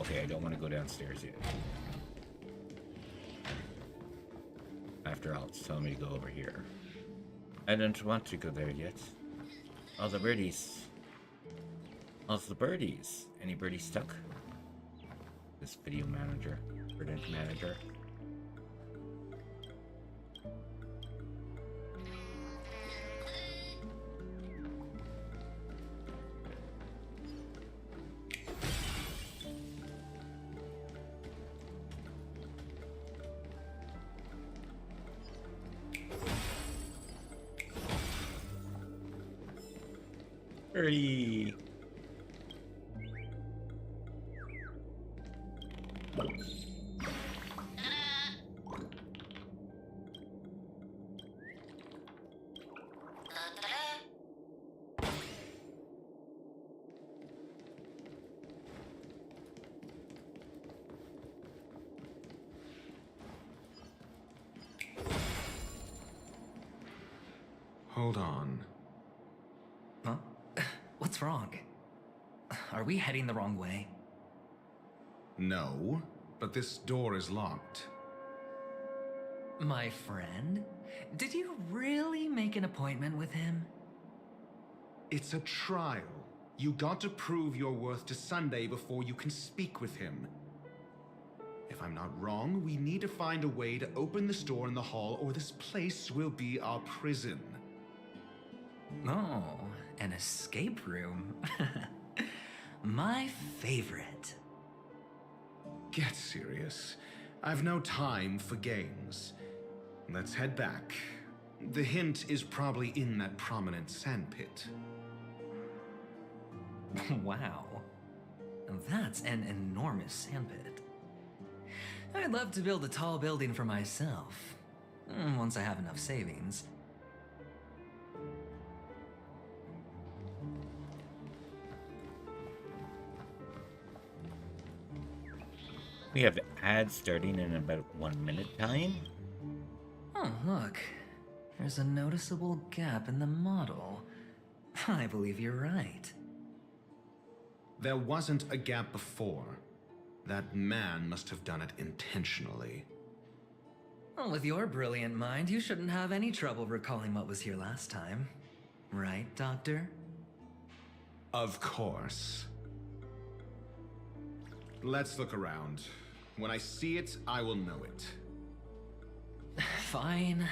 Speaker 3: Okay, I don't want to go downstairs yet. After all, it's telling me to go over here. I don't want to go there yet. All the birdies. All the birdies. Any birdies stuck? This video manager. Verdant manager. Birdie.
Speaker 17: Hold on.
Speaker 7: Huh? What's wrong? Are we heading the wrong way?
Speaker 17: No, but this door is locked.
Speaker 7: My friend? Did you really make an appointment with him?
Speaker 17: It's a trial. You got to prove your worth to Sunday before you can speak with him. If I'm not wrong, we need to find a way to open this door in the hall, or this place will be our prison.
Speaker 7: Oh, an escape room. My favorite.
Speaker 17: Get serious. I've no time for games. Let's head back. The hint is probably in that prominent sandpit.
Speaker 7: Wow. That's an enormous sandpit. I'd love to build a tall building for myself. Once I have enough savings.
Speaker 3: We have ads starting in about 1 minute time.
Speaker 7: Oh, look. There's a noticeable gap in the model. I believe you're right.
Speaker 17: There wasn't a gap before. That man must have done it intentionally.
Speaker 7: Well, with your brilliant mind, you shouldn't have any trouble recalling what was here last time. Right, Doctor?
Speaker 17: Of course. Let's look around. When I see it, I will know it.
Speaker 7: Fine.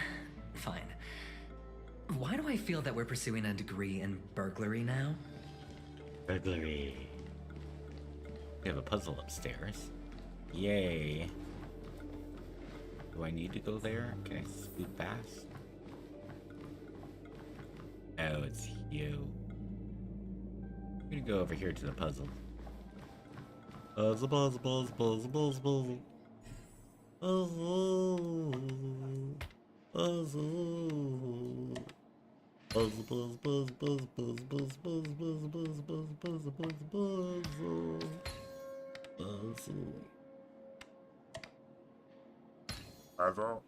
Speaker 7: Fine. Why do I feel that we're pursuing a degree in burglary now?
Speaker 3: Burglary. We have a puzzle upstairs. Yay. Do I need to go there? Can I scoot past? Oh, it's you. I'm gonna go over here to the puzzle. Puzzle, puzzle, puzzle, puzzle, puzzle, puzzle. Puzzle. Puzzle, puzzle, puzzle, puzzle, puzzle, puzzle, puzzle, puzzle, puzzle, puzzle, puzzle, puzzle. Puzzle. Puzzle.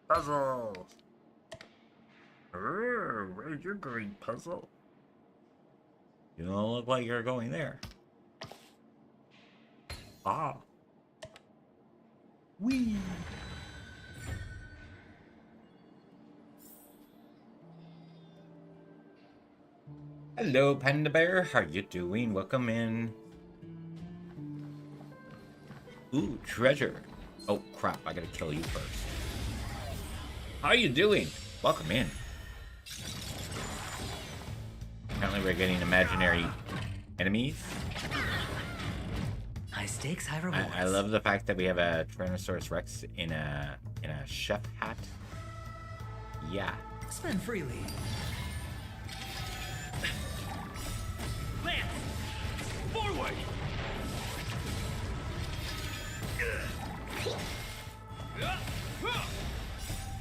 Speaker 3: Puzzle. Where's your green puzzle? You don't look like you're going there. Ah. Wee. Hello, Panda Bear. How you doing? Welcome in. Ooh, treasure. Oh, crap. I gotta kill you first. How you doing? Welcome in. Apparently we're getting imaginary enemies.
Speaker 7: High stakes, high rewards.
Speaker 3: I love the fact that we have a Tyrannosaurus Rex in a chef hat. Yeah.
Speaker 7: Spend freely.
Speaker 2: Lance! Forward!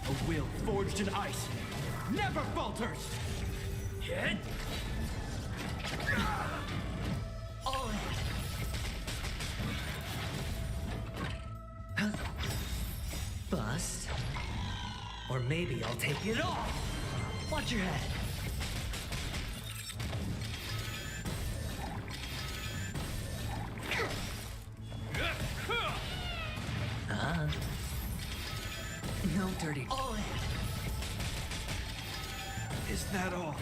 Speaker 2: A will forged in ice never falters! Hit!
Speaker 7: All in. Bust. Or maybe I'll take it off. Watch your head. No dirty. All in.
Speaker 2: Is that all?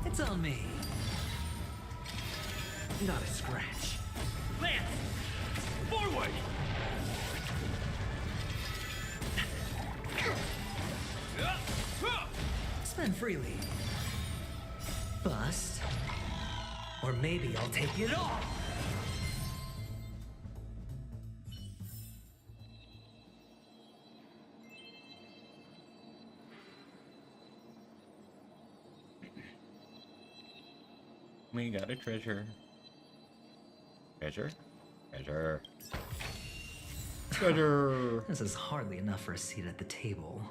Speaker 7: It's on me.
Speaker 2: Not a scratch. Lance! Forward!
Speaker 7: Spend freely. Bust. Or maybe I'll take it off.
Speaker 3: We got a treasure. Treasure? Treasure. Treasure!
Speaker 7: This is hardly enough for a seat at the table.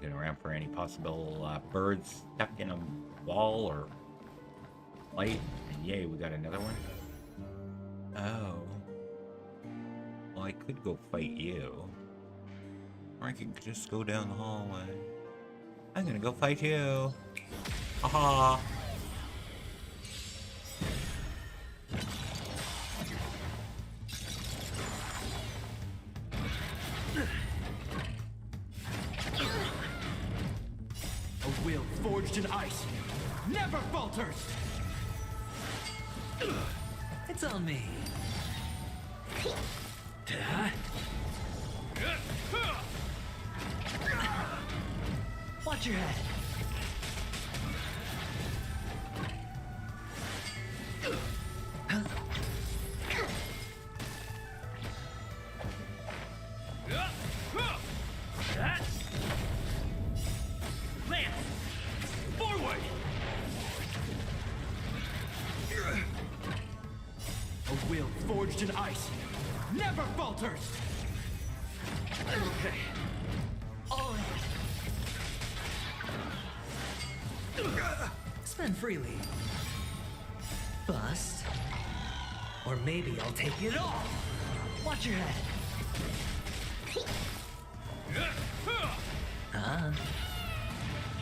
Speaker 3: Looking around for any possible birds stuck in a wall or light. And yay, we got another one. Oh. Well, I could go fight you. Or I could just go down the hallway. I'm gonna go fight you. Haha.
Speaker 2: A will forged in ice never falters!
Speaker 7: It's on me. Watch your head.
Speaker 2: Lance! Forward! A will forged in ice never falters! Okay.
Speaker 7: All right. Spend freely. Bust. Or maybe I'll take it all. Watch your head.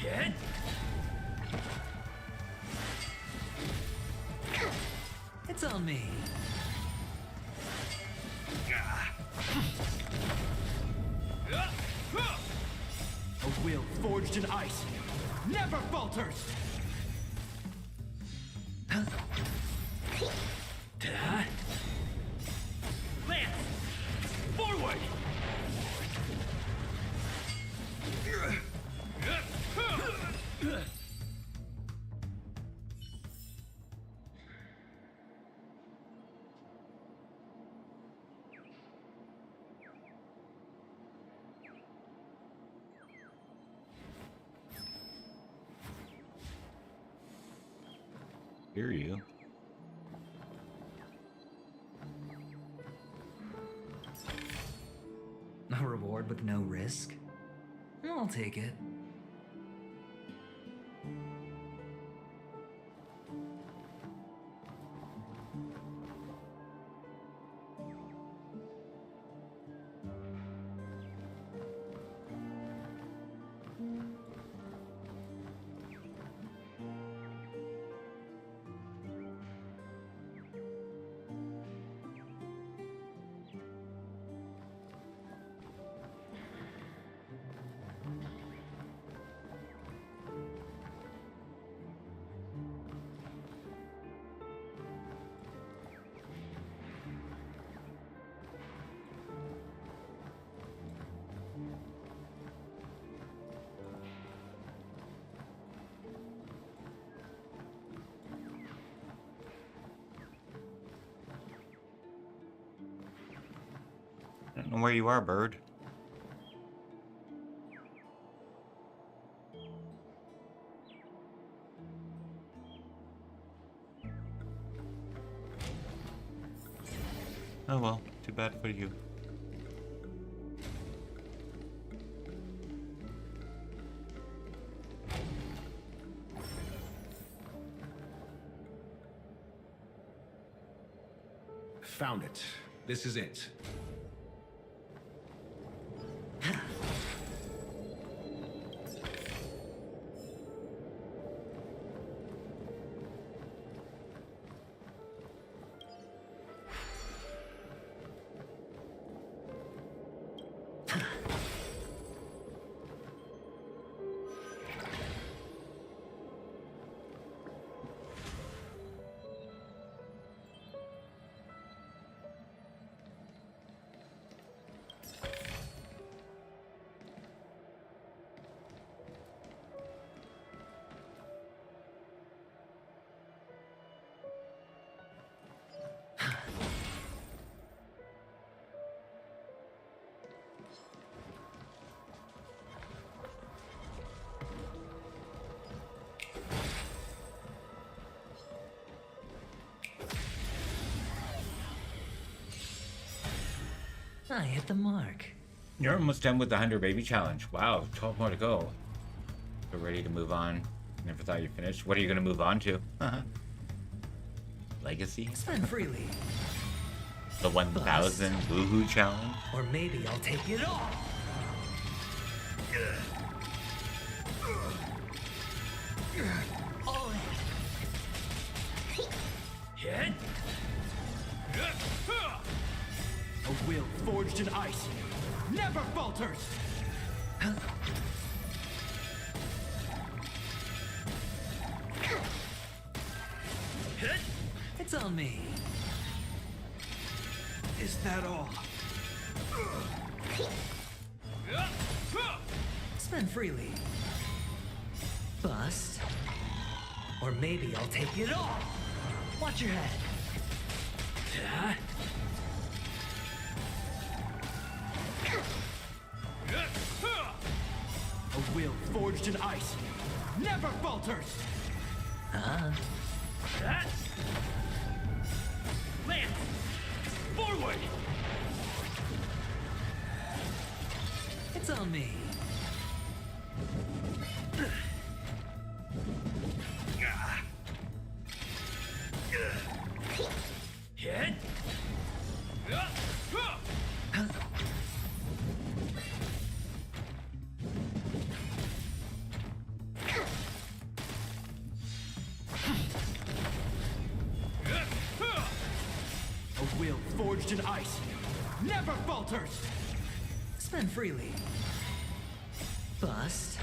Speaker 2: Get!
Speaker 7: It's on me.
Speaker 2: A will forged in ice never falters! Lance! Forward!
Speaker 3: Hear you.
Speaker 7: A reward with no risk? I'll take it.
Speaker 3: I don't know where you are, bird. Oh well, too bad for you.
Speaker 17: Found it. This is it.
Speaker 7: I hit the mark.
Speaker 3: You're almost done with the 100 baby challenge. Wow, 12 more to go. So ready to move on. Never thought you'd finished. What are you going to move on to? Legacy?
Speaker 7: Spend freely.
Speaker 3: The 1000 woohoo challenge?
Speaker 7: Or maybe I'll take it all. All in.
Speaker 2: Hit. A will forged in ice never falters.
Speaker 7: It's on me.
Speaker 2: Is that all?
Speaker 7: Spend freely. Bust. Or maybe I'll take it all. Watch your head.
Speaker 2: A will forged in ice never falters. Lance, forward.
Speaker 7: It's on me.
Speaker 2: Hit. A will forged in ice never falters.
Speaker 7: Spend freely. Bust.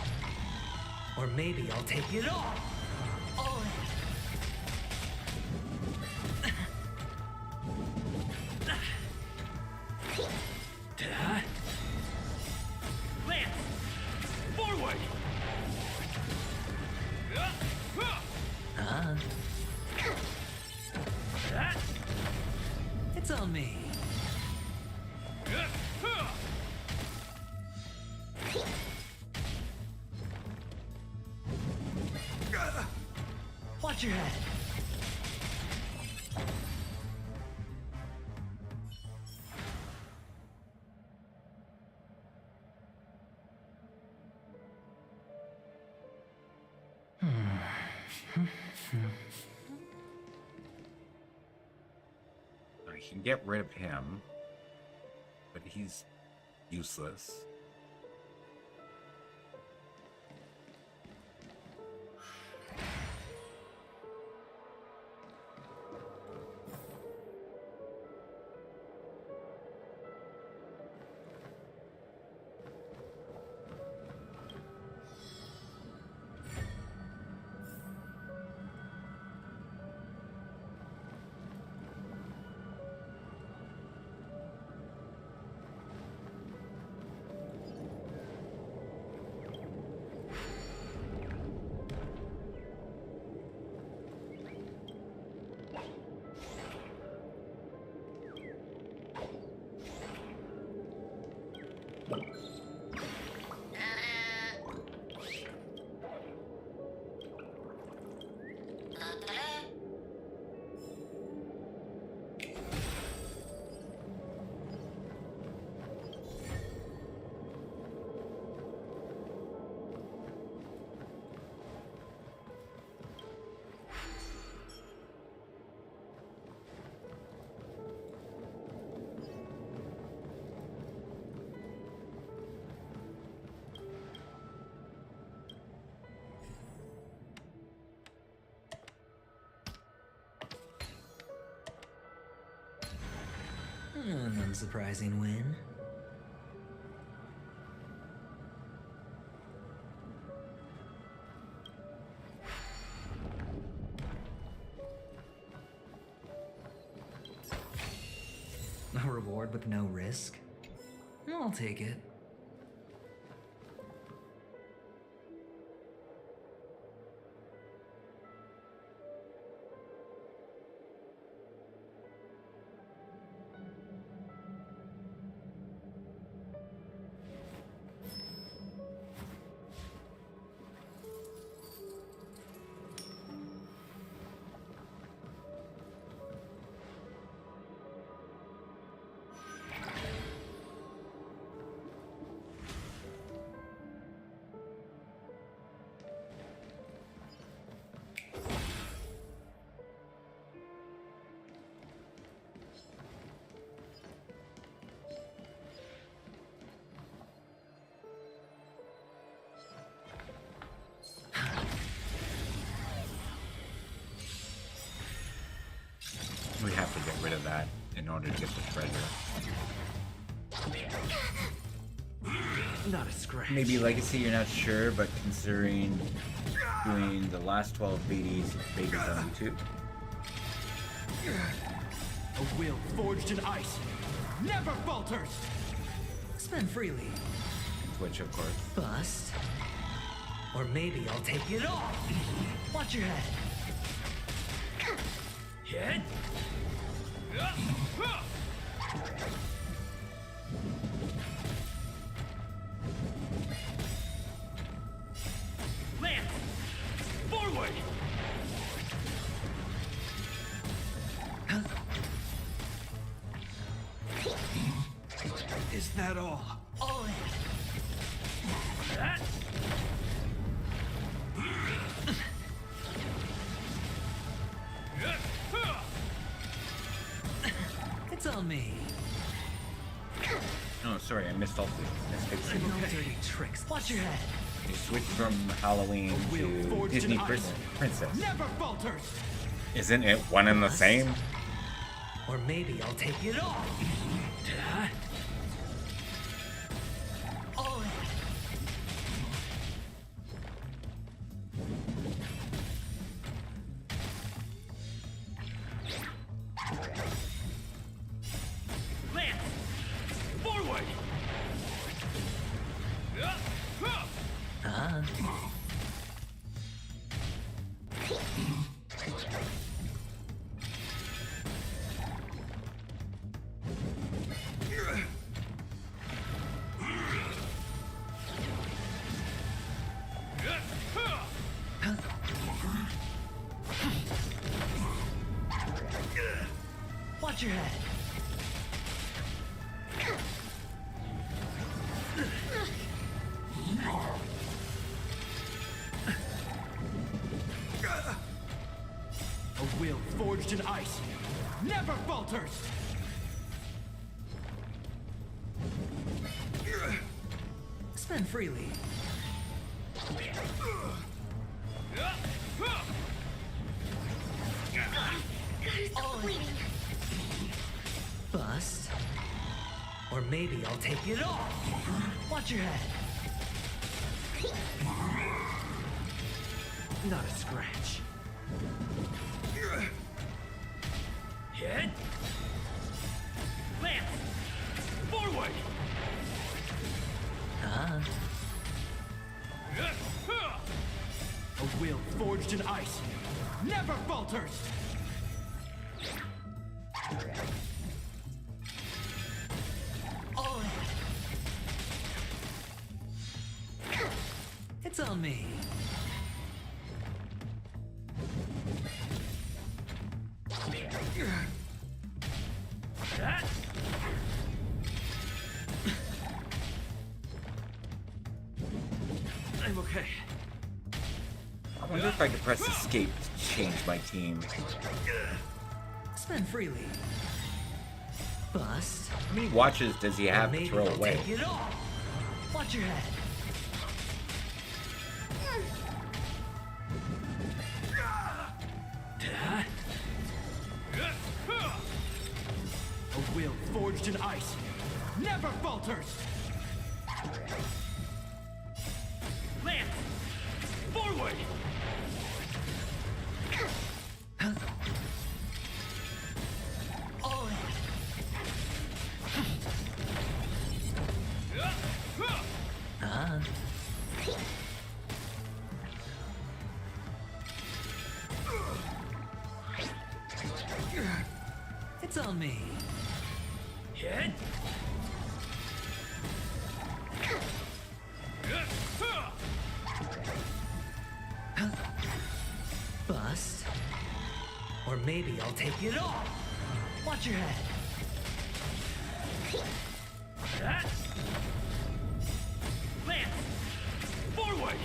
Speaker 7: Or maybe I'll take it all. All in.
Speaker 2: Lance, forward.
Speaker 7: It's on me. Watch your head.
Speaker 3: I can get rid of him, but he's useless.
Speaker 7: An unsurprising win. A reward with no risk? I'll take it.
Speaker 3: in order to get the treasure.
Speaker 9: Not a scratch.
Speaker 3: Maybe Legacy, you're not sure, but considering doing the last 12 babies only 2.
Speaker 2: A will forged in ice never falters.
Speaker 7: Spend freely.
Speaker 3: Twitch, of course.
Speaker 7: Bust. Or maybe I'll take it all. Watch your head.
Speaker 2: Hit. Lance, forward.
Speaker 9: Is that all?
Speaker 7: All in.
Speaker 2: That.
Speaker 7: It's on me.
Speaker 3: Oh, sorry, I missed all the mistakes.
Speaker 7: No dirty tricks. Watch your head.
Speaker 3: You switched from Halloween to Disney Princess.
Speaker 2: Never falters.
Speaker 3: Isn't it one and the same?
Speaker 7: Or maybe I'll take it all. All in.
Speaker 2: Lance, forward.
Speaker 7: Watch your head.
Speaker 2: A will forged in ice never falters.
Speaker 7: Spend freely.
Speaker 12: Stop bleeding.
Speaker 7: Bust. Or maybe I'll take it all. Watch your head.
Speaker 9: Not a scratch.
Speaker 2: Hit. Lance, forward. A will forged in ice never falters.
Speaker 7: All in. It's on me.
Speaker 2: That.
Speaker 9: I'm okay.
Speaker 3: I wonder if I could press escape to change my team.
Speaker 7: Spend freely. Bust.
Speaker 3: How many watches does he have
Speaker 7: Or
Speaker 3: to
Speaker 7: maybe
Speaker 3: throw
Speaker 7: I'll
Speaker 3: away?
Speaker 7: take it all. Watch your head.
Speaker 2: A will forged in ice never falters. Lance, forward.
Speaker 7: All in. It's on me.
Speaker 2: Hit.
Speaker 7: Bust. Or maybe I'll take it all. Watch your head.
Speaker 2: That. Lance, forward.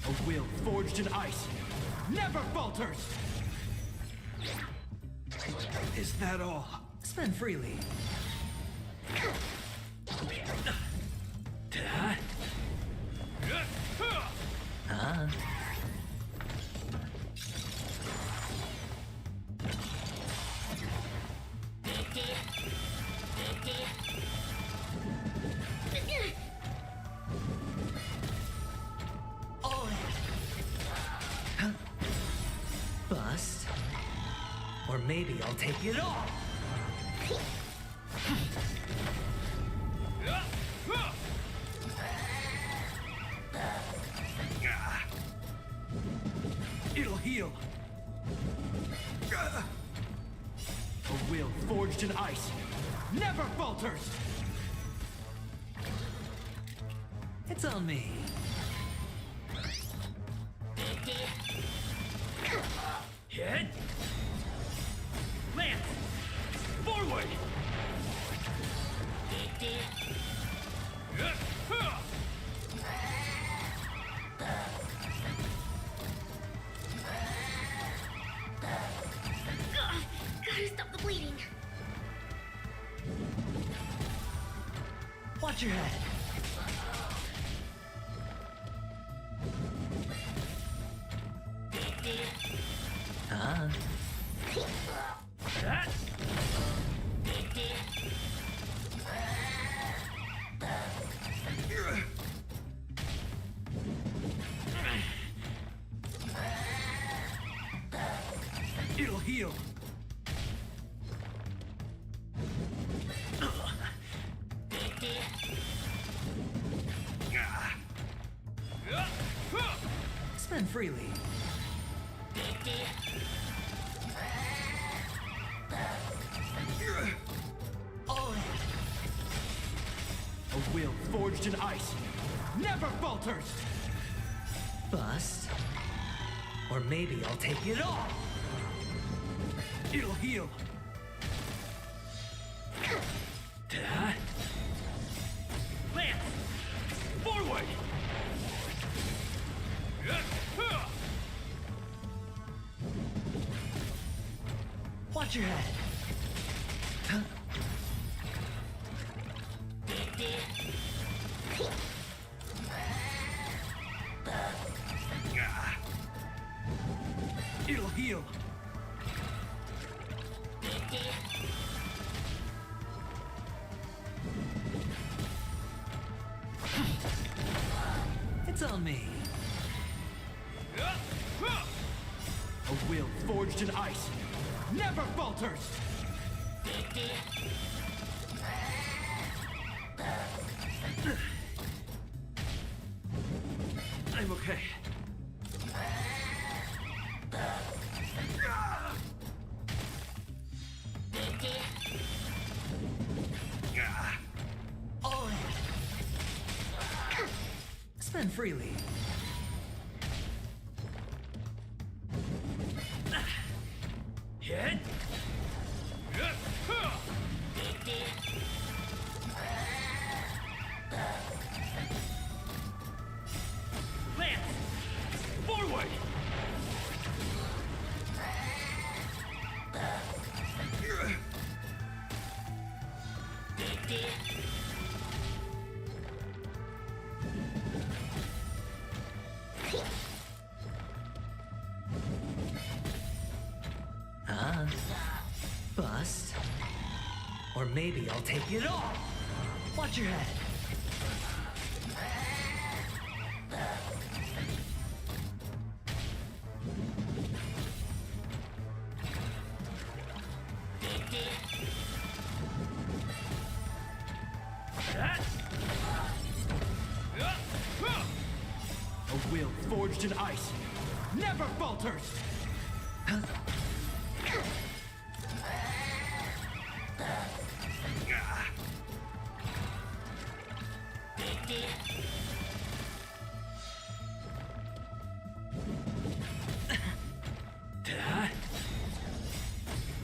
Speaker 2: A will forged in ice never falters.
Speaker 9: Is that all?
Speaker 7: Spend freely. Bust. Or maybe I'll take it all.
Speaker 2: It'll heal. A will forged in ice never falters.
Speaker 7: It's on me.
Speaker 2: Hit. Lance. Forward.
Speaker 12: Gotta stop the bleeding.
Speaker 7: Watch your head. Ah.
Speaker 2: That. It'll heal.
Speaker 7: Spend freely.
Speaker 2: A will forged in ice never falters.
Speaker 7: Bust. Or maybe I'll take it all.
Speaker 2: It'll heal. Lance, forward.
Speaker 7: Watch your head.
Speaker 2: It'll heal.
Speaker 7: It's on me.
Speaker 2: A will forged in ice never falters. I'm okay.
Speaker 7: Spend freely.
Speaker 2: Hit. Lance, forward.
Speaker 7: Ah. Bust. Or maybe I'll take it all. Watch your head.
Speaker 2: A will forged in ice never falters.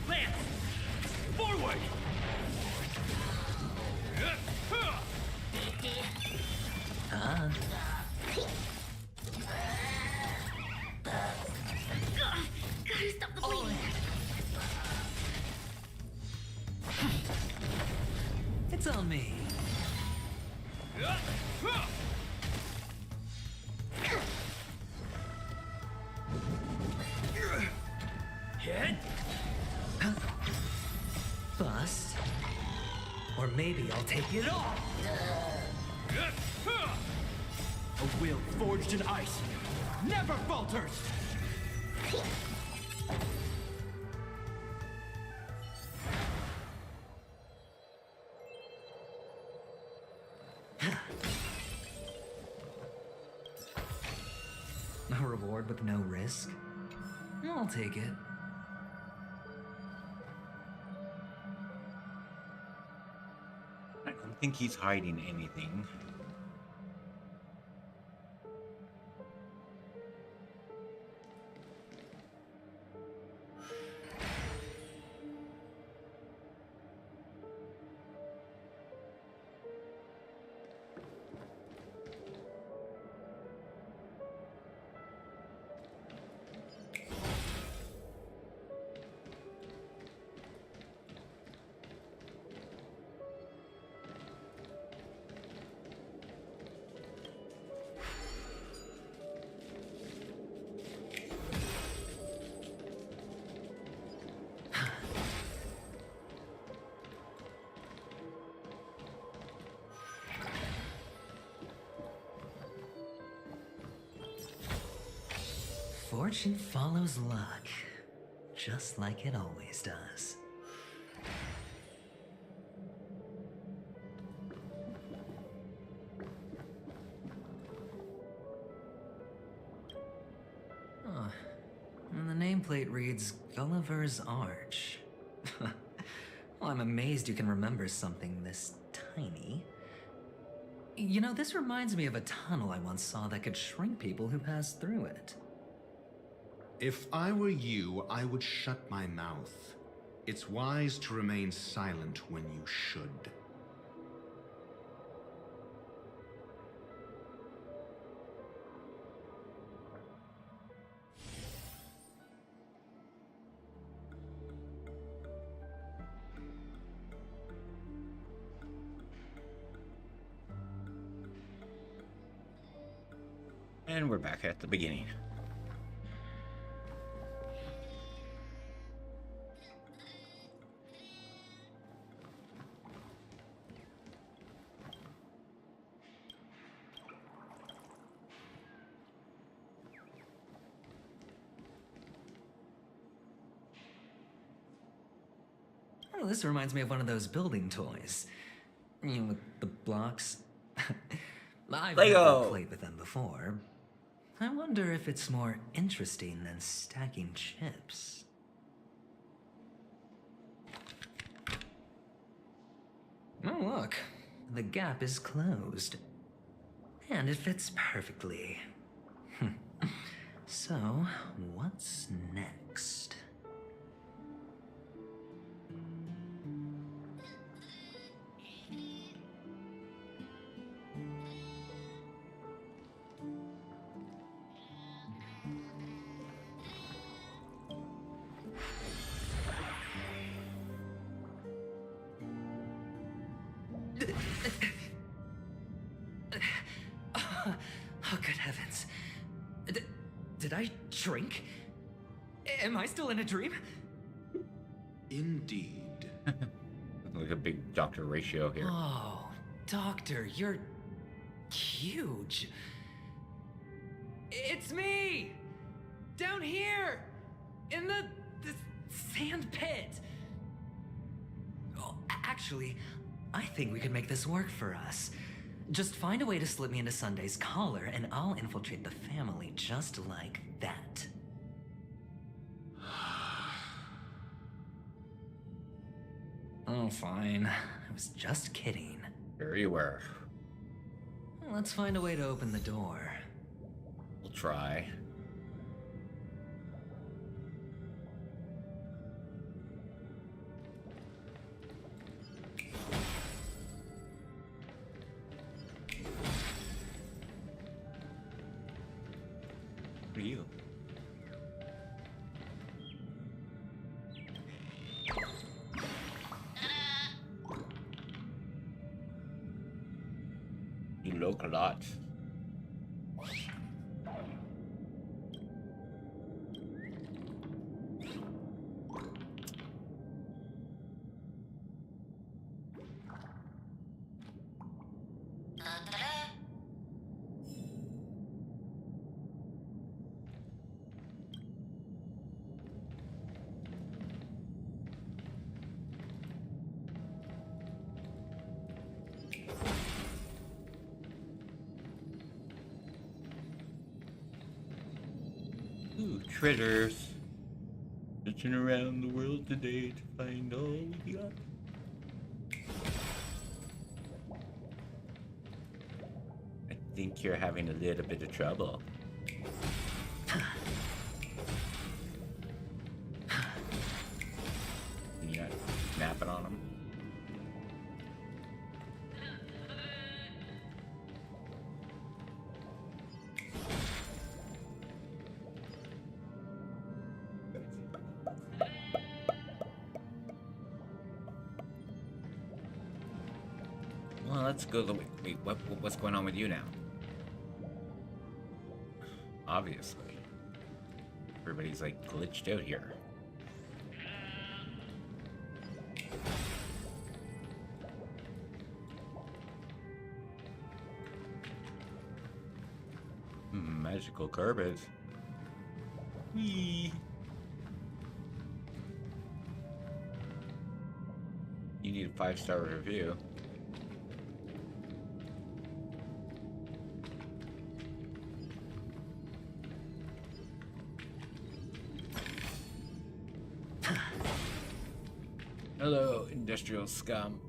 Speaker 2: Lance, forward.
Speaker 7: Ah.
Speaker 12: Gotta stop the bleeding.
Speaker 7: It's on me.
Speaker 2: Hit.
Speaker 7: Bust. Or maybe I'll take it all!
Speaker 2: A will forged in ice never falters!
Speaker 7: A reward with no risk? I'll take it.
Speaker 3: I don't think he's hiding anything.
Speaker 7: Fortune follows luck, just like it always does. Oh, and the nameplate reads Gulliver's Arch. Well, I'm amazed you can remember something this tiny. You know, this reminds me of a tunnel I once saw that could shrink people who passed through it.
Speaker 17: If I were you, I would shut my mouth. It's wise to remain silent when you should.
Speaker 3: And we're back at the beginning.
Speaker 7: Oh, this reminds me of one of those building toys. You know, with the blocks. I've
Speaker 3: Lego.
Speaker 7: never played with them before. I wonder if it's more interesting than stacking chips. Oh, look. The gap is closed. And it fits perfectly. So, what's next? Oh, good heavens. Did I shrink? Am I still in a dream?
Speaker 17: Indeed.
Speaker 3: Like a big doctor ratio here.
Speaker 7: Oh, Doctor, you're huge. It's me! Down here! In the sand pit! Oh, actually, I think we could make this work for us. Just find a way to slip me into Sunday's collar, and I'll infiltrate the family just like that. Oh, fine. I was just kidding.
Speaker 3: There you were.
Speaker 7: Let's find a way to open the door.
Speaker 3: We'll try. Who are you? You look a lot. treasures. Searching around the world today to find all we got. I think you're having a little bit of trouble. You're not snapping on him. Well, let's go the way. Wait, what's going on with you now? Obviously. Everybody's like glitched out here. Magical carpet. Whee! You need a 5-star review. Hello, industrial scum.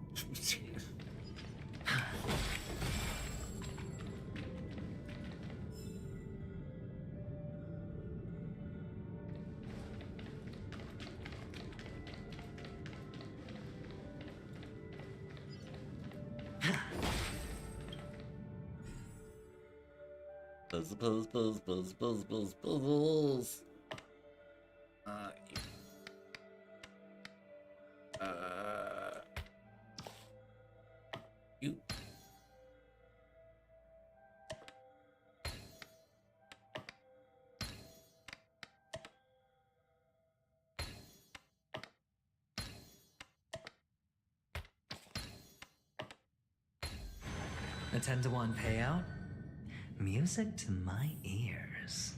Speaker 3: Puzzles. You.
Speaker 7: A 10-to-1 payout? Music to my ears.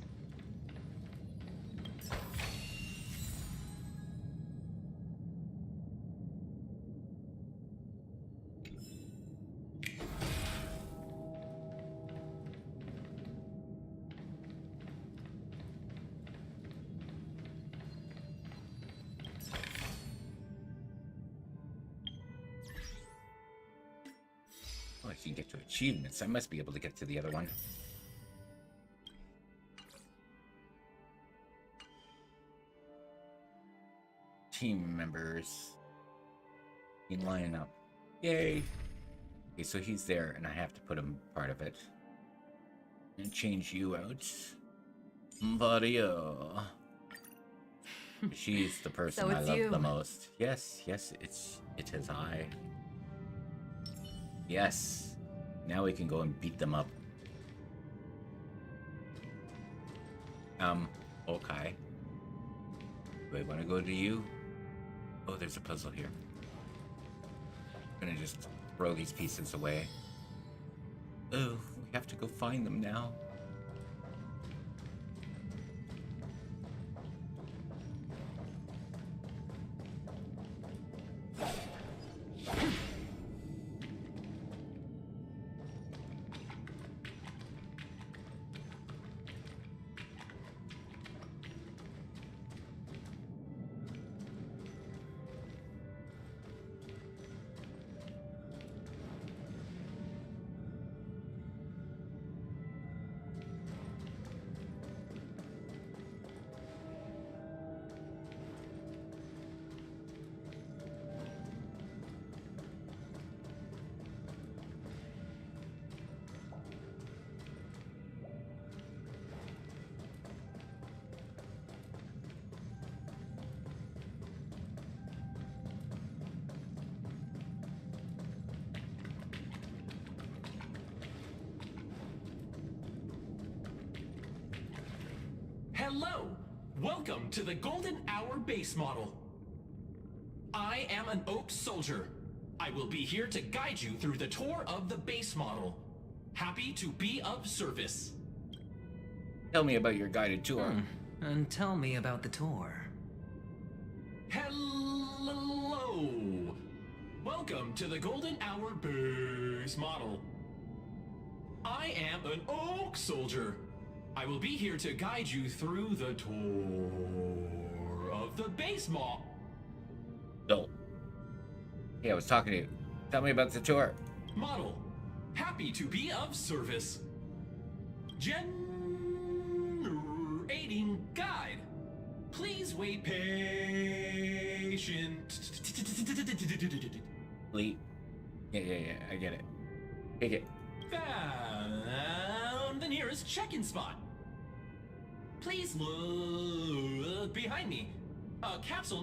Speaker 3: Oh, I can get to achievements. I must be able to get to the other one. Team members in lineup. Yay! Okay, so he's there, and I have to put him part of it. And change you out. Vario. She's the person
Speaker 4: So
Speaker 3: I
Speaker 4: it's
Speaker 3: love
Speaker 4: you.
Speaker 3: the most. Yes, it is I. Yes. Now we can go and beat them up. Okay. Do I want to go to you? Oh, there's a puzzle here. I'm gonna just throw these pieces away. Oh, we have to go find them now.
Speaker 19: Hello! Welcome to the Golden Hour base model. I am an Oak Soldier. I will be here to guide you through the tour of the base model. Happy to be of service.
Speaker 3: Tell me about your guided tour.
Speaker 7: And tell me about the tour.
Speaker 19: Hello! Welcome to the Golden Hour base model. I am an Oak Soldier. I will be here to guide you through the tour of the base mall.
Speaker 3: No. Hey, I was talking to you. Tell me about the tour.
Speaker 19: Model, happy to be of service. Generating guide. Please wait
Speaker 3: Lee. Yeah, I get it. Take it.
Speaker 19: Found the nearest check-in spot. Please look behind me. A capsule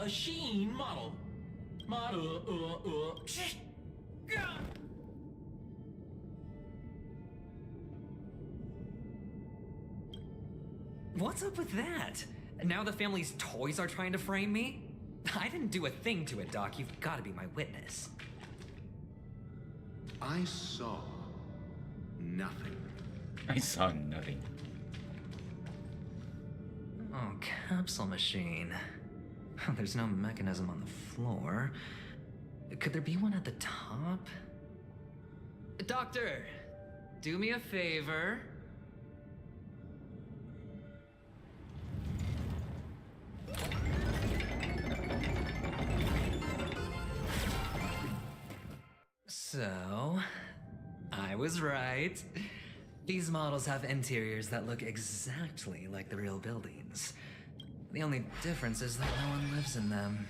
Speaker 19: machine model.
Speaker 7: What's up with that? Now the family's toys are trying to frame me? I didn't do a thing to it, Doc. You've got to be my witness.
Speaker 17: I saw nothing.
Speaker 3: I saw nothing.
Speaker 7: Oh, capsule machine. There's no mechanism on the floor. Could there be one at the top? Doctor, do me a favor. So, I was right. These models have interiors that look exactly like the real buildings. The only difference is that no one lives in them.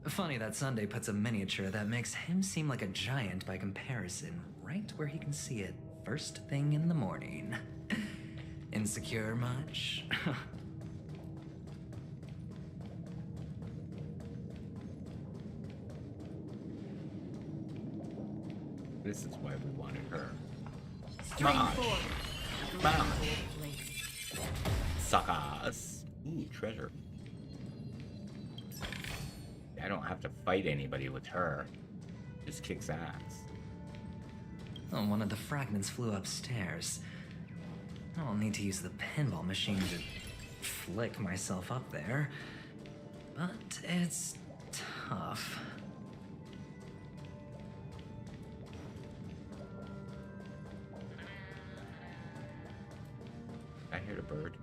Speaker 7: Funny that Sunday puts a miniature that makes him seem like a giant by comparison right where he can see it first thing in the morning. Insecure much?
Speaker 3: This is why we wanted her. Smash! Smash! Suckers! Ooh, treasure. I don't have to fight anybody with her. Just kicks ass.
Speaker 7: Oh, one of the fragments flew upstairs. I'll need to use the pinball machine to flick myself up there. But it's tough.
Speaker 3: I heard a bird.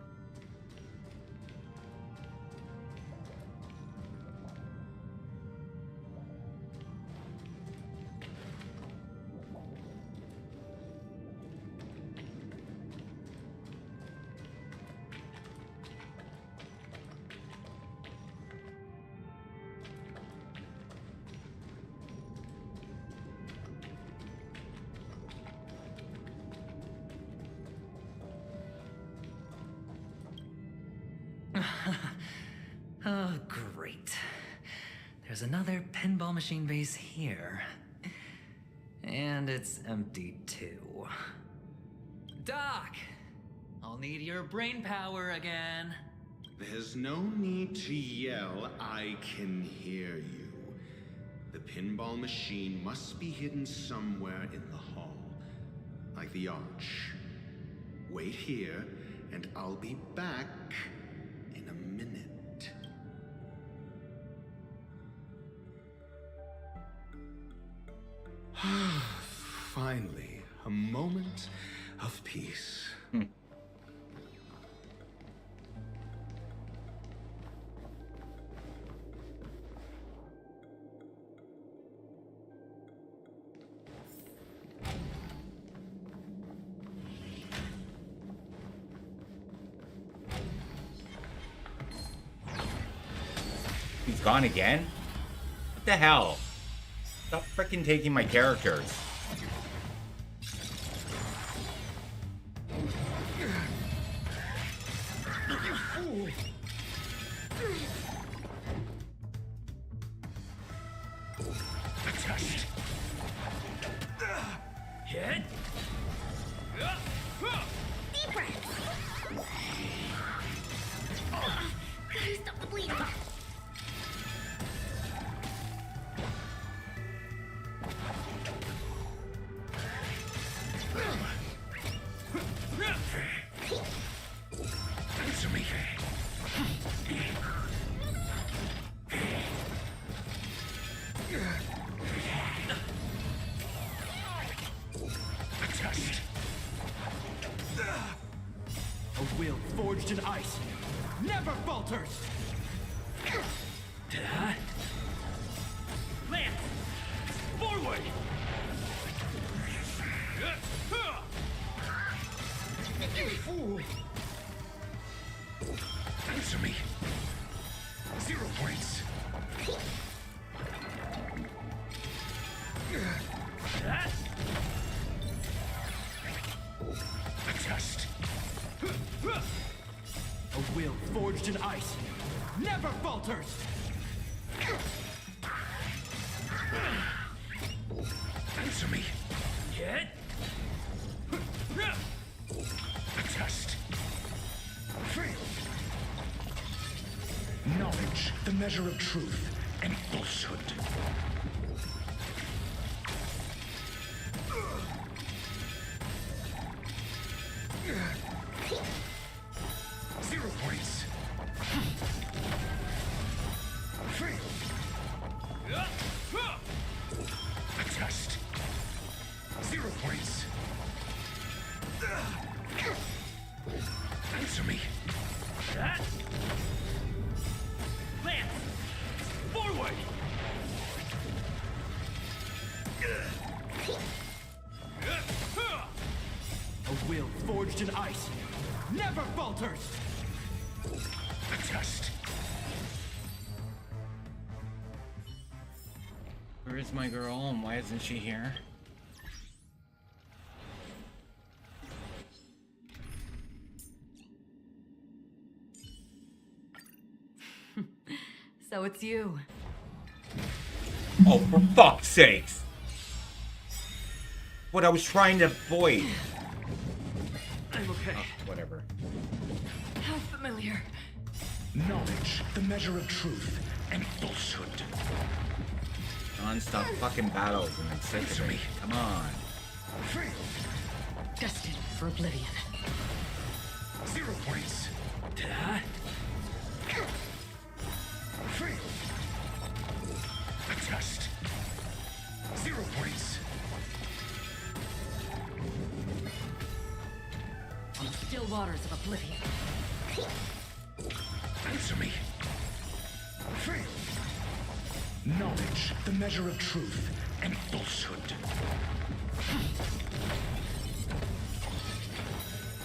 Speaker 7: Oh, great. There's another pinball machine base here. And it's empty too. Doc! I'll need your brain power again.
Speaker 17: There's no need to yell. I can hear you. The pinball machine must be hidden somewhere in the hall. Like the arch. Wait here, and I'll be back in a minute. Finally, a moment of peace.
Speaker 3: He's gone again? What the hell? Stop freaking taking my characters.
Speaker 19: Hit.
Speaker 12: Deep breaths. Gotta stop the bleeding.
Speaker 5: Answer me.
Speaker 2: forged in ice never falters! Lance! Forward!
Speaker 5: Answer me. 0 points. Adjust.
Speaker 2: A will forged in ice never falters!
Speaker 5: Answer me.
Speaker 2: Get?
Speaker 5: Adjust. Knowledge, the measure of truth and falsehood. Zero points. Adjust. 0 points. Answer me.
Speaker 2: Lance! Forward! A will forged in ice never falters!
Speaker 5: Adjust.
Speaker 3: Where is my girl and why isn't she here?
Speaker 4: So it's you.
Speaker 3: Oh, for fuck's sakes! What I was trying to avoid.
Speaker 2: I'm okay.
Speaker 3: Oh, whatever.
Speaker 4: How familiar.
Speaker 5: Knowledge, the measure of truth and falsehood.
Speaker 3: Non-stop fucking battles and I'm sick of it. Come on.
Speaker 4: Destined for oblivion.
Speaker 5: 0 points. Adjust. 0 points.
Speaker 4: On the still waters of oblivion.
Speaker 5: Answer me. Knowledge, the measure of truth and falsehood.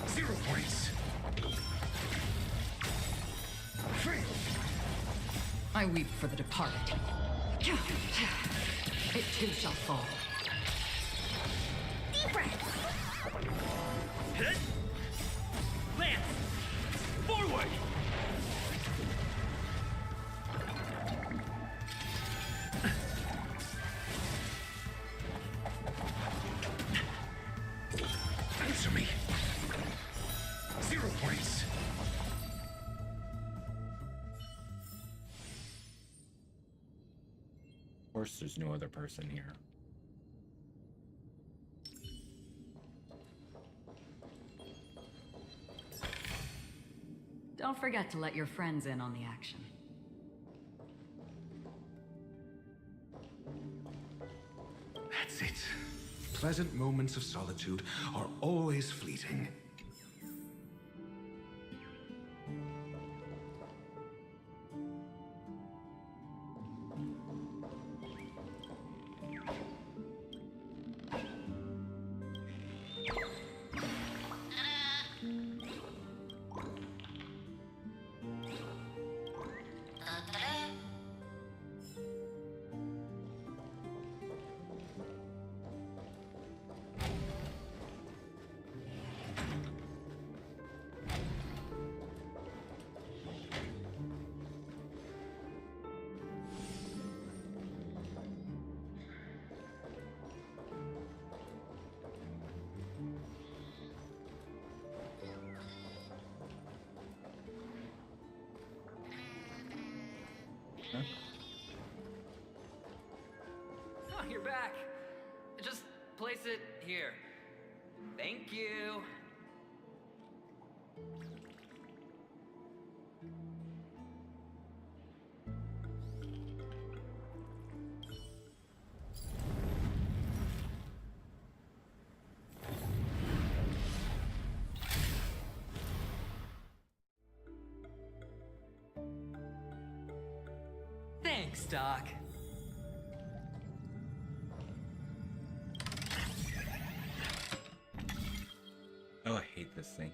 Speaker 5: 0 points.
Speaker 4: I weep for the departed. It too shall fall.
Speaker 1: Deep breath.
Speaker 2: Lance! Forward!
Speaker 5: Answer me. 0 points.
Speaker 3: Of course, there's no other person here.
Speaker 4: Don't forget to let your friends in on the action.
Speaker 17: That's it. Pleasant moments of solitude are always fleeting.
Speaker 7: Oh, you're back. Just place it here. Thank you. Thanks, Doc.
Speaker 3: Oh, I hate this thing.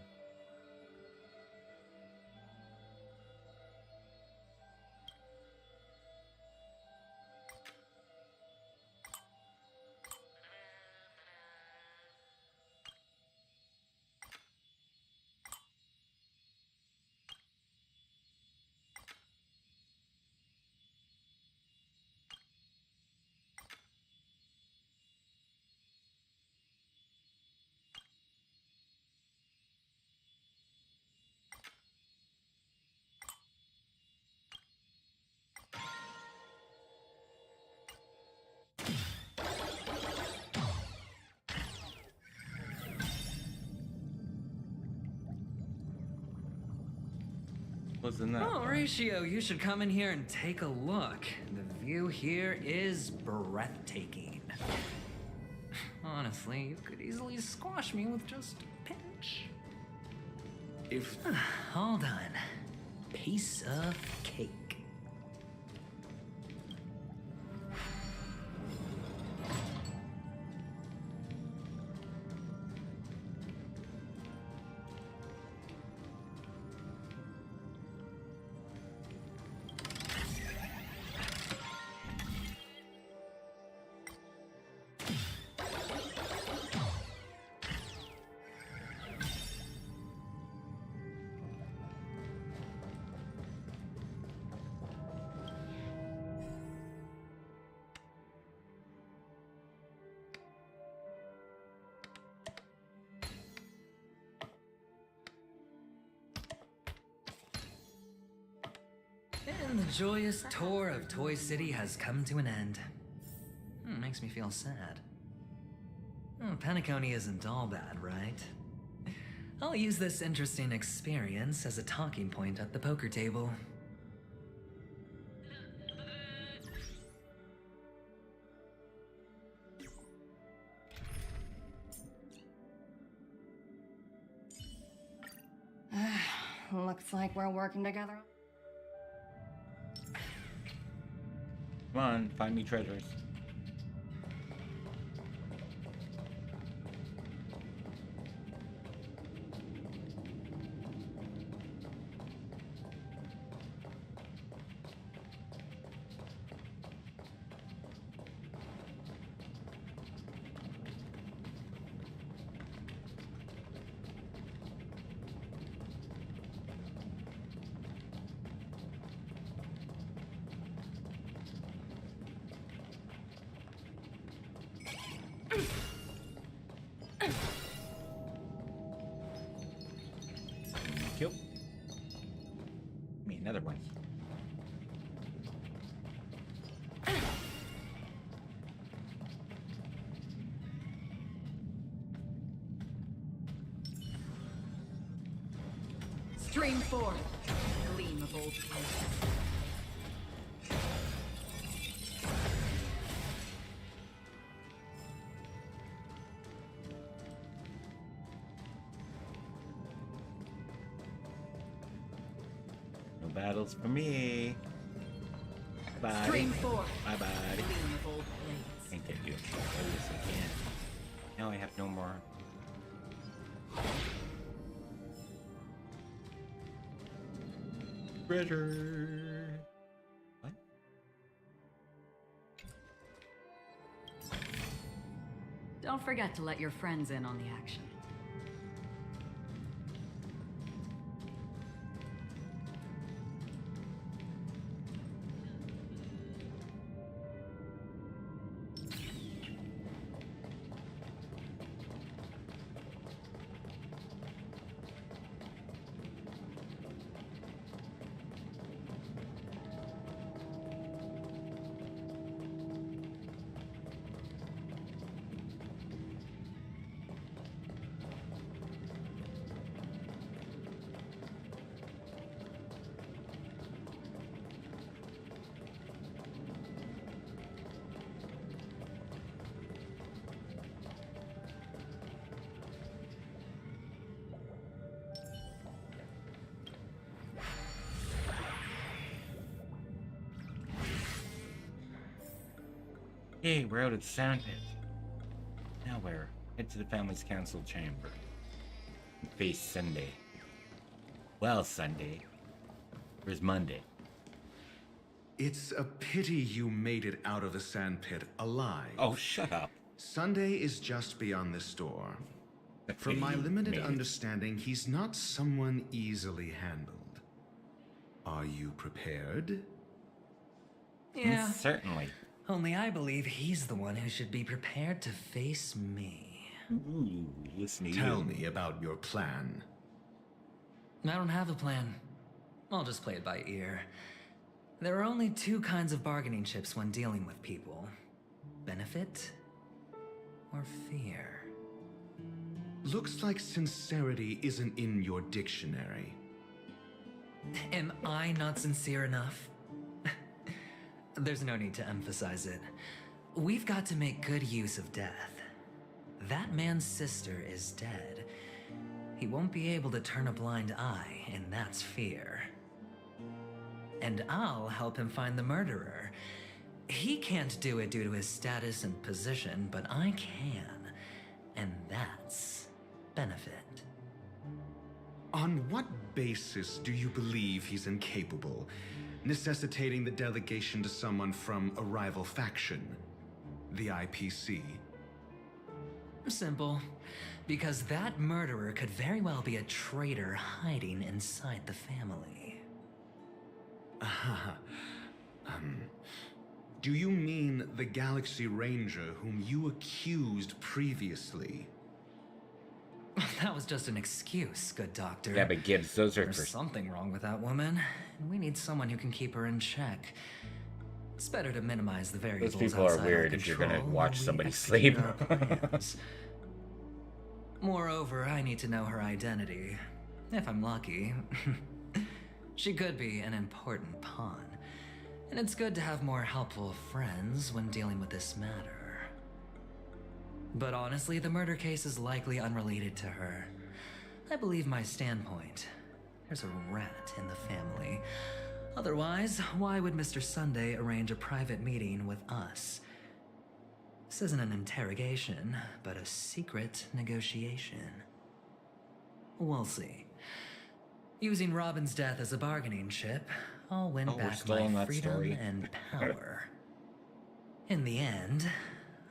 Speaker 3: Wasn't that?
Speaker 7: Oh, Ratio, you should come in here and take a look. The view here is breathtaking. Honestly, you could easily squash me with just a pinch.
Speaker 17: If...
Speaker 7: Hold on. Piece of cake. And the joyous tour of Toy City has come to an end. Makes me feel sad. Penacony isn't all bad, right? I'll use this interesting experience as a talking point at the poker table.
Speaker 20: Looks like we're working together.
Speaker 3: Come on, find me treasures. Kill. Me another one.
Speaker 4: Stream 4. Gleam of old places.
Speaker 3: No battles for me. Bye.
Speaker 4: Stream 4.
Speaker 3: Bye bye.
Speaker 4: Gleam of old blades.
Speaker 3: Can't get you. Oh, yes, I can. Now I have no more. Treasure. What?
Speaker 4: Don't forget to let your friends in on the action.
Speaker 3: Hey, we're out at the sand pit. Now where? Head to the family's council chamber. And face Sunday. Well, Sunday. Where's Monday?
Speaker 17: It's a pity you made it out of the sandpit alive.
Speaker 3: Oh, shut up.
Speaker 17: Sunday is just beyond this door.
Speaker 3: A
Speaker 17: From
Speaker 3: pity
Speaker 17: my
Speaker 3: you
Speaker 17: limited
Speaker 3: made it.
Speaker 17: understanding, he's not someone easily handled. Are you prepared?
Speaker 7: Yeah.
Speaker 3: Certainly.
Speaker 7: Only I believe he's the one who should be prepared to face me.
Speaker 3: Ooh, listen to
Speaker 17: Tell
Speaker 3: you.
Speaker 17: me about your plan.
Speaker 7: I don't have a plan. I'll just play it by ear. There are only two kinds of bargaining chips when dealing with people. Benefit or fear.
Speaker 17: Looks like sincerity isn't in your dictionary.
Speaker 7: Am I not sincere enough? There's no need to emphasize it. We've got to make good use of death. That man's sister is dead. He won't be able to turn a blind eye, and that's fear. And I'll help him find the murderer. He can't do it due to his status and position, but I can. And that's benefit.
Speaker 17: On what basis do you believe he's incapable, necessitating the delegation to someone from a rival faction? The IPC?
Speaker 7: Simple. Because that murderer could very well be a traitor hiding inside the family.
Speaker 17: Do you mean the Galaxy Ranger whom you accused previously?
Speaker 7: That was just an excuse, good doctor.
Speaker 3: Yeah, but Gibbs, those are
Speaker 7: There's
Speaker 3: for...
Speaker 7: something wrong with that woman, and we need someone who can keep her in check. It's better to minimize the variables.
Speaker 3: Those people are
Speaker 7: outside our
Speaker 3: weird if you're gonna
Speaker 7: control
Speaker 3: watch
Speaker 7: while we
Speaker 3: somebody
Speaker 7: execute
Speaker 3: sleep.
Speaker 7: our plans. Moreover, I need to know her identity. If I'm lucky. She could be an important pawn. And it's good to have more helpful friends when dealing with this matter. But honestly, the murder case is likely unrelated to her. I believe my standpoint. There's a rat in the family. Otherwise, why would Mr. Sunday arrange a private meeting with us? This isn't an interrogation, but a secret negotiation. We'll see. Using Robin's death as a bargaining chip, I'll win back my freedom and power. In the end,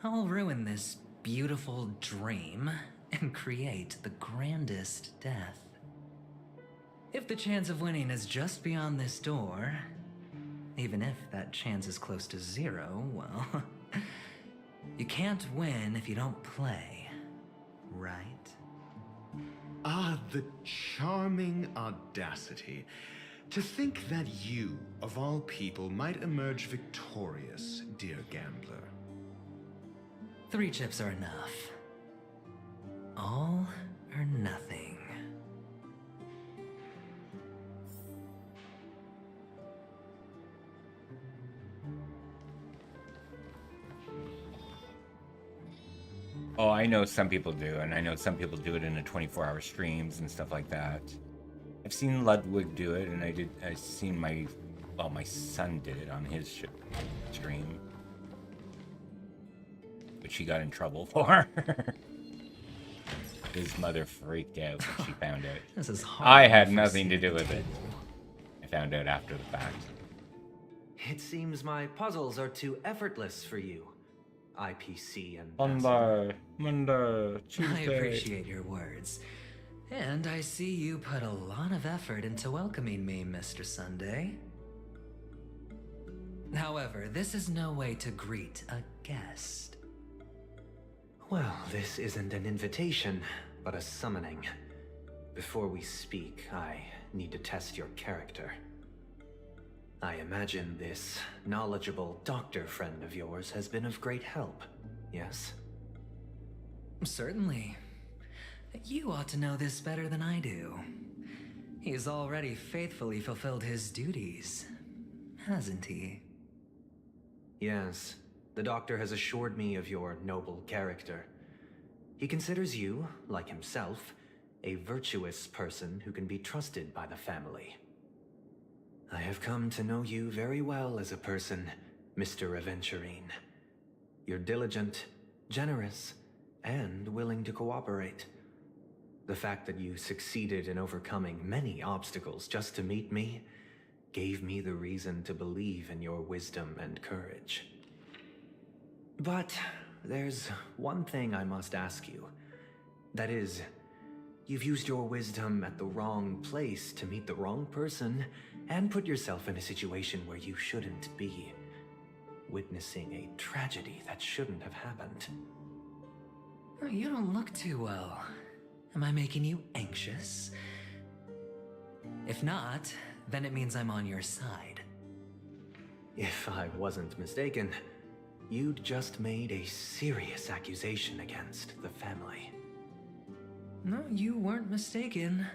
Speaker 7: I'll ruin this beautiful dream and create the grandest death. If the chance of winning is just beyond this door, even if that chance is close to zero, well, you can't win if you don't play, right?
Speaker 17: Ah, the charming audacity. To think that you, of all people, might emerge victorious, dear gambler.
Speaker 7: 3 chips are enough. All or nothing.
Speaker 3: Oh, I know some people do, and I know some people do it in the 24-hour streams and stuff like that. I've seen Ludwig do it, and I've seen my son did it on his stream, which he got in trouble for. His mother freaked out when she found out.
Speaker 7: This is
Speaker 3: I had nothing to do with it. I found out after the fact.
Speaker 21: It seems my puzzles are too effortless for you, IPC and
Speaker 3: Monday,
Speaker 7: I
Speaker 3: Tuesday.
Speaker 7: appreciate your words. And I see you put a lot of effort into welcoming me, Mr. Sunday. However, this is no way to greet a guest.
Speaker 21: Well, this isn't an invitation, but a summoning. Before we speak, I need to test your character. I imagine this knowledgeable doctor friend of yours has been of great help, yes?
Speaker 7: Certainly. You ought to know this better than I do. He's already faithfully fulfilled his duties, hasn't he?
Speaker 21: Yes, the doctor has assured me of your noble character. He considers you, like himself, a virtuous person who can be trusted by the family. I have come to know you very well as a person, Mr. Aventurine. You're diligent, generous, and willing to cooperate. The fact that you succeeded in overcoming many obstacles just to meet me gave me the reason to believe in your wisdom and courage. But there's one thing I must ask you. That is, you've used your wisdom at the wrong place to meet the wrong person and put yourself in a situation where you shouldn't be, witnessing a tragedy that shouldn't have happened.
Speaker 7: You don't look too well. Am I making you anxious? If not, then it means I'm on your side.
Speaker 21: If I wasn't mistaken, you'd just made a serious accusation against the family.
Speaker 7: No, you weren't mistaken.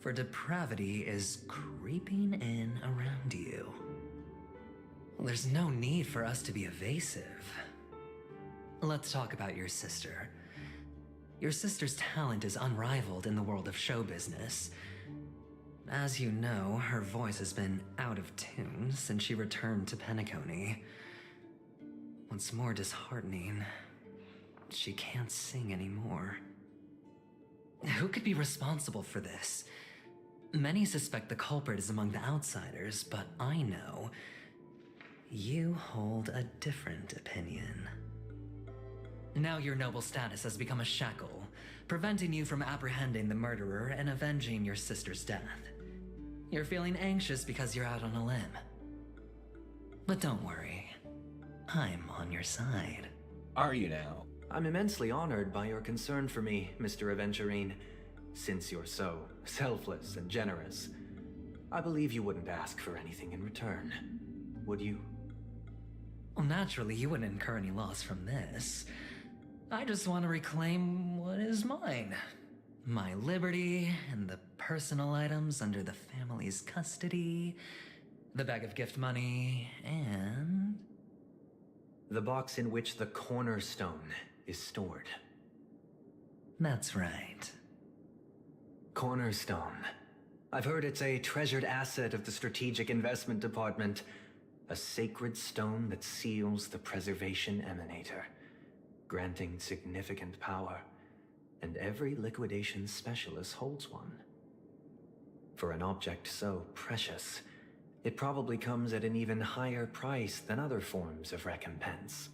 Speaker 7: For depravity is creeping in around you. Well, there's no need for us to be evasive. Let's talk about your sister. Your sister's talent is unrivaled in the world of show business. As you know, her voice has been out of tune since she returned to Penacony. What's more disheartening, she can't sing anymore. Who could be responsible for this? Many suspect the culprit is among the outsiders, but I know you hold a different opinion. Now your noble status has become a shackle, preventing you from apprehending the murderer and avenging your sister's death. You're feeling anxious because you're out on a limb. But don't worry, I'm on your side.
Speaker 3: Are you now?
Speaker 21: I'm immensely honored by your concern for me, Mr. Aventurine. Since you're so selfless and generous, I believe you wouldn't ask for anything in return, would you?
Speaker 7: Well, naturally, you wouldn't incur any loss from this. I just want to reclaim what is mine. My liberty and the personal items under the family's custody, the bag of gift money, and
Speaker 21: the box in which the cornerstone is stored.
Speaker 7: That's right.
Speaker 21: Cornerstone. I've heard it's a treasured asset of the Strategic Investment Department. A sacred stone that seals the Preservation Emanator, granting significant power, and every liquidation specialist holds one. For an object so precious, it probably comes at an even higher price than other forms of recompense.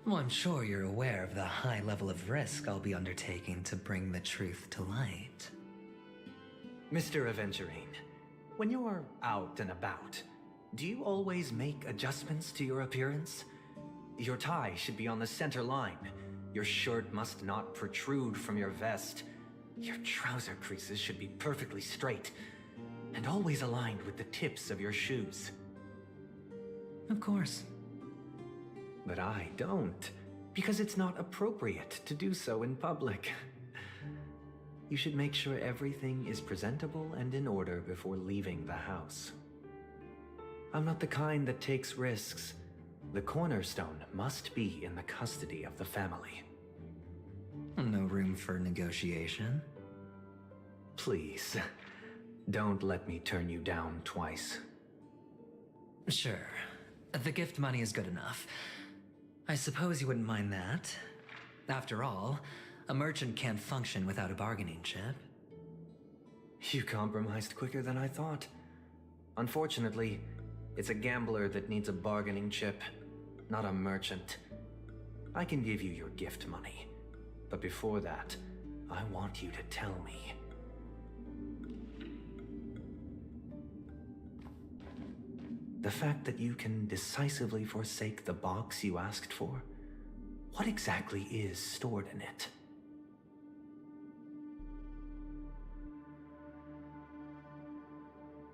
Speaker 7: Well, I'm sure you're aware of the high level of risk I'll be undertaking to bring the truth to light.
Speaker 21: Mr. Aventurine, when you're out and about, do you always make adjustments to your appearance? Your tie should be on the center line. Your shirt must not protrude from your vest. Your trouser creases should be perfectly straight and always aligned with the tips of your shoes.
Speaker 7: Of course.
Speaker 21: But I don't, because it's not appropriate to do so in public. You should make sure everything is presentable and in order before leaving the house. I'm not the kind that takes risks. The cornerstone must be in the custody of the family.
Speaker 7: No room for negotiation.
Speaker 21: Please, don't let me turn you down twice.
Speaker 7: Sure. The gift money is good enough. I suppose you wouldn't mind that. After all, a merchant can't function without a bargaining chip.
Speaker 21: You compromised quicker than I thought. Unfortunately, it's a gambler that needs a bargaining chip, not a merchant. I can give you your gift money, but before that, I want you to tell me. The fact that you can decisively forsake the box you asked for, what exactly is stored in it?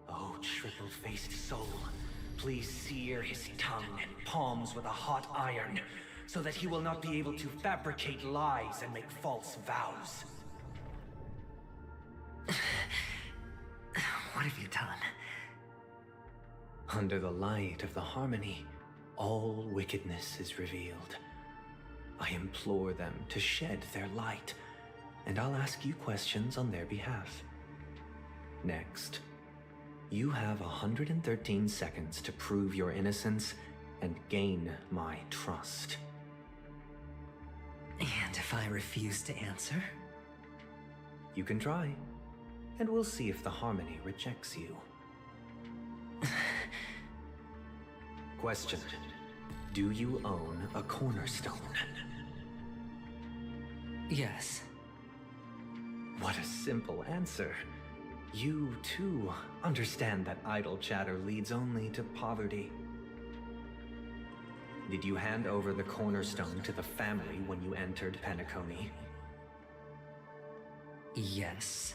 Speaker 21: Oh, triple-faced soul, please sear his tongue and palms with a hot iron, so that he will not be able to fabricate lies and make false vows.
Speaker 7: What have you done?
Speaker 21: Under the light of the harmony, all wickedness is revealed. I implore them to shed their light, and I'll ask you questions on their behalf. Next, you have 113 seconds to prove your innocence and gain my trust.
Speaker 7: And if I refuse to answer?
Speaker 21: You can try, and we'll see if the Harmony rejects you. Question. Do you own a cornerstone?
Speaker 7: Yes.
Speaker 21: What a simple answer. You, too, understand that idle chatter leads only to poverty. Did you hand over the cornerstone to the family when you entered Penacony?
Speaker 7: Yes.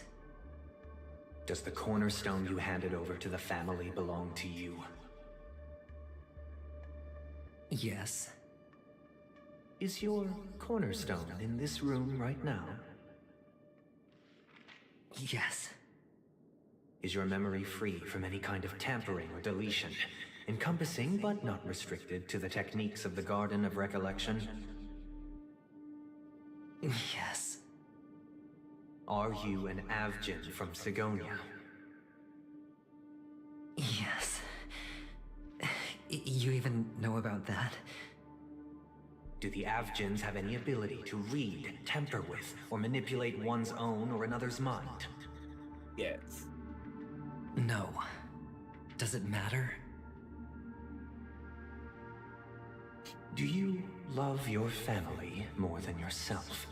Speaker 21: Does the cornerstone you handed over to the family belong to you?
Speaker 7: Yes.
Speaker 21: Is your cornerstone in this room right now?
Speaker 7: Yes.
Speaker 21: Is your memory free from any kind of tampering or deletion, encompassing but not restricted to the techniques of the Garden of Recollection?
Speaker 7: Yes.
Speaker 21: Are you an Avgin from Sigonia?
Speaker 7: Yes. You even know about that?
Speaker 21: Do the Avgins have any ability to read, tamper with, or manipulate one's own or another's mind?
Speaker 3: Yes.
Speaker 7: No. Does it matter?
Speaker 21: Do you love your family more than yourself?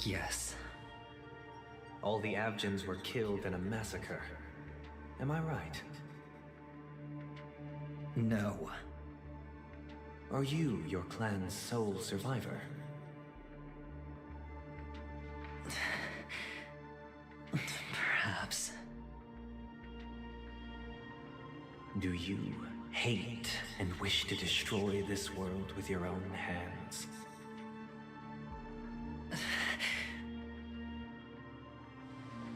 Speaker 7: Yes.
Speaker 21: All the Avgins were killed in a massacre. Am I right?
Speaker 7: No.
Speaker 21: Are you your clan's sole survivor?
Speaker 7: Perhaps.
Speaker 21: Do you hate and wish to destroy this world with your own hands?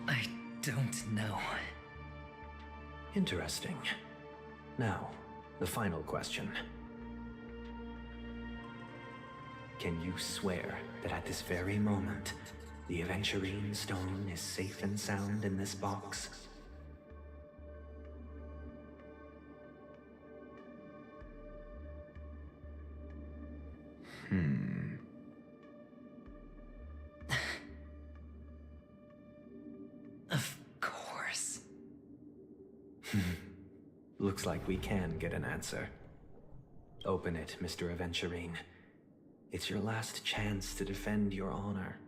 Speaker 7: I don't know.
Speaker 21: Interesting. Now, the final question. Can you swear that at this very moment, the Aventurine stone is safe and sound in this box?
Speaker 7: Of course.
Speaker 21: Looks like we can get an answer. Open it, Mr. Aventurine. It's your last chance to defend your honor.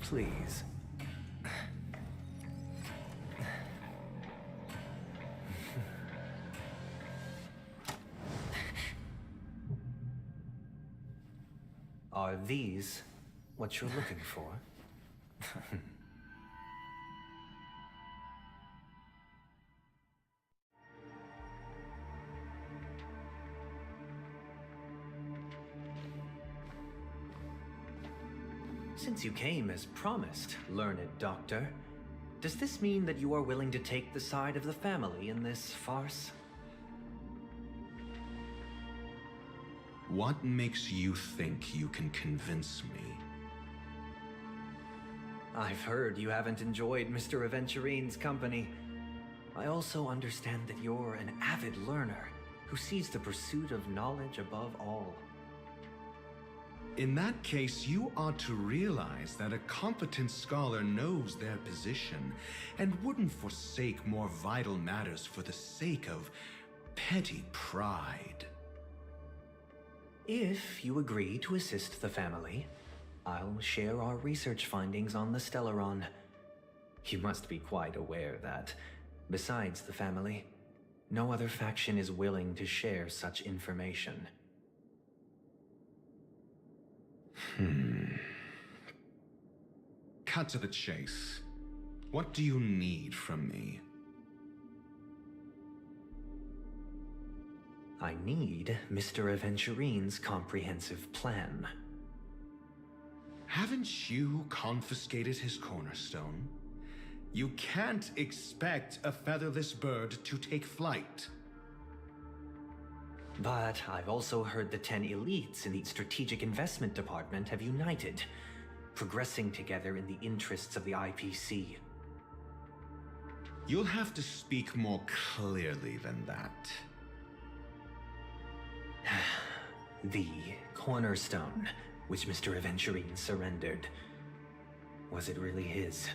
Speaker 21: Please. Are these what you're looking for? Since you came as promised, learned doctor, does this mean that you are willing to take the side of the family in this farce?
Speaker 17: What makes you think you can convince me?
Speaker 21: I've heard you haven't enjoyed Mr. Aventurine's company. I also understand that you're an avid learner who sees the pursuit of knowledge above all.
Speaker 17: In that case, you ought to realize that a competent scholar knows their position and wouldn't forsake more vital matters for the sake of petty pride.
Speaker 21: If you agree to assist the family, I'll share our research findings on the Stellaron. You must be quite aware that, besides the family, no other faction is willing to share such information.
Speaker 17: Cut to the chase. What do you need from me?
Speaker 21: I need Mr. Aventurine's comprehensive plan.
Speaker 17: Haven't you confiscated his cornerstone? You can't expect a featherless bird to take flight.
Speaker 21: But I've also heard the 10 elites in the Strategic Investment Department have united, progressing together in the interests of the IPC.
Speaker 17: You'll have to speak more clearly than that.
Speaker 21: The cornerstone, which Mr. Aventurine surrendered. Was it really his?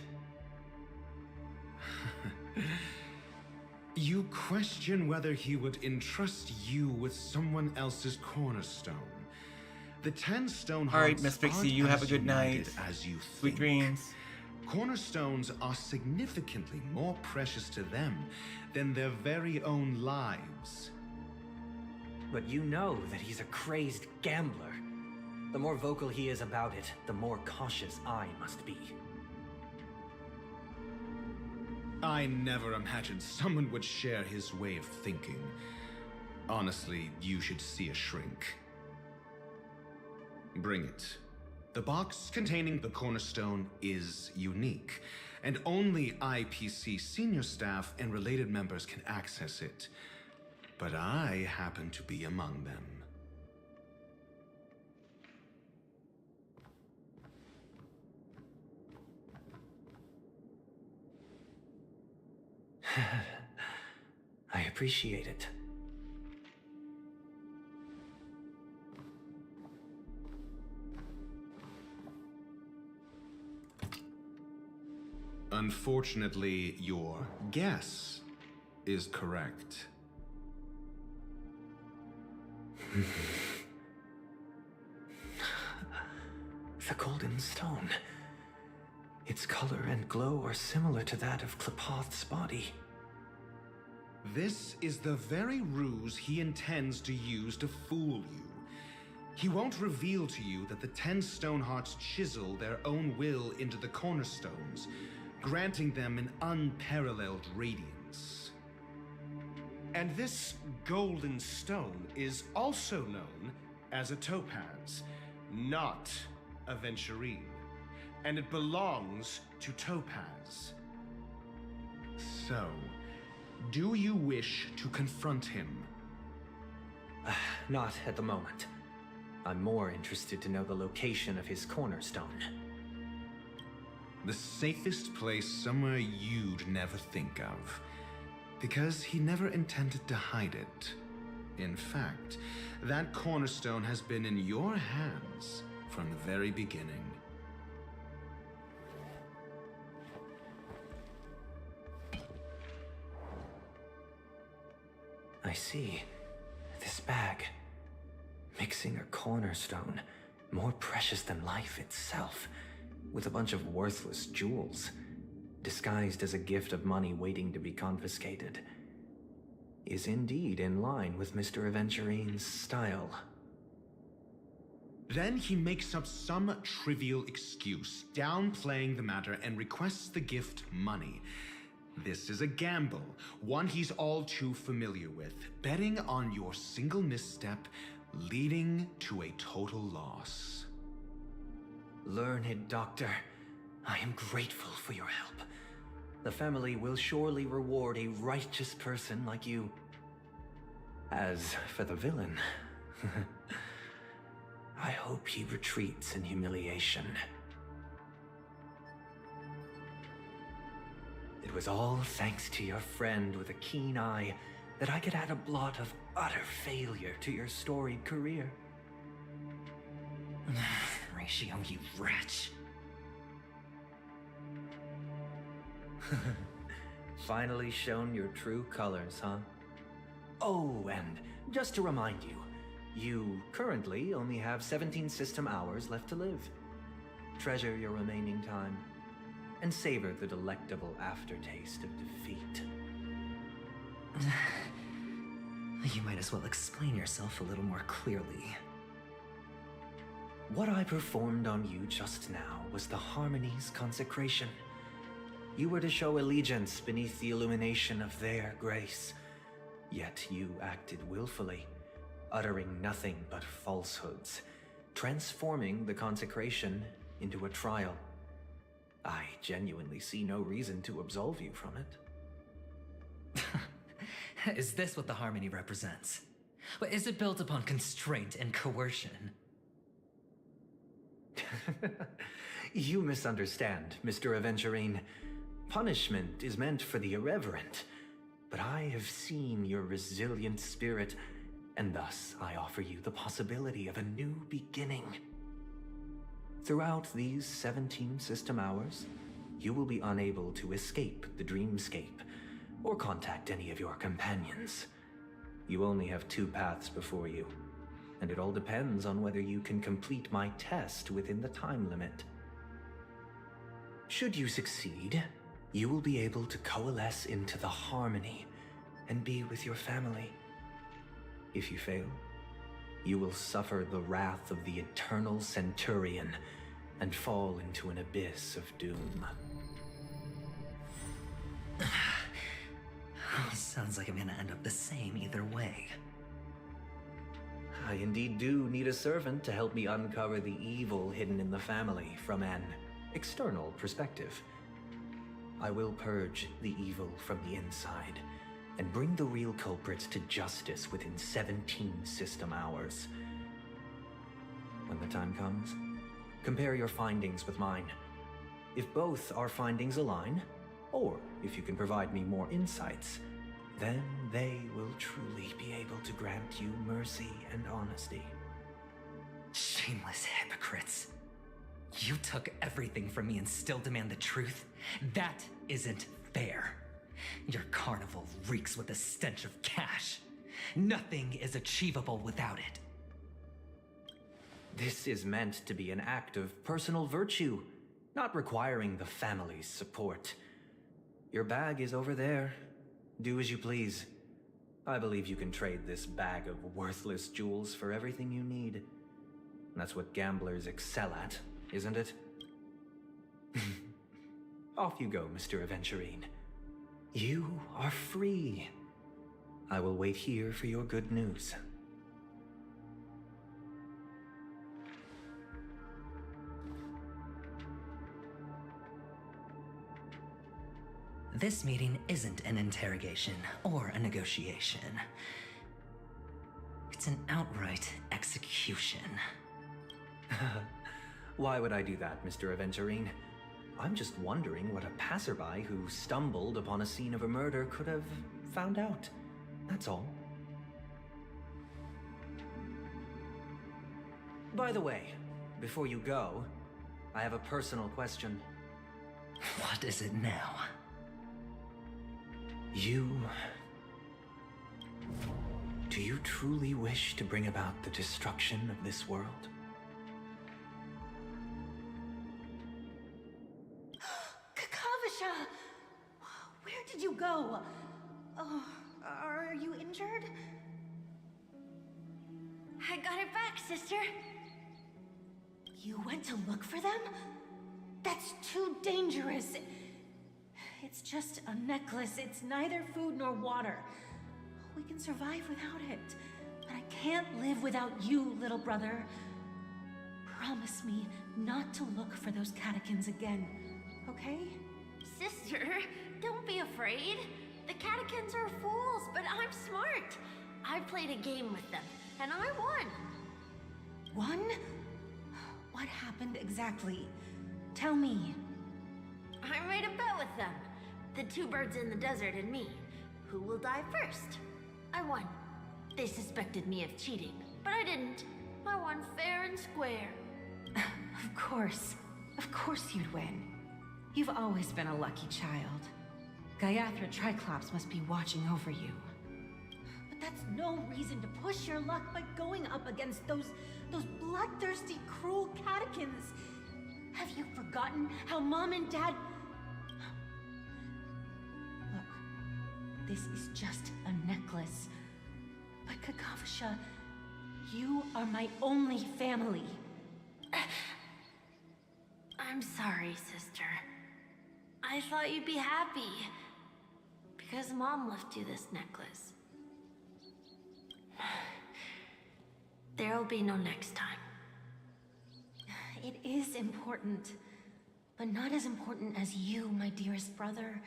Speaker 17: You question whether he would entrust you with someone else's cornerstone. The 10 stone hearts.
Speaker 3: All right, Miss Pixie, you have a good night.
Speaker 17: As you
Speaker 3: Sweet dreams.
Speaker 17: Cornerstones are significantly more precious to them than their very own lives.
Speaker 21: But you know that he's a crazed gambler. The more vocal he is about it, the more cautious I must be.
Speaker 17: I never imagined someone would share his way of thinking. Honestly, you should see a shrink. Bring it. The box containing the cornerstone is unique, and only IPC senior staff and related members can access it. But I happen to be among them.
Speaker 21: I appreciate it.
Speaker 17: Unfortunately, your guess is correct.
Speaker 21: The golden stone. Its color and glow are similar to that of Klepoth's body.
Speaker 17: This is the very ruse he intends to use to fool you. He won't reveal to you that the 10 Stonehearts chisel their own will into the cornerstones, granting them an unparalleled radiance.
Speaker 6: And this golden stone is also known as a topaz, not a venturine. And it belongs to Topaz.
Speaker 17: So, do you wish to confront him?
Speaker 21: Not at the moment. I'm more interested to know the location of his cornerstone.
Speaker 17: The safest place somewhere you'd never think of. Because he never intended to hide it. In fact, that cornerstone has been in your hands from the very beginning.
Speaker 21: I see. This bag. Mixing a cornerstone, more precious than life itself, with a bunch of worthless jewels, disguised as a gift of money waiting to be confiscated, is indeed in line with Mr. Aventurine's style.
Speaker 17: Then he makes up some trivial excuse, downplaying the matter, and requests the gift money. This is a gamble, one he's all too familiar with, betting on your single misstep, leading to a total loss.
Speaker 21: Learned doctor, I am grateful for your help. The family will surely reward a righteous person like you. As for the villain, I hope he retreats in humiliation. It was all thanks to your friend with a keen eye that I could add a blot of utter failure to your storied career.
Speaker 7: Ratio, you wretch.
Speaker 21: Finally shown your true colors, huh? Oh, and just to remind you, you currently only have 17 system hours left to live. Treasure your remaining time, and savor the delectable aftertaste of defeat.
Speaker 7: You might as well explain yourself a little more clearly.
Speaker 21: What I performed on you just now was the Harmony's consecration. You were to show allegiance beneath the illumination of their grace, yet you acted willfully, uttering nothing but falsehoods, transforming the consecration into a trial. I genuinely see no reason to absolve you from it.
Speaker 7: Is this what the harmony represents? But is it built upon constraint and coercion?
Speaker 21: You misunderstand, Mr. Aventurine. Punishment is meant for the irreverent, but I have seen your resilient spirit, and thus I offer you the possibility of a new beginning. Throughout these 17 system hours, you will be unable to escape the Dreamscape or contact any of your companions. You only have 2 paths before you, and it all depends on whether you can complete my test within the time limit. Should you succeed, you will be able to coalesce into the harmony and be with your family. If you fail, you will suffer the wrath of the eternal Centurion and fall into an abyss of doom.
Speaker 7: Sounds like I'm gonna end up the same either way.
Speaker 21: I indeed do need a servant to help me uncover the evil hidden in the family from an external perspective. I will purge the evil from the inside and bring the real culprits to justice within 17 system hours. When the time comes, compare your findings with mine. If both our findings align, or if you can provide me more insights, then they will truly be able to grant you mercy and honesty.
Speaker 7: Shameless hypocrites. You took everything from me and still demand the truth? That isn't fair. Your carnival reeks with the stench of cash. Nothing is achievable without it.
Speaker 21: This is meant to be an act of personal virtue, not requiring the family's support. Your bag is over there. Do as you please. I believe you can trade this bag of worthless jewels for everything you need. That's what gamblers excel at, isn't it? Off you go, Mr. Aventurine. You are free. I will wait here for your good news.
Speaker 7: This meeting isn't an interrogation or a negotiation. It's an outright execution.
Speaker 21: Why would I do that, Mr. Aventurine? I'm just wondering what a passerby who stumbled upon a scene of a murder could have found out. That's all. By the way, before you go, I have a personal question.
Speaker 7: What is it now?
Speaker 21: Do you truly wish to bring about the destruction of this world?
Speaker 18: Kakavasha! Where did you go? Oh, are you injured?
Speaker 1: I got it back, sister.
Speaker 18: You went to look for them? That's too dangerous. It's just a necklace. It's neither food nor water. We can survive without it. But I can't live without you, little brother. Promise me not to look for those catechins again, okay?
Speaker 1: Sister, don't be afraid. The catechins are fools, but I'm smart. I played a game with them, and I won.
Speaker 18: Won? What happened exactly? Tell me.
Speaker 1: I made a bet with them. The 2 birds in the desert and me. Who will die first? I won. They suspected me of cheating, but I didn't. I won fair and square.
Speaker 18: Of course. Of course you'd win. You've always been a lucky child. Gaiathra Triclops must be watching over you. But that's no reason to push your luck by going up against those bloodthirsty, cruel catechins. Have you forgotten how Mom and Dad... Look, this is just a necklace. But Kakavasha, you are my only family.
Speaker 1: I'm sorry, sister. I thought you'd be happy. Because Mom left you this necklace. There'll be no next time.
Speaker 18: It is important.
Speaker 10: but not as important as you, my dearest brother.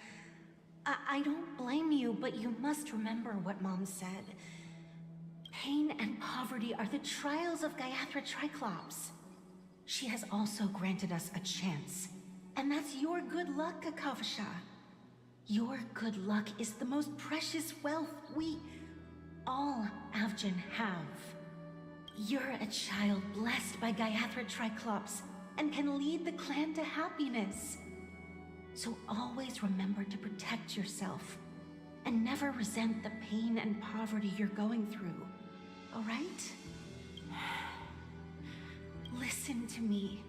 Speaker 10: I don't blame you, but you must remember what Mom said. Pain and poverty are the trials of Gayathra Triclops. She has also granted us a chance, and that's your good luck, Kakavasha. Your good luck is the most precious wealth we all Avgin have. You're a child blessed by Gayathra Triclops and can lead the clan to happiness. So always remember to protect yourself and never resent the pain and poverty you're going through, all right? Listen to me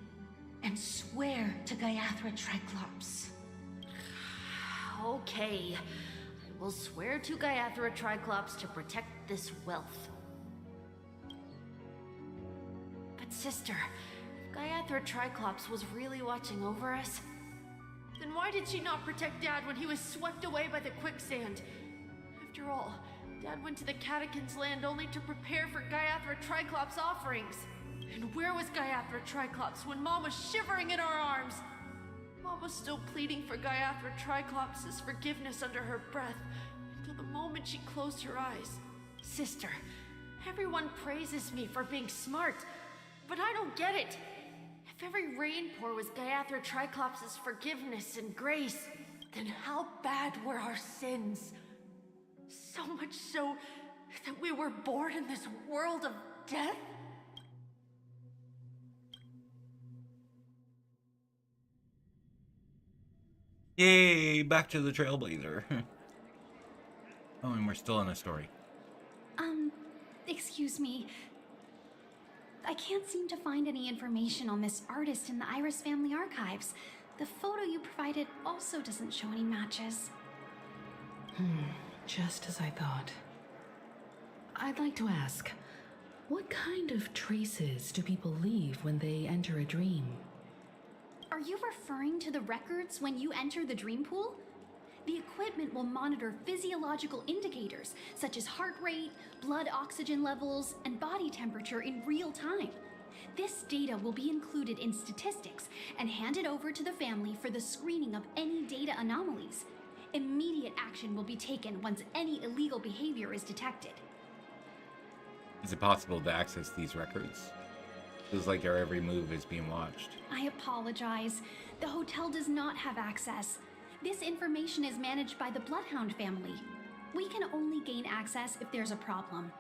Speaker 10: and swear to Gayathra Triclops.
Speaker 22: Okay. I will swear to Gayathra Triclops to protect this wealth. But sister, if Gayathra Triclops was really watching over us, then why did she not protect Dad when he was swept away by the quicksand? After all, Dad went to the Catechins' land only to prepare for Gayathra Triclops' offerings. And where was Gayathra Triclops when Mom was shivering in our arms? Mom was still pleading for Gayathra Triclops' forgiveness under her breath until the moment she closed her eyes. Sister, everyone praises me for being smart, but I don't get it. If every rainpour was Gayathra Triclops' forgiveness and grace, then how bad were our sins? So much so that we were born in this world of death?
Speaker 3: Yay, back to the Trailblazer. Oh, and we're still in a story.
Speaker 1: Excuse me. I can't seem to find any information on this artist in the Iris family archives. The photo you provided also doesn't show any matches.
Speaker 23: Just as I thought. I'd like to ask, what kind of traces do people leave when they enter a dream?
Speaker 1: Are you referring to the records when you enter the dream pool? The equipment will monitor physiological indicators such as heart rate, blood oxygen levels, and body temperature in real time. This data will be included in statistics and handed over to the family for the screening of any data anomalies. Immediate action will be taken once any illegal behavior is detected.
Speaker 3: Is it possible to access these records? Feels like our every move is being watched.
Speaker 1: I apologize. The hotel does not have access. This information is managed by the Bloodhound family. We can only gain access if there's a problem.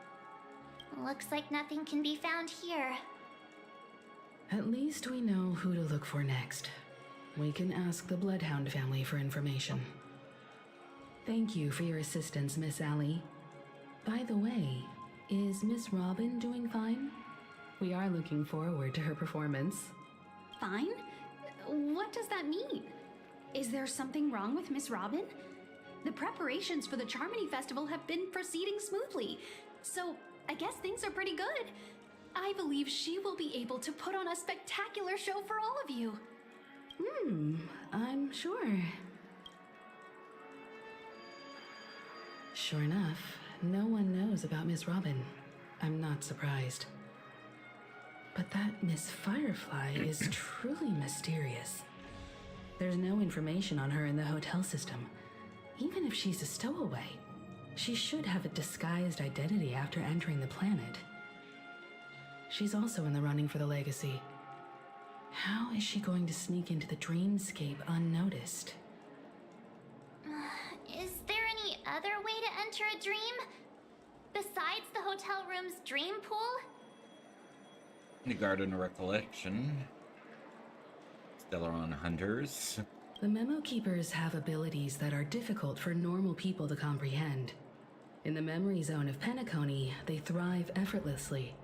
Speaker 12: Looks like nothing can be found here.
Speaker 23: At least we know who to look for next. We can ask the Bloodhound family for information. Thank you for your assistance, Miss Allie. By the way, is Miss Robin doing fine? We are looking forward to her performance.
Speaker 1: Fine? What does that mean? Is there something wrong with Miss Robin? The preparations for the Charmony Festival have been proceeding smoothly, so I guess things are pretty good. I believe she will be able to put on a spectacular show for all of you.
Speaker 23: I'm sure. Sure enough, no one knows about Miss Robin. I'm not surprised. But that Miss Firefly is truly mysterious. There's no information on her in the hotel system. Even if she's a stowaway, she should have a disguised identity after entering the planet. She's also in the running for the legacy. How is she going to sneak into the Dreamscape unnoticed?
Speaker 12: Is there any other way to enter a dream? Besides the hotel room's dream pool?
Speaker 3: The Garden of Recollection. Stellaron Hunters.
Speaker 23: The Memo Keepers have abilities that are difficult for normal people to comprehend. In the memory zone of Penacony, they thrive effortlessly.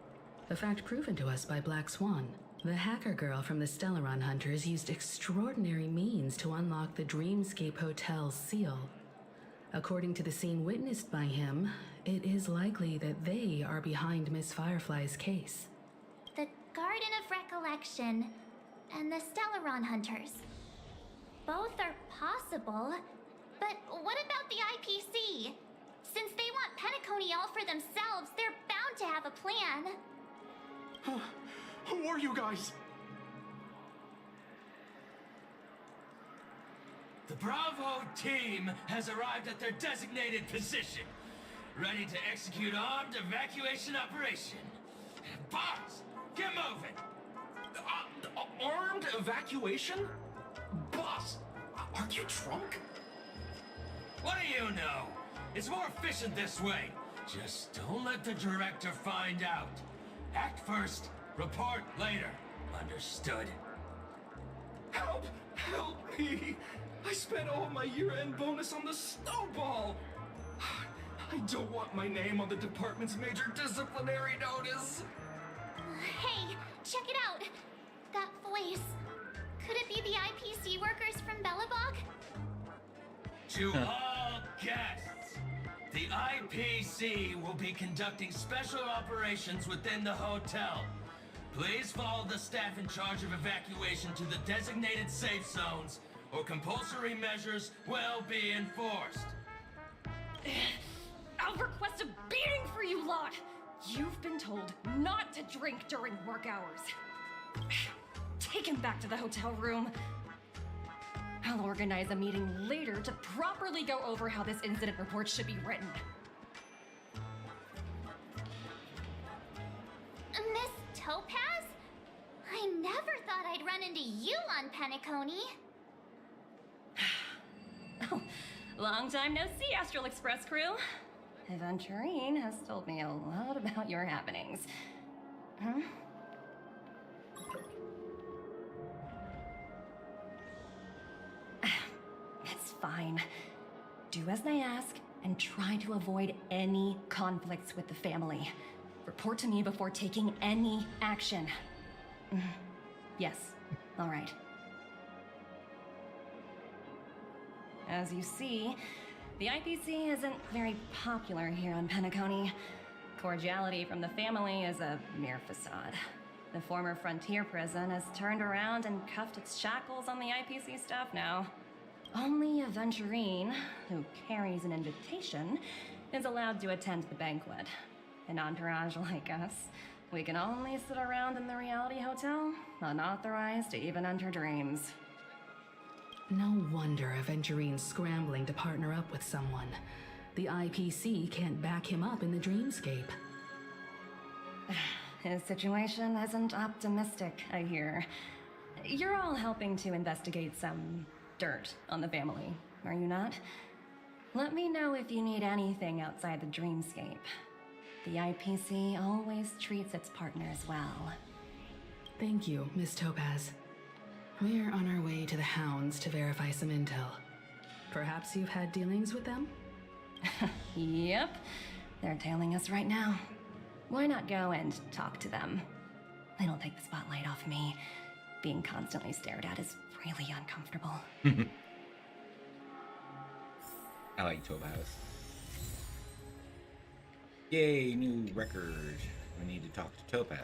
Speaker 23: A fact proven to us by Black Swan. The hacker girl from the Stellaron Hunters used extraordinary means to unlock the Dreamscape Hotel's seal. According to the scene witnessed by him, it is likely that they are behind Miss Firefly's case.
Speaker 12: The Garden of Recollection and the Stellaron Hunters. Both are possible, but what about the IPC? Since they want Penacony all for themselves, they're bound to have a plan.
Speaker 19: Who are you guys?
Speaker 13: The Bravo team has arrived at their designated position, ready to execute armed evacuation operation. Boss, get moving!
Speaker 19: Armed evacuation? Boss, are you drunk?
Speaker 13: What do you know? It's more efficient this way. Just don't let the director find out. Act first, report later. Understood?
Speaker 19: Help! Help me! I spent all my year-end bonus on the snowball! I don't want my name on the department's major disciplinary notice!
Speaker 12: Hey, check it out! That voice. Could it be the IPC workers from Belobog?
Speaker 13: To all guests, the IPC will be conducting special operations within the hotel. Please follow the staff in charge of evacuation to the designated safe zones, or compulsory measures will be enforced.
Speaker 18: I'll request a beating for you lot! You've been told not to drink during work hours. Take him back to the hotel room. I'll organize a meeting later to properly go over how this incident report should be written.
Speaker 12: Miss Topaz? I never thought I'd run into you on Penacony.
Speaker 18: Long time no see, Astral Express crew. Aventurine has told me a lot about your happenings. Huh? It's fine. Do as they ask and try to avoid any conflicts with the family. Report to me before taking any action. Yes, all right. As you see, the IPC isn't very popular here on Penacony. Cordiality from the family is a mere facade. The former frontier prison has turned around and cuffed its shackles on the IPC staff now. Only Aventurine, who carries an invitation, is allowed to attend the banquet. An entourage like us, we can only sit around in the reality hotel, unauthorized to even enter dreams.
Speaker 23: No wonder Aventurine's scrambling to partner up with someone. The IPC can't back him up in the Dreamscape.
Speaker 18: His situation isn't optimistic, I hear. You're all helping to investigate some dirt on the family, are you not? Let me know if you need anything outside the Dreamscape. The IPC always treats its partners well.
Speaker 23: Thank you, Miss Topaz. We're on our way to the Hounds to verify some intel. Perhaps you've had dealings with them?
Speaker 18: Yep. They're tailing us right now. Why not go and talk to them? It'll take the spotlight off me. Being constantly stared at is really uncomfortable.
Speaker 3: I like Topaz. Yay, new record. We need to talk to Topaz.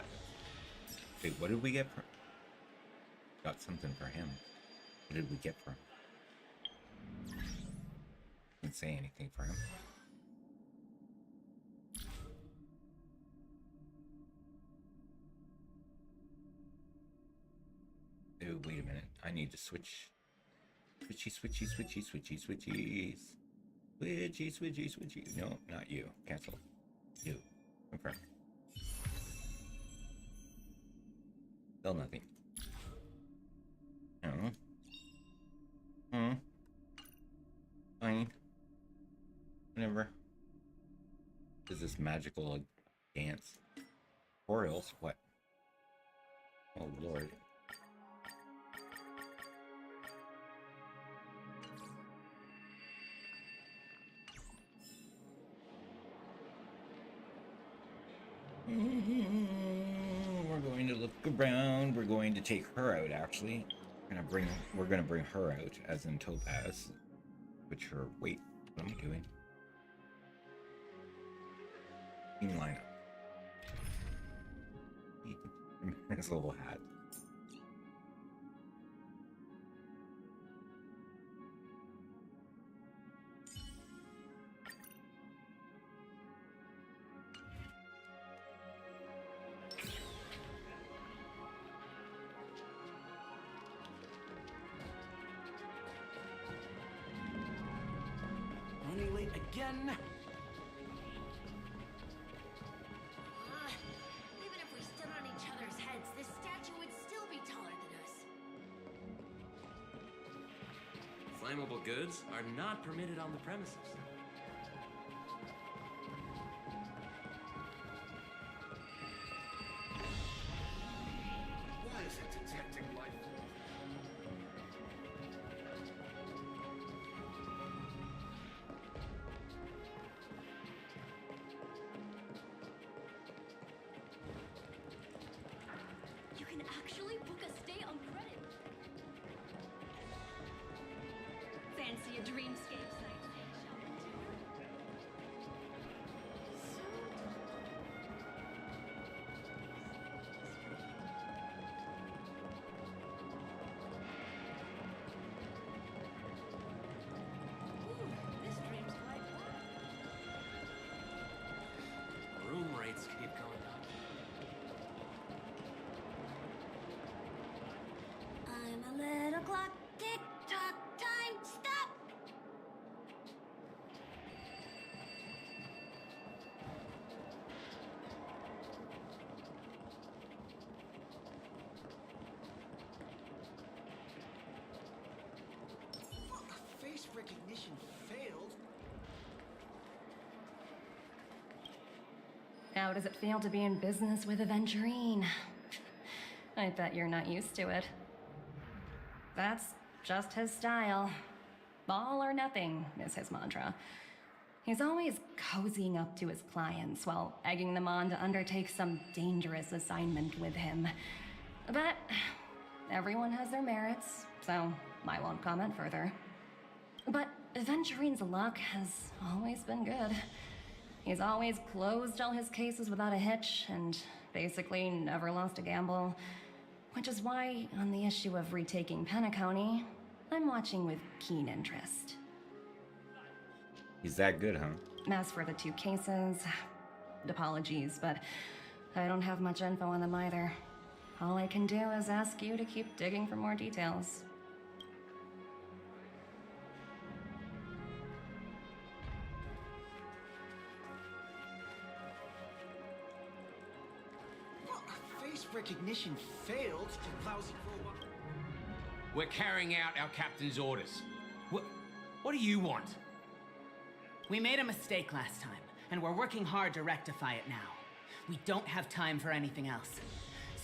Speaker 3: Wait, what did we get from... Got something for him. What did we get for him? Didn't say anything for him. Oh, wait a minute. I need to switch. Switchy. Switchy. No, not you. Cancel. You. Confirm. Still nothing. Fine. Whatever. Is this magical dance? Tutorials? What? Oh lord. We're going to look around. We're going to take her out, actually. We're gonna bring her out, as in Topaz. Which her... Wait, what am I doing? Team lineup. His little hat.
Speaker 19: again.
Speaker 14: Even if we stood on each other's heads, this statue would still be taller than us.
Speaker 9: Flammable goods are not permitted on the premises.
Speaker 5: Why is it detecting life form?
Speaker 14: You can actually book a stay on credit. Fancy a Dreamscape sightseeing shopping tour? Ooh, this dream's quite fun.
Speaker 9: Room rates keep going up.
Speaker 14: I'm a little clock, tick tock, time, stop!
Speaker 15: Face recognition failed.
Speaker 20: How does it feel to be in business with Aventurine? I bet you're not used to it. That's just his style. All or nothing is his mantra. He's always cozying up to his clients while egging them on to undertake some dangerous assignment with him. But everyone has their merits, so I won't comment further. But Aventurine's luck has always been good. He's always closed all his cases without a hitch and basically never lost a gamble. Which is why, on the issue of retaking Penacony, I'm watching with keen interest.
Speaker 3: He's that good, huh?
Speaker 20: As for the two cases, apologies, but I don't have much info on them either. All I can do is ask you to keep digging for more details.
Speaker 15: Face recognition failed. Lousy robot.
Speaker 13: We're carrying out our captain's orders. What do you want?
Speaker 16: We made a mistake last time, and we're working hard to rectify it now. We don't have time for anything else.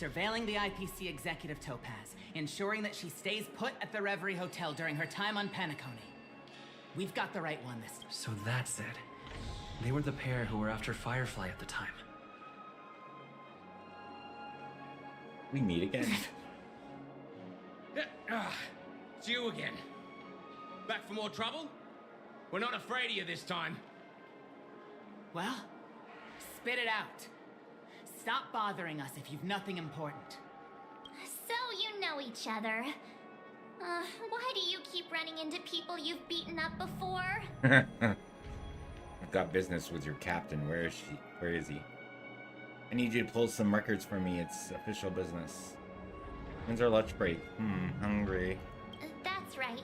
Speaker 16: Surveilling the IPC executive Topaz, ensuring that she stays put at the Reverie Hotel during her time on Penacony. We've got the right one this time.
Speaker 9: So that's it. They were the pair who were after Firefly at the time.
Speaker 3: We meet again.
Speaker 13: It's you again. Back for more trouble? We're not afraid of you this time.
Speaker 16: Well, spit it out. Stop bothering us if you've nothing important.
Speaker 12: So you know each other. Why do you keep running into people you've beaten up before?
Speaker 3: I've got business with your captain. Where is she? Where is he? I need you to pull some records for me. It's official business. When's our lunch break? Hungry.
Speaker 12: That's right.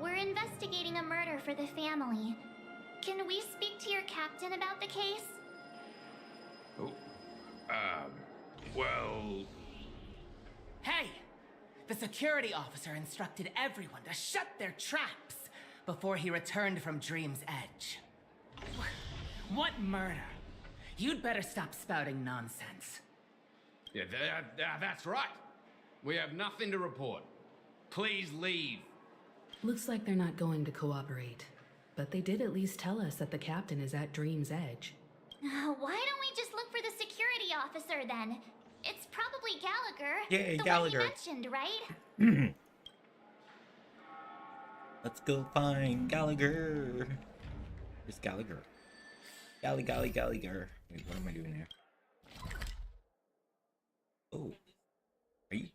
Speaker 12: We're investigating a murder for the family. Can we speak to your captain about the case?
Speaker 13: Well...
Speaker 16: Hey! The security officer instructed everyone to shut their traps before he returned from Dream's Edge. What murder? You'd better stop spouting nonsense.
Speaker 13: Yeah, that's right. We have nothing to report. Please leave.
Speaker 23: Looks like they're not going to cooperate. But they did at least tell us that the captain is at Dream's Edge.
Speaker 12: Why don't we just look for the security officer then? It's probably Gallagher.
Speaker 3: Yay,
Speaker 12: the
Speaker 3: Gallagher.
Speaker 12: one you mentioned, right?
Speaker 3: Let's go find Gallagher. Where's Gallagher? Gallagher. Wait, what am I doing here? Oh. Are you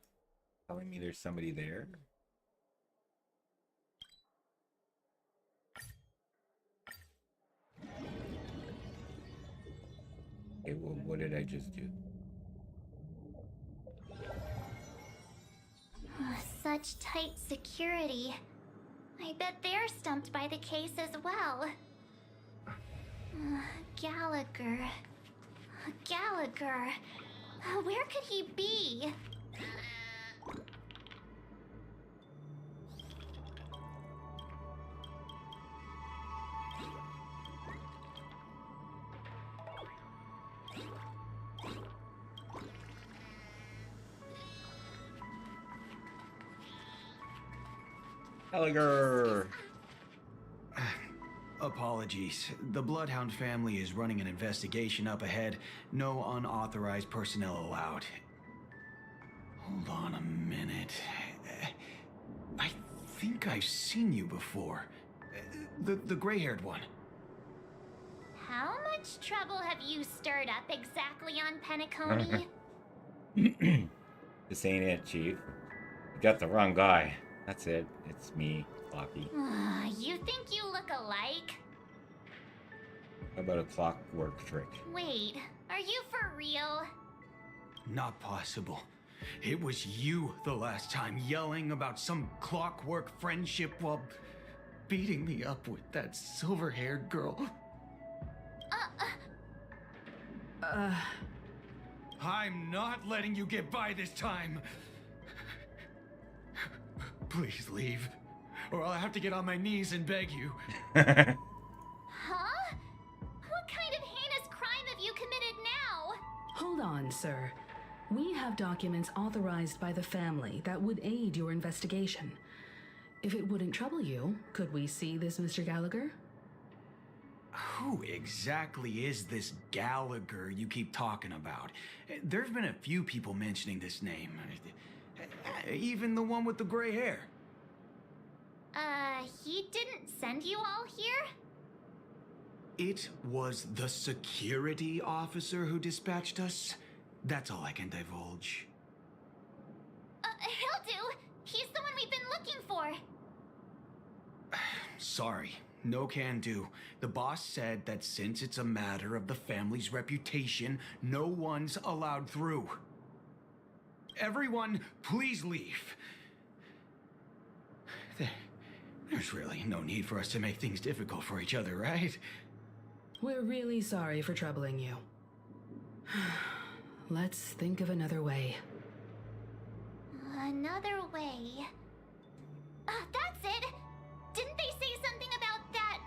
Speaker 3: telling me there's somebody there? Okay, well, what did I just do?
Speaker 12: Such tight security. I bet they're stumped by the case as well. Gallagher. Gallagher. Where could he be?
Speaker 3: Gallagher.
Speaker 15: Apologies. The Bloodhound family is running an investigation up ahead. No unauthorized personnel allowed. Hold on a minute. I think I've seen you before. The gray-haired one.
Speaker 12: How much trouble have you stirred up exactly on Penacony?
Speaker 3: This ain't it, Chief. You got the wrong guy. That's it. It's me, Floppy.
Speaker 12: You think you look alike?
Speaker 3: How about a clockwork trick?
Speaker 12: Wait, are you for real?
Speaker 15: Not possible. It was you the last time yelling about some clockwork friendship while beating me up with that silver-haired girl. I'm not letting you get by this time. Please leave, or I'll have to get on my knees and beg you.
Speaker 12: Huh? What kind of heinous crime have you committed now?
Speaker 23: Hold on, sir. We have documents authorized by the family that would aid your investigation. If it wouldn't trouble you, could we see this Mr. Gallagher?
Speaker 15: Who exactly is this Gallagher you keep talking about? There's been a few people mentioning this name. Even the one with the gray hair.
Speaker 12: He didn't send you all here?
Speaker 15: It was the security officer who dispatched us. That's all I can divulge.
Speaker 12: He'll do. He's the one we've been looking for.
Speaker 15: Sorry, no can do. The boss said that since it's a matter of the family's reputation, no one's allowed through. Everyone, please leave. There's really no need for us to make things difficult for each other, right?
Speaker 23: We're really sorry for troubling you. Let's think of another way.
Speaker 12: Another way. That's it! Didn't they say something about that,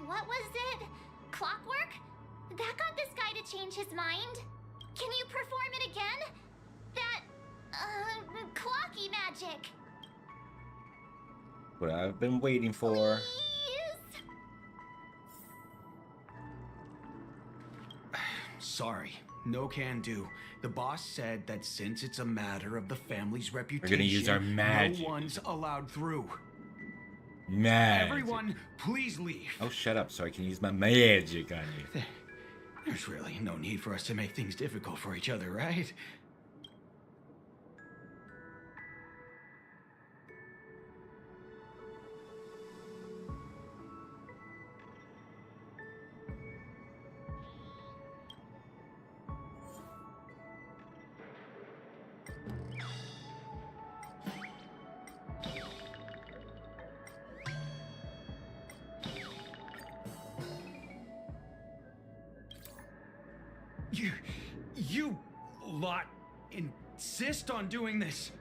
Speaker 12: what was it? Clockwork? That got this guy to change his mind. Can you perform it again? That, clocky magic.
Speaker 3: What I've been waiting for.
Speaker 12: Please?
Speaker 15: Sorry, no can do. The boss said that since it's a matter of the family's reputation,
Speaker 3: We're gonna use our magic.
Speaker 15: No one's allowed through.
Speaker 3: Magic.
Speaker 15: Everyone, please leave.
Speaker 3: Oh, shut up so I can use my magic on you.
Speaker 15: There's really no need for us to make things difficult for each other, right? You lot insist on doing this.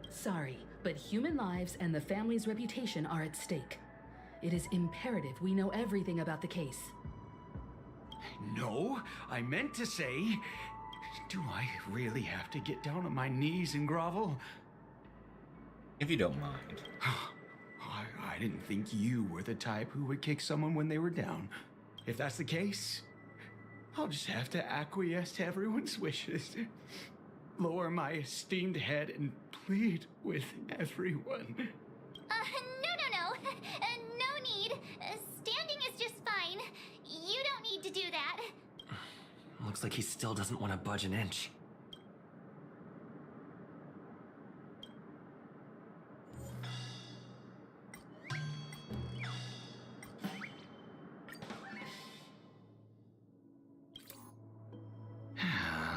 Speaker 23: Sorry, but human lives and the family's reputation are at stake. It is imperative we know everything about the case.
Speaker 15: No, I meant to say, do I really have to get down on my knees and grovel?
Speaker 3: If you don't mind.
Speaker 15: I didn't think you were the type who would kick someone when they were down. If that's the case, I'll just have to acquiesce to everyone's wishes. Lower my esteemed head and plead with everyone.
Speaker 12: No. No need. Standing is just fine. You don't need to do that.
Speaker 9: Looks like he still doesn't want to budge an inch.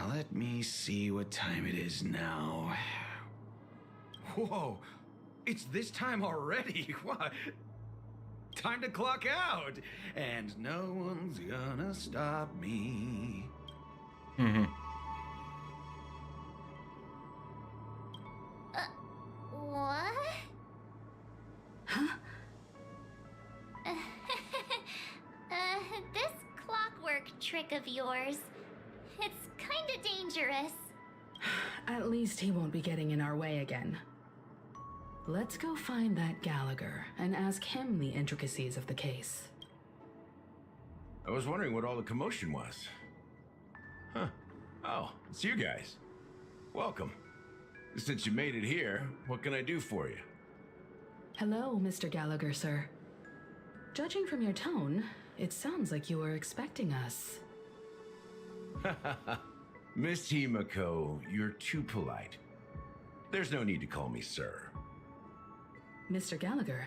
Speaker 15: Let me see what time it is now. Whoa, it's this time already. What? Time to clock out. And no one's gonna stop me.
Speaker 12: What?
Speaker 23: Huh?
Speaker 12: This clockwork trick of yours, it's kinda dangerous.
Speaker 23: At least he won't be getting in our way again. Let's go find that Gallagher and ask him the intricacies of the case.
Speaker 2: I was wondering what all the commotion was. Huh. Oh, it's you guys. Welcome. Since you made it here, what can I do for you?
Speaker 23: Hello, Mr. Gallagher, sir. Judging from your tone, it sounds like you were expecting us.
Speaker 2: Miss Himiko, you're too polite. There's no need to call me sir.
Speaker 23: Mr. Gallagher,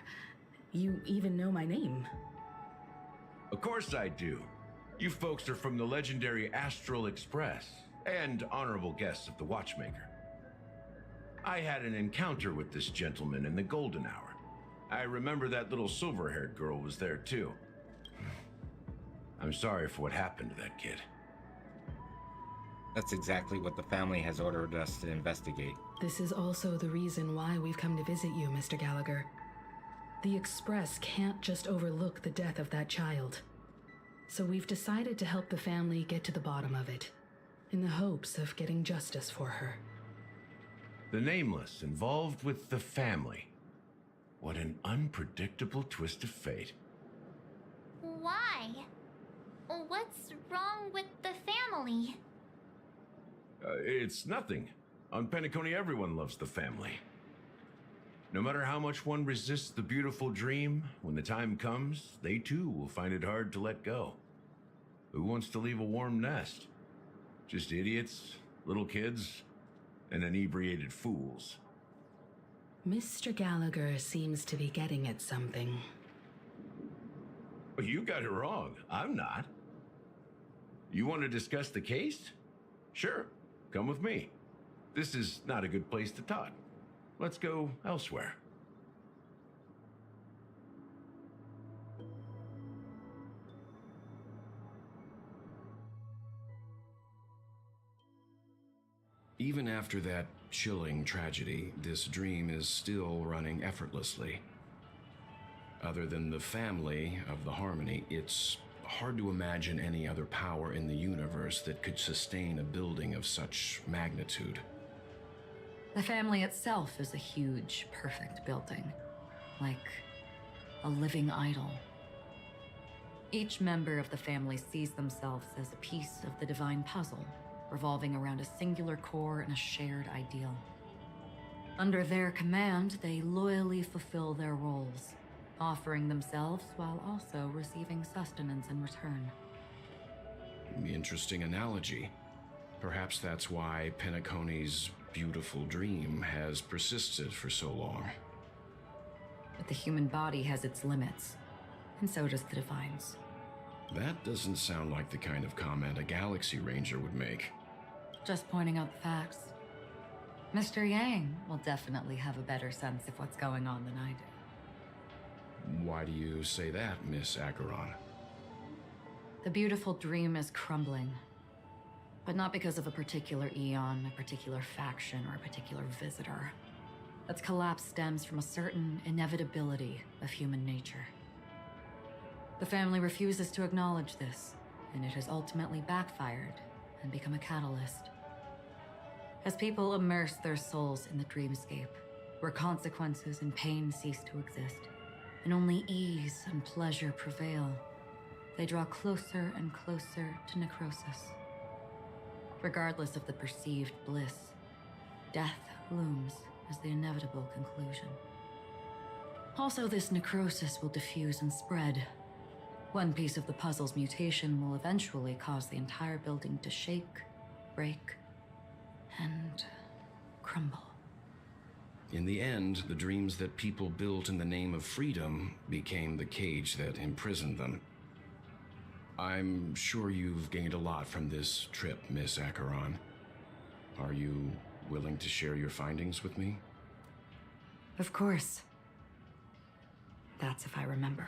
Speaker 23: you even know my name.
Speaker 2: Of course I do. You folks are from the legendary Astral Express and honorable guests of the Watchmaker. I had an encounter with this gentleman in the Golden Hour. I remember that little silver-haired girl was there too. I'm sorry for what happened to that kid.
Speaker 3: That's exactly what the family has ordered us to investigate.
Speaker 23: This is also the reason why we've come to visit you, Mr. Gallagher. The Express can't just overlook the death of that child. So we've decided to help the family get to the bottom of it, in the hopes of getting justice for her.
Speaker 2: The Nameless involved with the family. What an unpredictable twist of fate.
Speaker 12: Why? What's wrong with the family?
Speaker 2: It's nothing. On Penacony, everyone loves the family. No matter how much one resists the beautiful dream, when the time comes, they too will find it hard to let go. Who wants to leave a warm nest? Just idiots, little kids, and inebriated fools.
Speaker 23: Mr. Gallagher seems to be getting at something.
Speaker 2: You got it wrong. I'm not. You want to discuss the case? Sure. Come with me. This is not a good place to talk. Let's go elsewhere.
Speaker 8: Even after that chilling tragedy, this dream is still running effortlessly. Other than the family of the Harmony, it's hard to imagine any other power in the universe that could sustain a building of such magnitude.
Speaker 4: The family itself is a huge, perfect building, like a living idol. Each member of the family sees themselves as a piece of the divine puzzle, revolving around a singular core and a shared ideal. Under their command, they loyally fulfill their roles, offering themselves while also receiving sustenance in return.
Speaker 8: Interesting analogy. Perhaps that's why Penacony's beautiful dream has persisted for so long.
Speaker 4: But the human body has its limits, and so does the Divine's.
Speaker 8: That doesn't sound like the kind of comment a Galaxy Ranger would make.
Speaker 4: Just pointing out the facts. Mr. Yang will definitely have a better sense of what's going on than I do.
Speaker 8: Why do you say that, Miss Acheron?
Speaker 4: The beautiful dream is crumbling. But not because of a particular eon, a particular faction, or a particular visitor. Its collapse stems from a certain inevitability of human nature. The family refuses to acknowledge this, and it has ultimately backfired and become a catalyst. As people immerse their souls in the dreamscape, where consequences and pain cease to exist, and only ease and pleasure prevail, they draw closer and closer to necrosis. Regardless of the perceived bliss, death looms as the inevitable conclusion. Also, this necrosis will diffuse and spread. One piece of the puzzle's mutation will eventually cause the entire building to shake, break, and crumble.
Speaker 8: In the end, the dreams that people built in the name of freedom became the cage that imprisoned them. I'm sure you've gained a lot from this trip, Miss Acheron. Are you willing to share your findings with me?
Speaker 4: Of course. That's if I remember.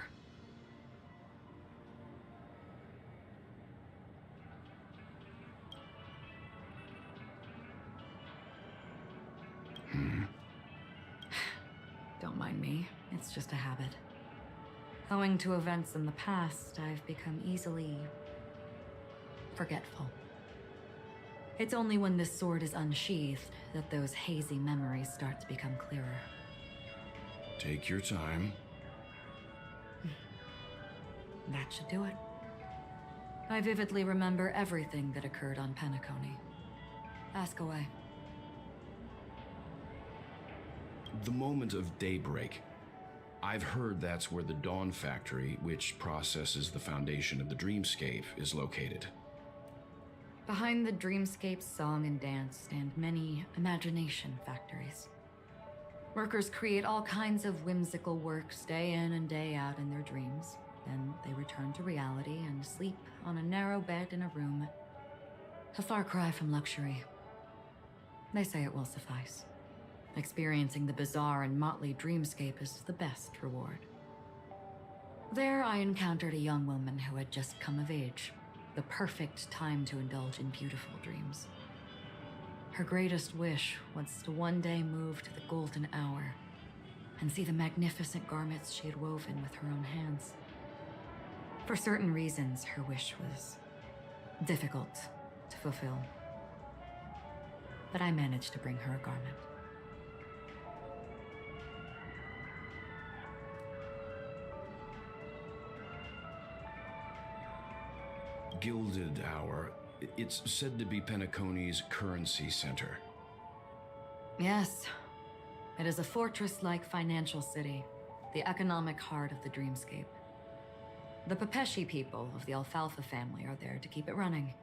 Speaker 4: in me, it's just a habit. Owing to events in the past, I've become easily forgetful. It's only when this sword is unsheathed that those hazy memories start to become clearer.
Speaker 8: Take your time.
Speaker 4: That should do it. I vividly remember everything that occurred on Penacony. Ask away.
Speaker 8: The moment of daybreak. I've heard that's where the Dawn Factory, which processes the foundation of the Dreamscape, is located.
Speaker 4: Behind the Dreamscape song and dance stand many imagination factories. Workers create all kinds of whimsical works day in and day out in their dreams. Then they return to reality and sleep on a narrow bed in a room. A far cry from luxury. They say it will suffice. Experiencing the bizarre and motley dreamscape is the best reward. There I encountered a young woman who had just come of age, the perfect time to indulge in beautiful dreams. Her greatest wish was to one day move to the golden hour and see the magnificent garments she had woven with her own hands. For certain reasons, her wish was difficult to fulfill. But I managed to bring her a garment.
Speaker 8: Gilded Hour. It's said to be Penacony's currency center.
Speaker 4: Yes. It is a fortress-like financial city, the economic heart of the Dreamscape. The Pepeshi people of the Alfalfa family are there to keep it running,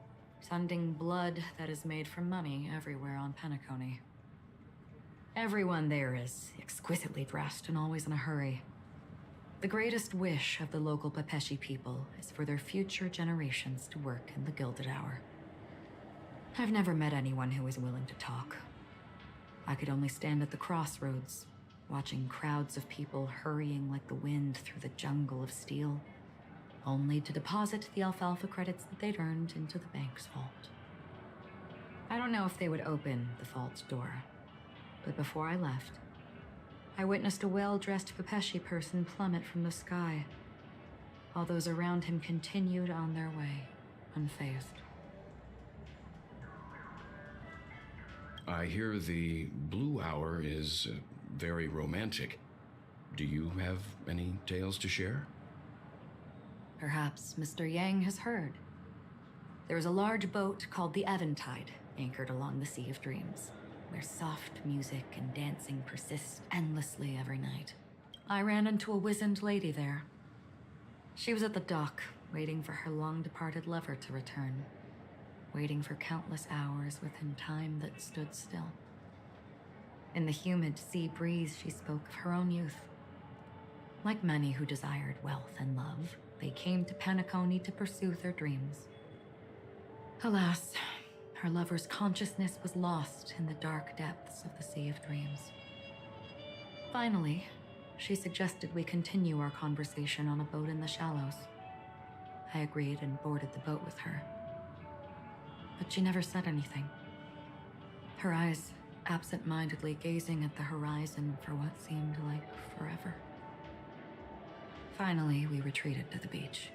Speaker 4: sending blood that is made from money everywhere on Penacony. Everyone there is exquisitely dressed and always in a hurry. The greatest wish of the local Pepeshi people is for their future generations to work in the Gilded Hour. I've never met anyone who is willing to talk. I could only stand at the crossroads, watching crowds of people hurrying like the wind through the jungle of steel, only to deposit the alfalfa credits that they'd earned into the bank's vault. I don't know if they would open the vault door, but before I left, I witnessed a well-dressed Pepeshi person plummet from the sky, while those around him continued on their way, unfazed.
Speaker 8: I hear the Blue Hour is very romantic. Do you have any tales to share?
Speaker 4: Perhaps Mr. Yang has heard. There is a large boat called the Eventide, anchored along the Sea of Dreams, where soft music and dancing persist endlessly every night. I ran into a wizened lady there. She was at the dock, waiting for her long-departed lover to return, waiting for countless hours within time that stood still. In the humid sea breeze, she spoke of her own youth. Like many who desired wealth and love, they came to Penacony to pursue their dreams. Alas, her lover's consciousness was lost in the dark depths of the Sea of Dreams. Finally, she suggested we continue our conversation on a boat in the shallows. I agreed and boarded the boat with her. But she never said anything. Her eyes absent-mindedly gazing at the horizon for what seemed like forever. Finally, we retreated to the beach.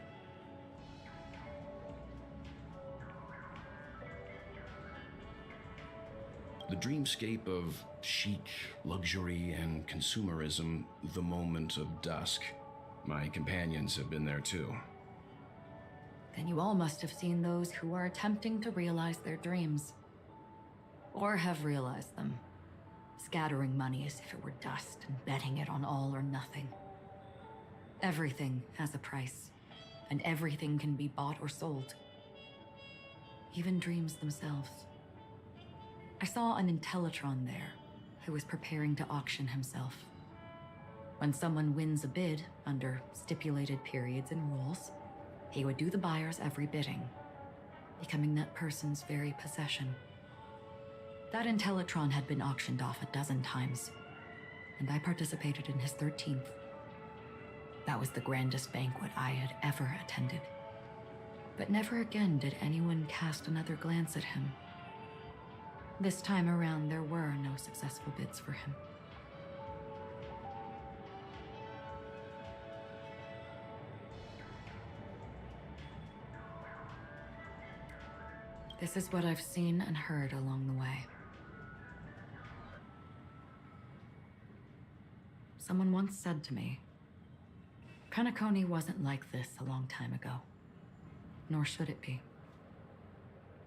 Speaker 8: The dreamscape of chic, luxury, and consumerism, the moment of dusk. My companions have been there too.
Speaker 4: Then you all must have seen those who are attempting to realize their dreams. Or have realized them, scattering money as if it were dust and betting it on all or nothing. Everything has a price, and everything can be bought or sold. Even dreams themselves. I saw an Intellitron there, who was preparing to auction himself. When someone wins a bid under stipulated periods and rules, he would do the buyer's every bidding, becoming that person's very possession. That Intellitron had been auctioned off 12 times, and I participated in his 13th. That was the grandest banquet I had ever attended. But never again did anyone cast another glance at him. This time around, there were no successful bids for him. This is what I've seen and heard along the way. Someone once said to me, Penacony wasn't like this a long time ago, nor should it be.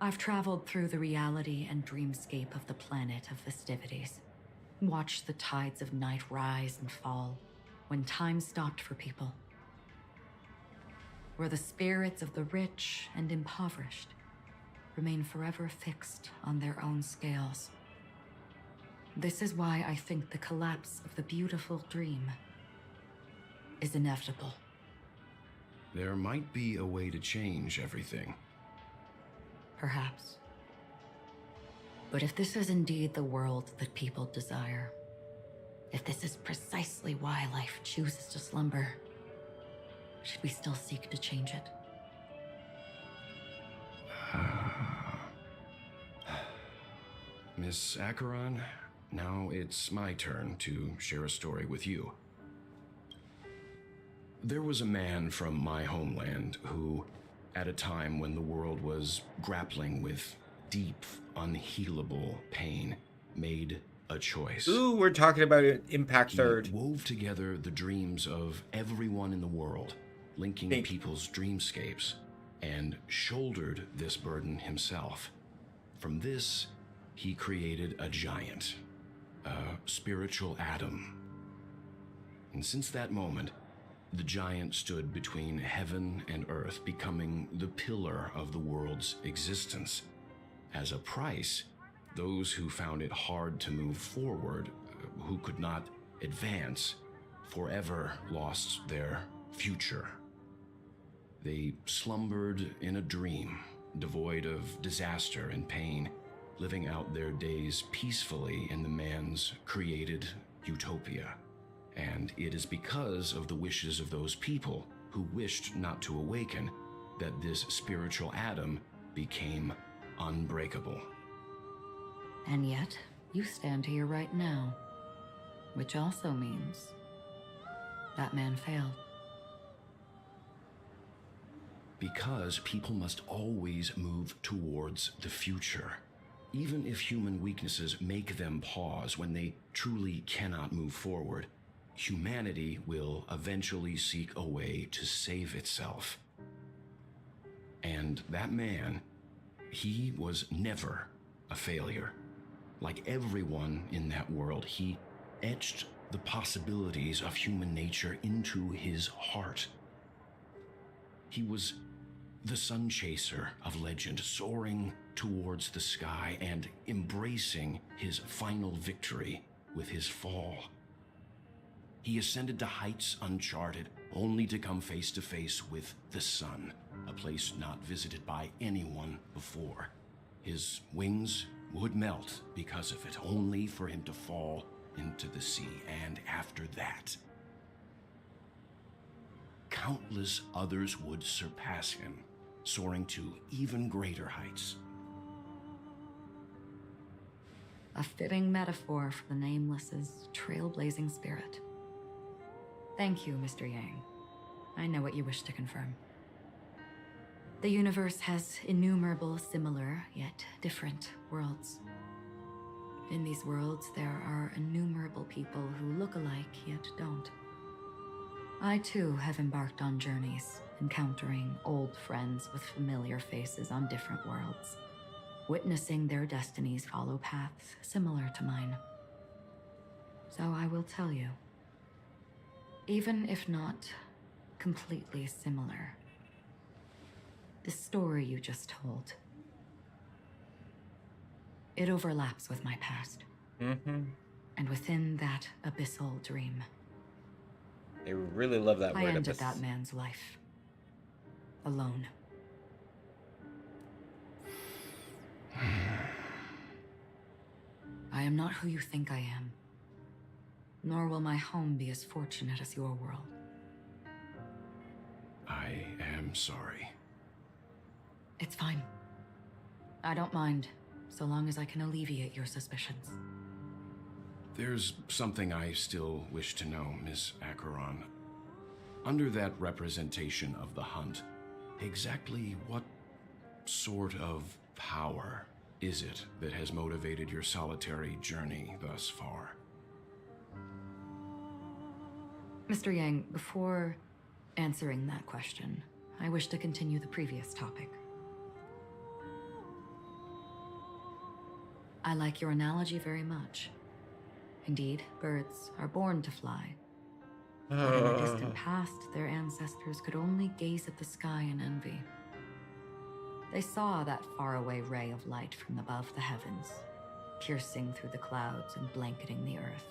Speaker 4: I've traveled through the reality and dreamscape of the planet of festivities, watched the tides of night rise and fall when time stopped for people, where the spirits of the rich and impoverished remain forever fixed on their own scales. This is why I think the collapse of the beautiful dream is inevitable.
Speaker 8: There might be a way to change everything.
Speaker 4: Perhaps. But if this is indeed the world that people desire, if this is precisely why life chooses to slumber, should we still seek to change it?
Speaker 8: Miss Acheron, now it's my turn to share a story with you. There was a man from my homeland who, at a time when the world was grappling with deep, unhealable pain, made a choice.
Speaker 3: Ooh, we're talking about Impact Third.
Speaker 8: He wove together the dreams of everyone in the world, linking people's dreamscapes, and shouldered this burden himself. From this, he created a giant, a spiritual atom. And since that moment, the giant stood between heaven and earth, becoming the pillar of the world's existence. As a price, those who found it hard to move forward, who could not advance, forever lost their future. They slumbered in a dream, devoid of disaster and pain, living out their days peacefully in the man's created utopia. And it is because of the wishes of those people who wished not to awaken that this spiritual atom became unbreakable.
Speaker 4: And yet, you stand here right now, which also means that man failed.
Speaker 8: Because people must always move towards the future. Even if human weaknesses make them pause when they truly cannot move forward, humanity will eventually seek a way to save itself. And that man, he was never a failure. Like everyone in that world, he etched the possibilities of human nature into his heart. He was the sun chaser of legend, soaring towards the sky and embracing his final victory with his fall. He ascended to heights uncharted, only to come face to face with the sun, a place not visited by anyone before. His wings would melt because of it, only for him to fall into the sea. And after that, countless others would surpass him, soaring to even greater heights.
Speaker 4: A fitting metaphor for the Nameless's trailblazing spirit. Thank you, Mr. Yang. I know what you wish to confirm. The universe has innumerable similar, yet different worlds. In these worlds, there are innumerable people who look alike, yet don't. I too have embarked on journeys, encountering old friends with familiar faces on different worlds, witnessing their destinies follow paths similar to mine. So I will tell you, even if not completely similar, the story you just told, it overlaps with my past. And within that abyssal dream,
Speaker 3: I really love that word.
Speaker 4: I ended that man's life. Alone. I am not who you think I am. Nor will my home be as fortunate as your world.
Speaker 8: I am sorry.
Speaker 4: It's fine. I don't mind, so long as I can alleviate your suspicions.
Speaker 8: There's something I still wish to know, Miss Acheron. Under that representation of the hunt, exactly what sort of power is it that has motivated your solitary journey thus far?
Speaker 4: Mr. Yang, before answering that question, I wish to continue the previous topic. I like your analogy very much. Indeed, birds are born to fly. But in the distant past, their ancestors could only gaze at the sky in envy. They saw that faraway ray of light from above the heavens, piercing through the clouds and blanketing the earth.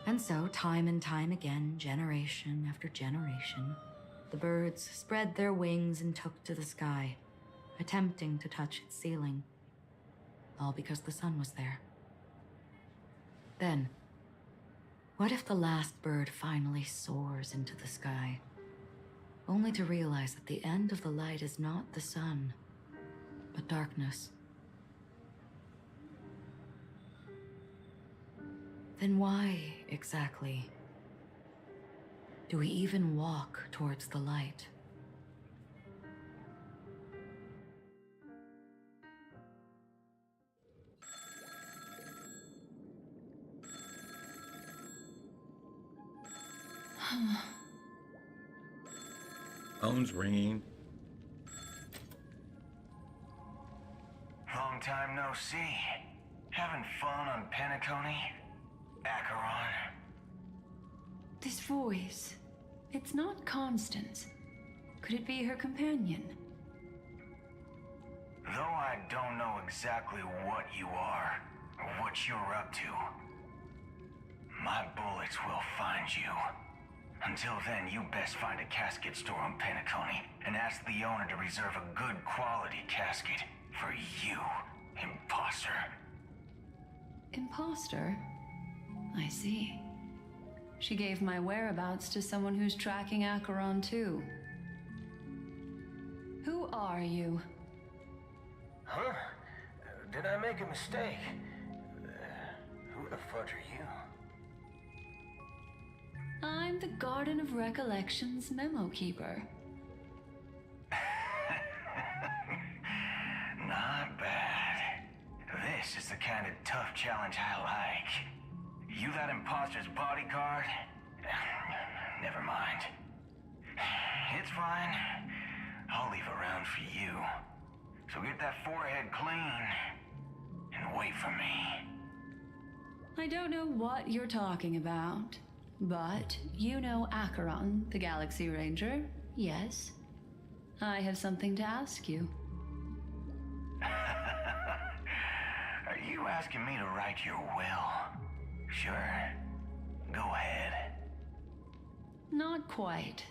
Speaker 4: And so, time and time again, generation after generation, the birds spread their wings and took to the sky, attempting to touch its ceiling, all because the sun was there. Then, what if the last bird finally soars into the sky, only to realize that the end of the light is not the sun, but darkness? Then why, exactly, do we even walk towards the light?
Speaker 3: Phone's ringing.
Speaker 15: Long time no see. Having fun on Penacony? Acheron?
Speaker 6: This voice, it's not Constance. Could it be her companion?
Speaker 15: Though I don't know exactly what you are, or what you're up to, my bullets will find you. Until then, you best find a casket store on Penacony and ask the owner to reserve a good quality casket for you, imposter.
Speaker 6: Imposter? I see. She gave my whereabouts to someone who's tracking Acheron too. Who are you?
Speaker 15: Huh? Did I make a mistake? Who the fudge are you?
Speaker 6: I'm the Garden of Recollection's memo keeper.
Speaker 15: Not bad. This is the kind of tough challenge I like. You that imposter's bodyguard? Never mind. It's fine. I'll leave a round for you. So get that forehead clean and wait for me.
Speaker 6: I don't know what you're talking about, but you know Acheron, the Galaxy Ranger, yes? I have something to ask you.
Speaker 15: Are you asking me to write your will? Sure. Go ahead.
Speaker 6: Not quite.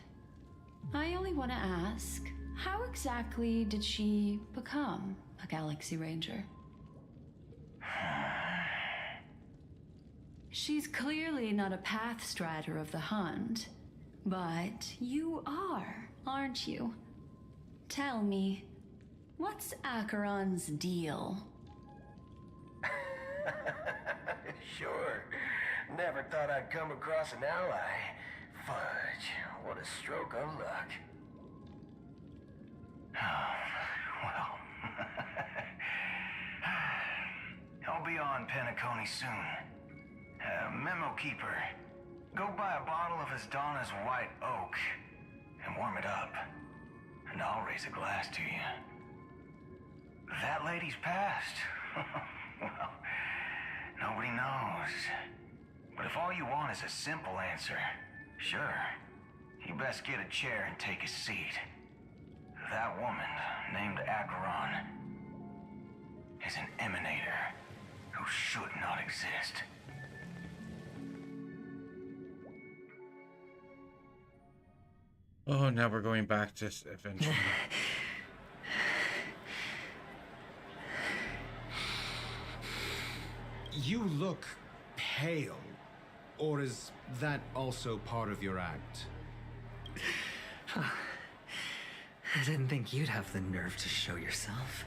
Speaker 6: I only want to ask, how exactly did she become a Galaxy Ranger? She's clearly not a pathstrider of the hunt, but you are, aren't you? Tell me, what's Acheron's deal?
Speaker 15: Sure. Never thought I'd come across an ally. Fudge, what a stroke of luck. Well, I'll be on Penacony soon. Memo keeper, go buy a bottle of Asdana's white oak and warm it up, and I'll raise a glass to you. That lady's passed. Well, nobody knows. But if all you want is a simple answer, sure, you best get a chair and take a seat. That woman, named Acheron, is an emanator who should not exist.
Speaker 3: Oh, now we're going back to adventure.
Speaker 11: You look pale. Or is that also part of your act?
Speaker 7: I didn't think you'd have the nerve to show yourself.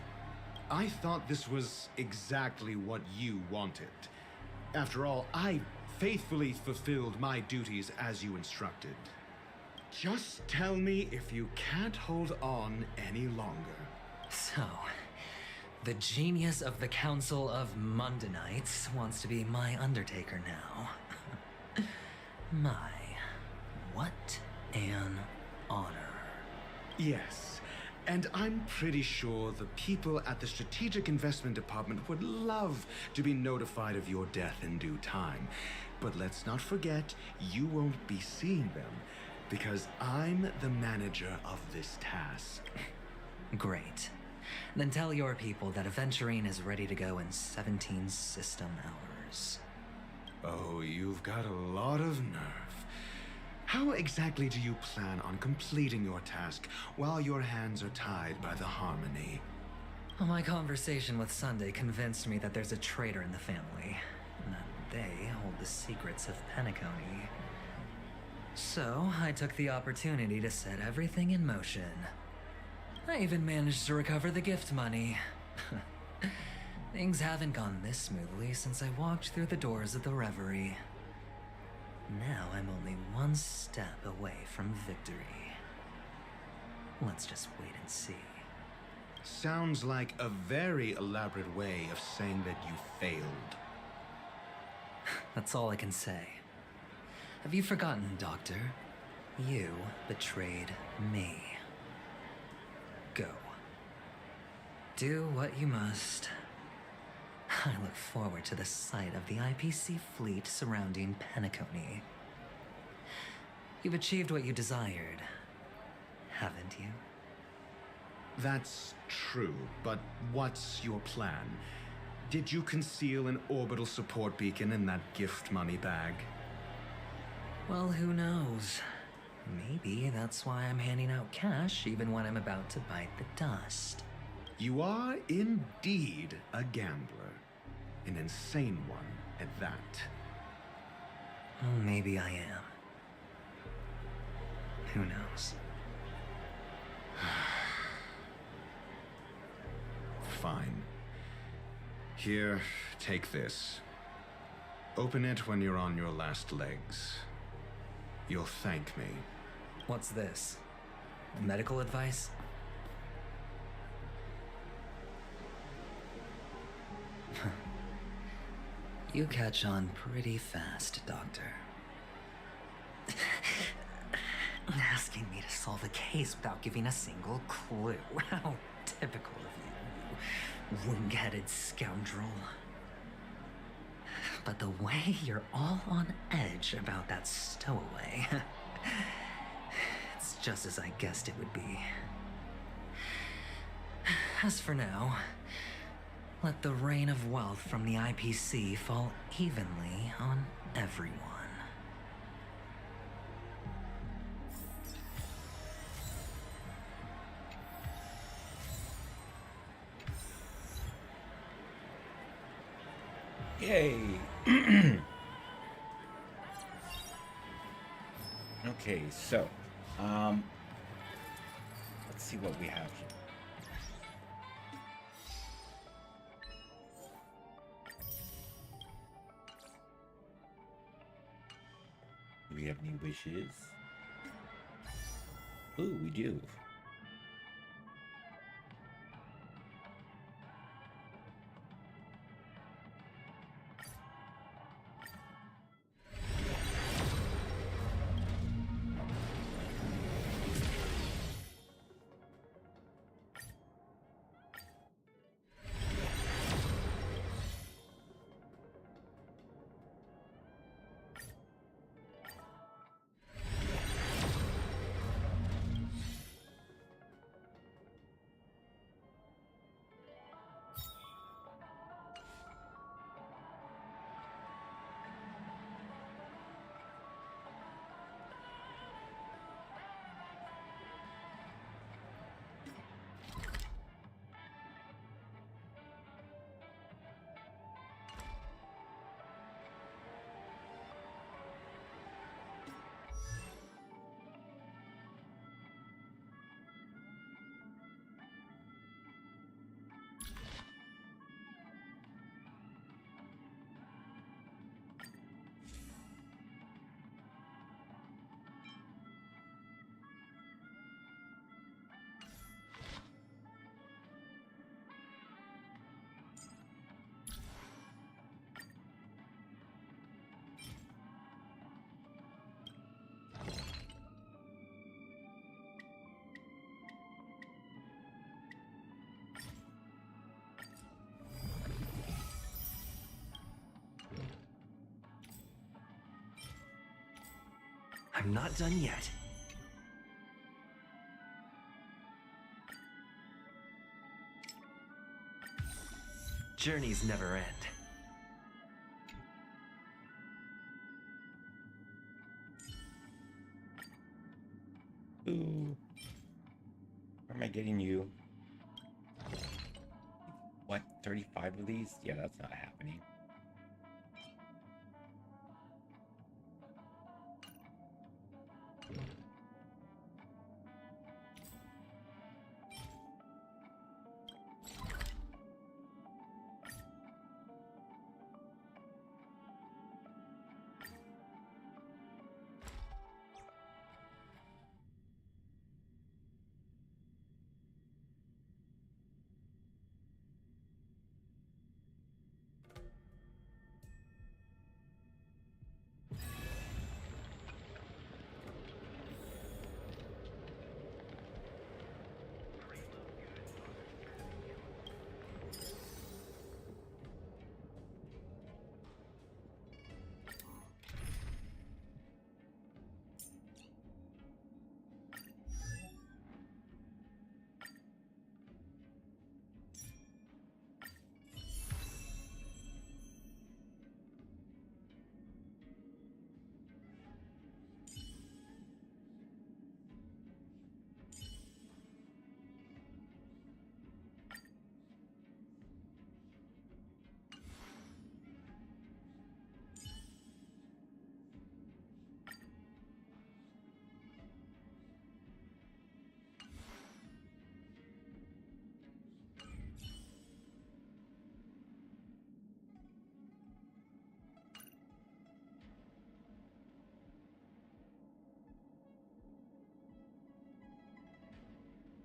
Speaker 11: I thought this was exactly what you wanted. After all, I faithfully fulfilled my duties as you instructed. Just tell me if you can't hold on any longer.
Speaker 7: So, The genius of the Council of Mundanites wants to be my Undertaker now. My, what an honor.
Speaker 11: Yes, and I'm pretty sure the people at the Strategic Investment Department would love to be notified of your death in due time. But let's not forget, you won't be seeing them, because I'm the manager of this task.
Speaker 7: Great. Then tell your people that Aventurine is ready to go in 17 system hours.
Speaker 11: Oh, you've got a lot of nerve. How exactly do you plan on completing your task while your hands are tied by the Harmony?
Speaker 7: Well, my conversation with Sunday convinced me that there's a traitor in the family, and that they hold the secrets of Penacony. So, I took the opportunity to set everything in motion. I even managed to recover the gift money. Things haven't gone this smoothly since I walked through the doors of the Reverie. Now I'm only one step away from victory. Let's just wait and see.
Speaker 11: Sounds like a very elaborate way of saying that you failed.
Speaker 7: That's all I can say. Have you forgotten, Doctor? You betrayed me. Go. Do what you must. I look forward to the sight of the IPC fleet surrounding Penacony. You've achieved what you desired, haven't you?
Speaker 11: That's true, but what's your plan? Did you conceal an orbital support beacon in that gift money bag?
Speaker 7: Well, who knows? Maybe that's why I'm handing out cash even when I'm about to bite the dust.
Speaker 11: You are indeed a gambler. An insane one at that.
Speaker 7: Well, maybe I am. Who knows?
Speaker 11: Fine. Here, take this. Open it when you're on your last legs. You'll thank me.
Speaker 7: What's this? Medical advice? You catch on pretty fast, Doctor. Asking me to solve a case without giving a single clue. How typical of you, wing-headed scoundrel. But the way you're all on edge about that stowaway, it's just as I guessed it would be. As for now, let the rain of wealth from the IPC fall evenly on everyone.
Speaker 3: Yay! Okay, so, let's see what we have here. Do we have any wishes? Ooh, we do.
Speaker 9: I'm not done yet. Journeys never end.
Speaker 3: Ooh. Where am I getting you? What, 35 of these? Yeah, that's not happening.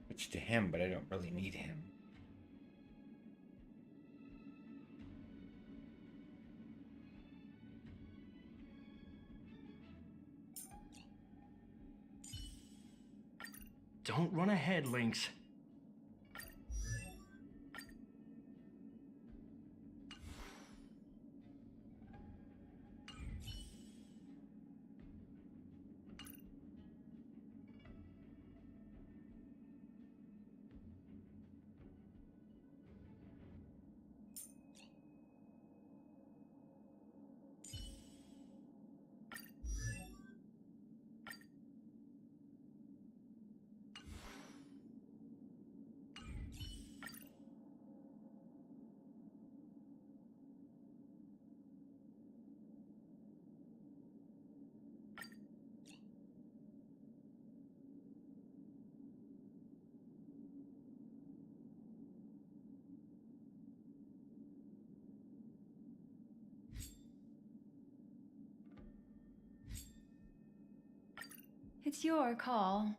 Speaker 3: Switch to him, but I don't really need him.
Speaker 9: Don't run ahead, Lynx.
Speaker 6: It's your call.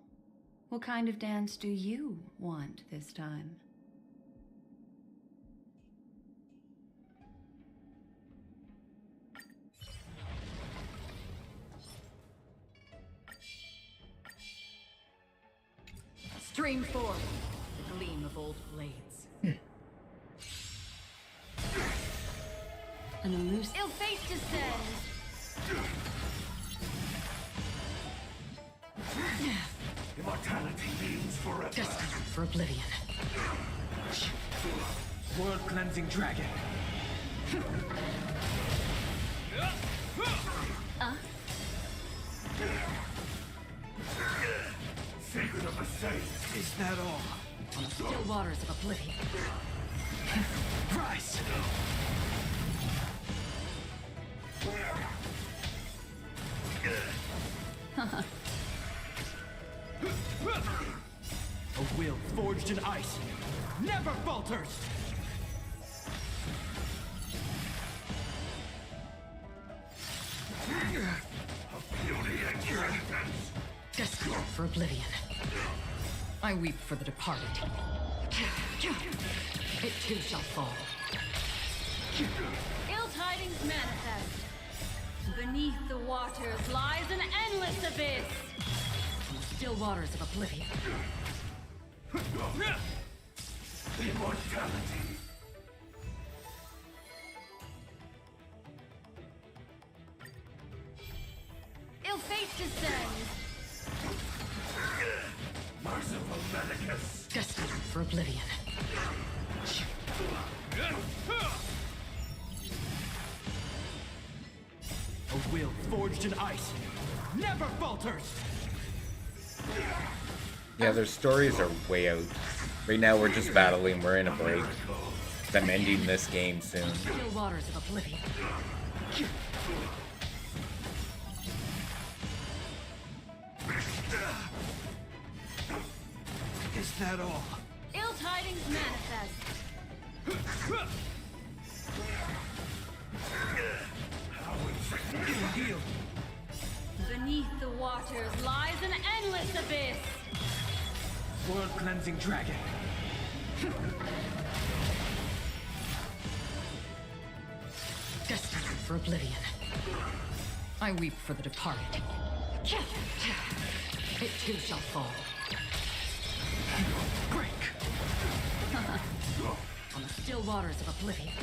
Speaker 6: What kind of dance do you want this time?
Speaker 4: Stream forward, the gleam of old blades.
Speaker 6: An elusive.
Speaker 18: Ill fate descends.
Speaker 5: Immortality means forever.
Speaker 4: Destined for oblivion.
Speaker 9: World cleansing dragon.
Speaker 5: Secret of the saints.
Speaker 9: Is that all?
Speaker 4: On the still waters of oblivion.
Speaker 9: Rise! A will forged in ice never falters!
Speaker 5: A beauty and greatness.
Speaker 4: Destined for oblivion. I weep for the departed. It too shall fall.
Speaker 18: Ill tidings manifest. Beneath the waters lies an endless abyss.
Speaker 4: On the still waters of oblivion.
Speaker 5: Immortality.
Speaker 18: Ill fate descends.
Speaker 4: oblivion.
Speaker 10: A will forged in ice never falters!
Speaker 3: Yeah, their stories are way out. Right now we're just battling, we're in a break. I'm ending this game soon.
Speaker 4: Still waters of oblivion.
Speaker 10: Is that all?
Speaker 22: Ill tidings manifest.
Speaker 10: Heal.
Speaker 22: Beneath the waters lies an endless abyss.
Speaker 10: World cleansing dragon.
Speaker 4: Destined for oblivion. I weep for the departed. It too shall fall.
Speaker 10: Break!
Speaker 4: On the still waters of oblivion.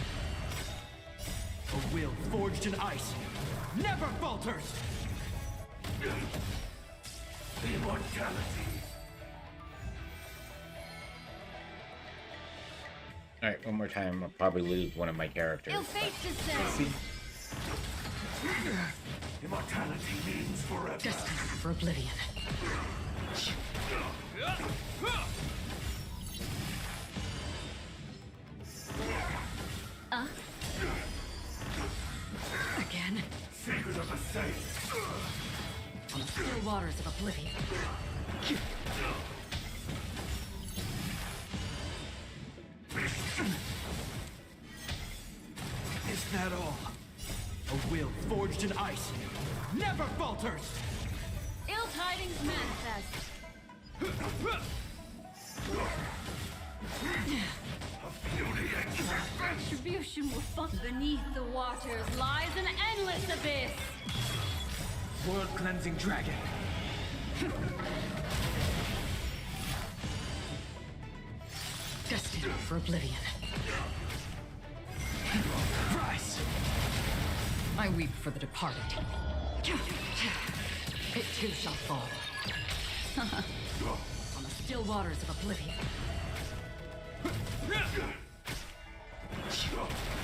Speaker 10: A will forged in ice never falters!
Speaker 5: Immortality.
Speaker 3: Alright, one more time, I'll probably lose one of my characters.
Speaker 22: Ill fate
Speaker 3: Let's see.
Speaker 22: descends.
Speaker 5: Immortality means forever.
Speaker 4: Destined for oblivion. Again?
Speaker 5: Secret of the saints.
Speaker 4: On the still waters of oblivion.
Speaker 10: Is that all? A will forged in ice never falters!
Speaker 22: Ill tidings manifest. Retribution will fall. Beneath the waters lies an endless abyss.
Speaker 10: World cleansing dragon.
Speaker 4: Destined for oblivion.
Speaker 10: Rise!
Speaker 4: I weep for the departed. It too shall fall. On the still waters of oblivion.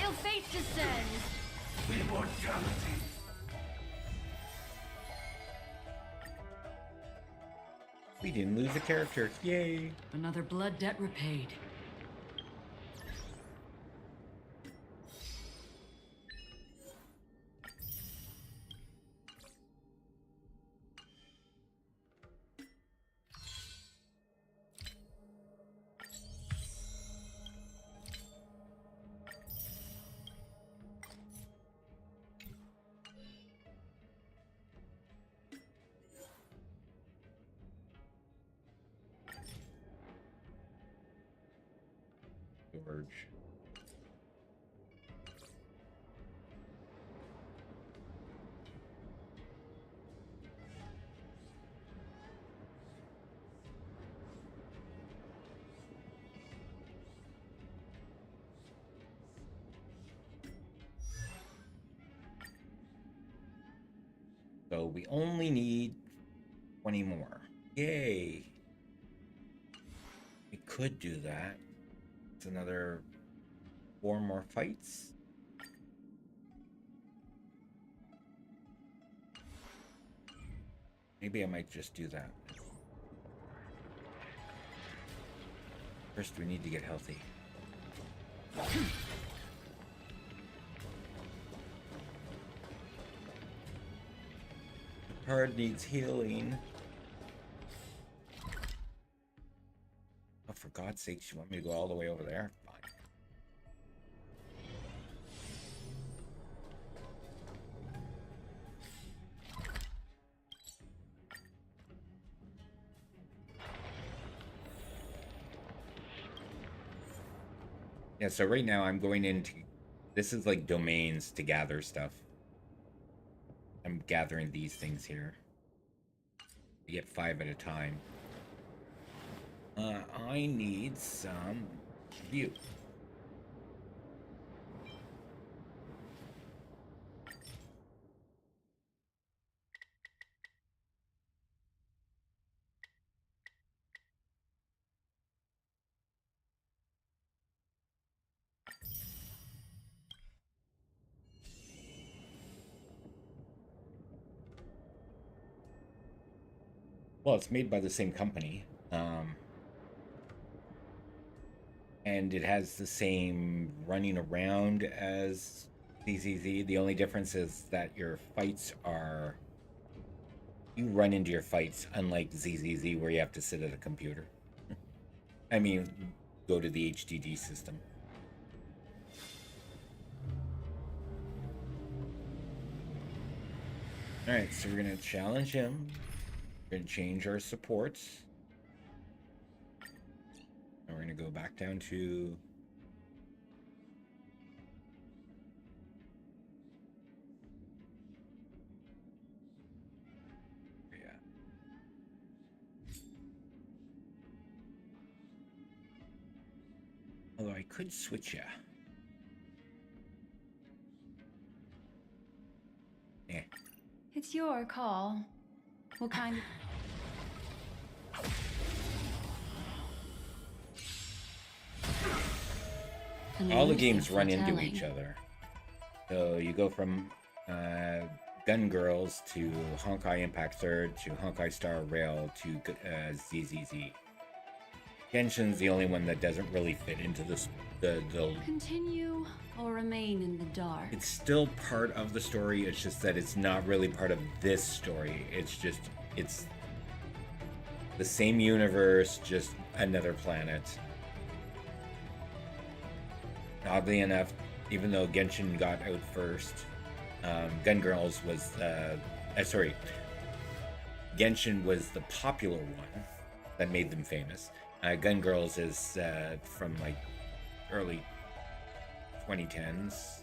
Speaker 22: Ill fate descends.
Speaker 5: Immortality.
Speaker 3: We didn't lose a character. Yay!
Speaker 4: Another blood debt repaid.
Speaker 3: George. So we only need 20 more. Yay! We could do that. It's another 4 more fights. Maybe I might just do that. First, we need to get healthy. The card needs healing. Oh, for God's sake, you want me to go all the way over there? Fine. Yeah, so right now I'm going into... This is like domains to gather stuff. I'm gathering these things here. You get 5 at a time. I need some view. Well, it's made by the same company. And it has the same running around as ZZZ. The only difference is that your fights are... You run into your fights, unlike ZZZ, where you have to sit at a computer. I mean, go to the HDD system. Alright, so we're going to challenge him. We're going to change our supports. And we're going to go back down to... Yeah. Although I could switch ya. Yeah.
Speaker 6: It's your call. What kind of...
Speaker 3: All the games run into each other. So you go from Gun Girls to Honkai Impact Third to Honkai Star Rail to ZZZ. Genshin's the only one that doesn't really fit into this. The
Speaker 6: Continue or remain in the dark.
Speaker 3: It's still part of the story. It's just that it's not really part of this story. It's the same universe, just another planet. Oddly enough, even though Genshin got out first, Gun Girls was Genshin was the popular one that made them famous. Gun Girls is from like early 2010s.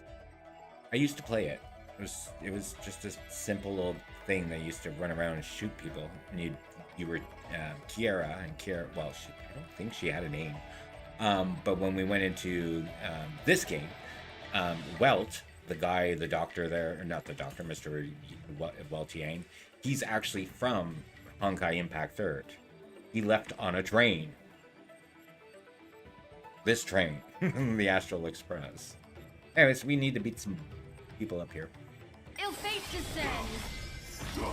Speaker 3: I used to play it. It was just a simple old thing that used to run around and shoot people. And you were Kiara, and Kiara. Well, I don't think she had a name. But when we went into this game, Welt, the doctor there, or not the doctor, Mr. Weltiang, he's actually from Honkai Impact Third. He left on a train. This train, the Astral Express. Anyways, we need to beat some people up here.
Speaker 18: Ill fate descends.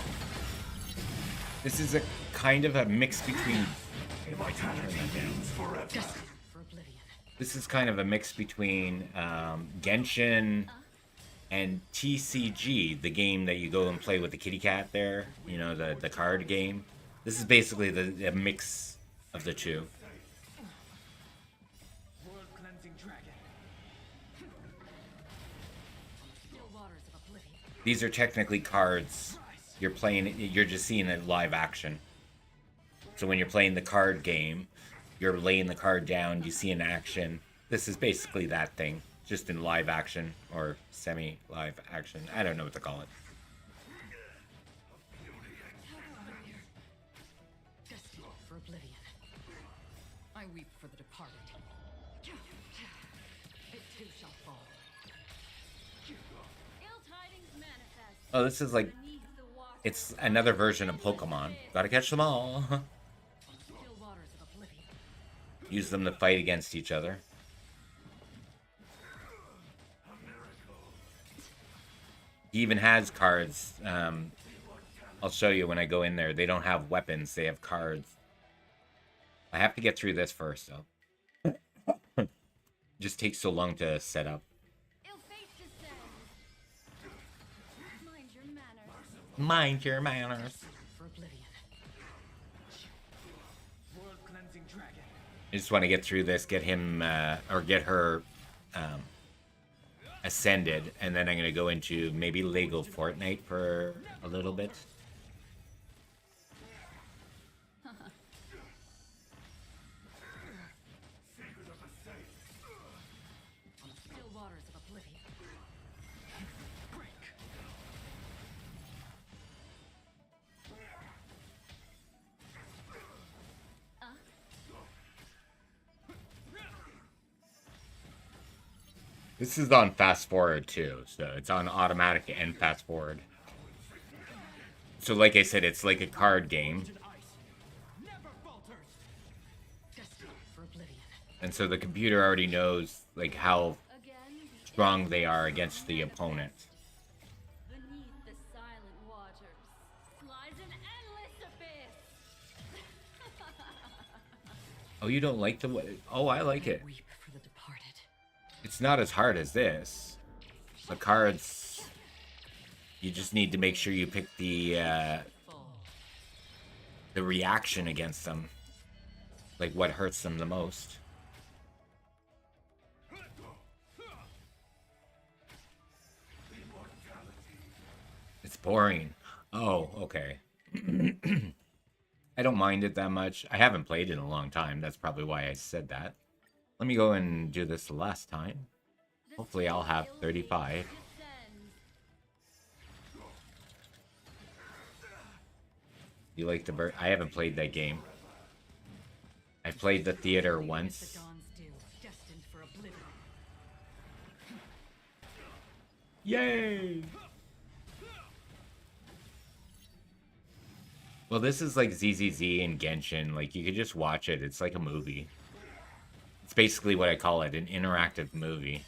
Speaker 3: This is a kind of a mix between... This is kind of a mix between Genshin and TCG, the game that you go and play with the kitty cat there. You know, the card game. This is basically the mix of the two. These are technically cards. You're just seeing it live action. So when you're playing the card game, you're laying the card down, you see an action. This is basically that thing, just in live action or semi-live action. I don't know what to call it.
Speaker 4: Destined for oblivion. I weep for the departed. It too shall fall.
Speaker 18: Ill tidings manifest.
Speaker 3: Oh, this is like... It's another version of Pokemon. Gotta catch them all. Use them to fight against each other. He even has cards. I'll show you when I go in there. They don't have weapons. They have cards. I have to get through this first, though. Just takes so long to set up. Mind your manners. I just want to get through this, get him, or get her ascended, and then I'm going to go into maybe Lego Fortnite for a little bit. This is on fast forward too, so it's on automatic and fast forward. So like I said, it's like a card game. And so the computer already knows like how strong they are against the opponent.
Speaker 18: Beneath the silent waters lies an endless abyss.
Speaker 3: Oh, you don't like the way? Oh, I like it.
Speaker 4: Weep for the departed.
Speaker 3: It's not as hard as this. The cards, you just need to make sure you pick the reaction against them. Like what hurts them the most. It's boring. Oh, okay. I don't mind it that much. I haven't played it in a long time. That's probably why I said that. Let me go and do this the last time. Hopefully I'll have 35. You like the bird? I haven't played that game. I played the theater once. Yay! Well, this is like ZZZ and Genshin. Like, you could just watch it. It's like a movie. It's basically what I call it, an interactive movie.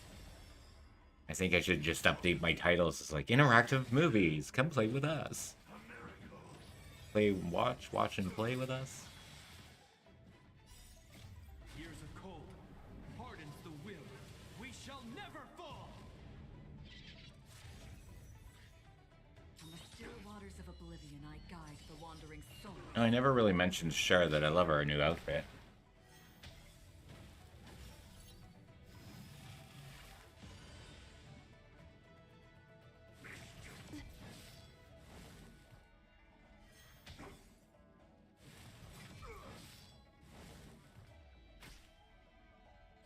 Speaker 3: I think I should just update my titles. It's like, interactive movies. Come play with us. Play, watch and play with us.
Speaker 10: Years of cold hardens the will. We shall never fall.
Speaker 4: From the still waters of oblivion, I guide the wandering soul.
Speaker 3: I never really mentioned Cher that I love her new outfit.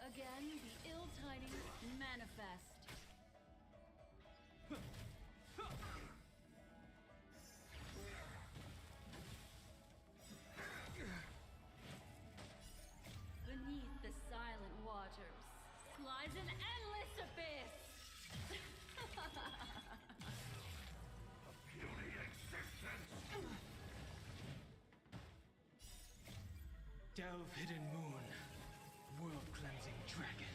Speaker 4: Again, the ill-tidings manifest. Beneath the silent waters lies an endless abyss.
Speaker 10: Delve hidden moon, world cleansing dragon.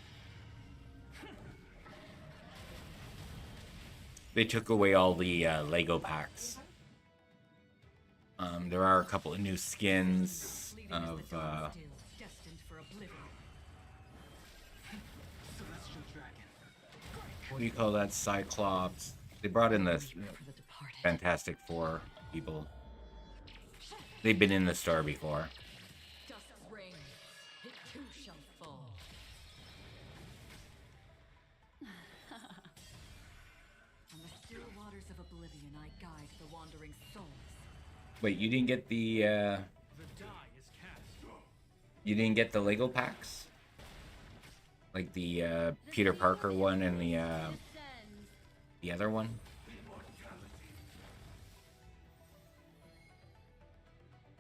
Speaker 3: They took away all the Lego packs. There are a couple of new skins of
Speaker 10: Destined for oblivion. Celestial dragon.
Speaker 3: what do you call that? Cyclops. They brought in the Fantastic Four people. They've been in the store before.
Speaker 4: Dust rain, it too shall fall. On the still waters of oblivion, I guide the wandering souls.
Speaker 3: Wait, you didn't get the
Speaker 10: The die is cast.
Speaker 3: you didn't get the Lego packs? Like the Peter Parker one and the other one?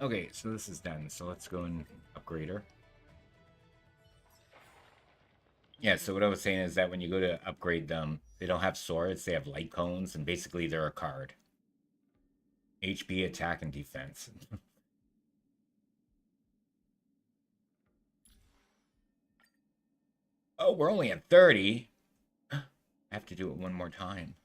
Speaker 3: Okay, so this is done. So let's go and upgrade her. Yeah, so what I was saying is that when you go to upgrade them, they don't have swords, they have light cones, and basically they're a card. HP, attack, and defense. Oh, we're only at 30. I have to do it one more time.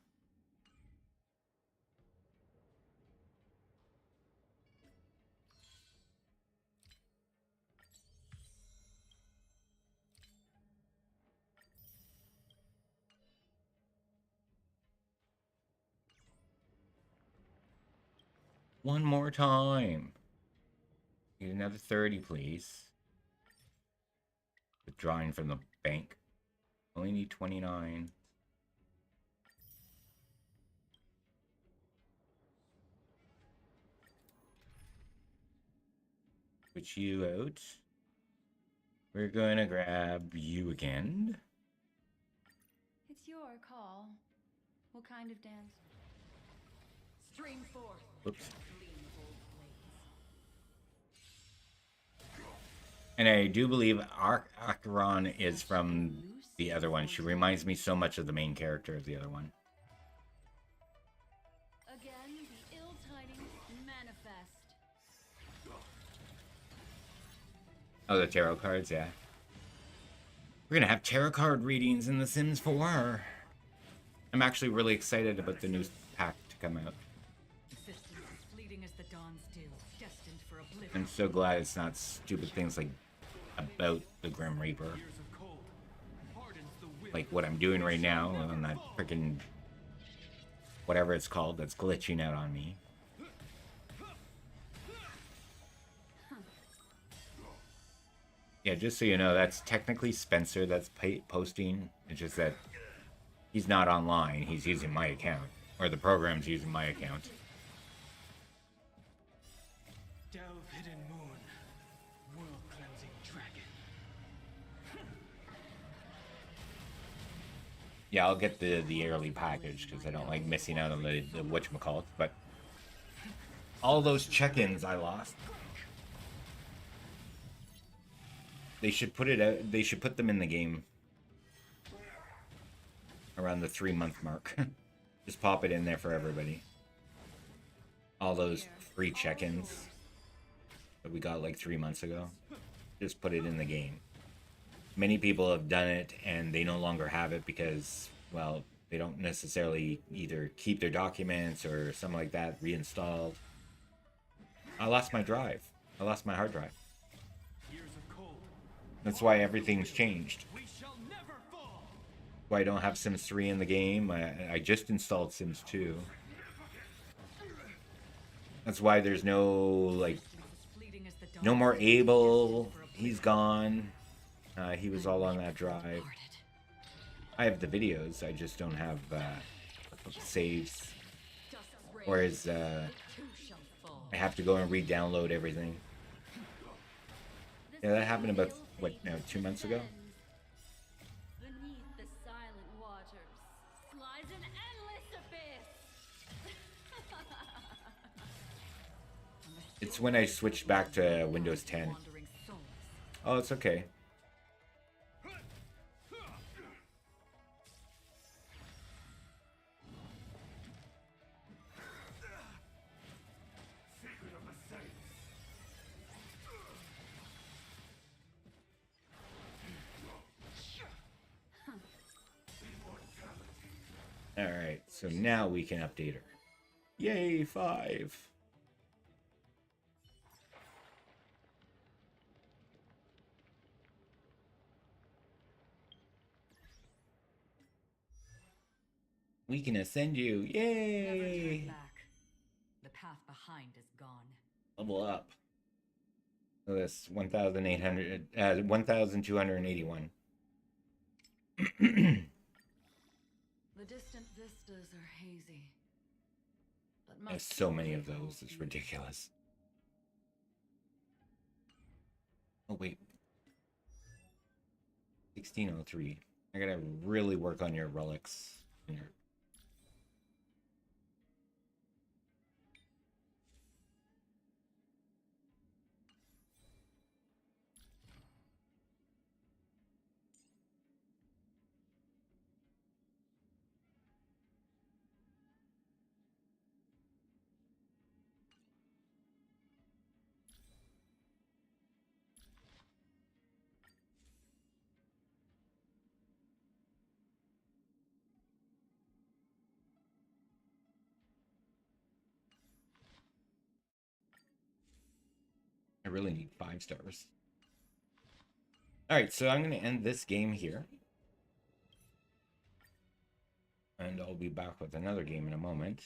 Speaker 3: One more time. Need another 30, please. Withdrawing from the bank. Only need 29. Switch you out. We're gonna grab you again.
Speaker 6: It's your call. What kind of dance?
Speaker 4: Stream forth.
Speaker 3: Whoops. And I do believe Acheron is from the other one. She reminds me so much of the main character of the other one.
Speaker 4: Again, the ill-tidings manifest.
Speaker 3: Oh, the tarot cards, yeah. We're gonna have tarot card readings in The Sims 4. I'm actually really excited about the new pack to come out.
Speaker 4: Existence is fleeting as the dawn's dew, destined for oblivion.
Speaker 3: I'm so glad it's not stupid things like about the Grim Reaper. Like what I'm doing right now on that freaking whatever it's called that's glitching out on me. Yeah, just so you know, that's technically Spencer that's posting. It's just that he's not online. He's using my account. Or the program's using my account.
Speaker 10: Delve hidden moon, world cleansing dragon.
Speaker 3: Yeah, I'll get the yearly package because I don't like missing out on the whatchamacallit. But all those check-ins I lost. They should put it out. They should put them in the game around the 3-month mark. Just pop it in there for everybody. All those free check-ins that we got like 3 months ago. Just put it in the game. Many people have done it and they no longer have it because, well, they don't necessarily either keep their documents or something like that reinstalled. I lost my drive. I lost my hard drive. That's why everything's changed. Why I don't have Sims 3 in the game. I just installed Sims 2. That's why there's no, like, no more Abel. He's gone. He was all on that drive. I have the videos. I just don't have saves. Whereas I have to go and re-download everything. Yeah, that happened about, what, now, 2 months ago?
Speaker 14: Beneath the silent waters lies an endless abyss.
Speaker 3: It's when I switched back to Windows 10. Oh, it's okay. Alright, so now we can update her. Yay, 5. We can ascend you. Yay!
Speaker 4: The path behind is gone.
Speaker 3: Level up. So that's 1,281.
Speaker 4: The distant vistas are hazy. But
Speaker 3: There's so many of those, it's ridiculous. Oh, wait. 1603. I gotta really work on your relics. I really need 5 stars. Alright, so I'm going to end this game here. And I'll be back with another game in a moment.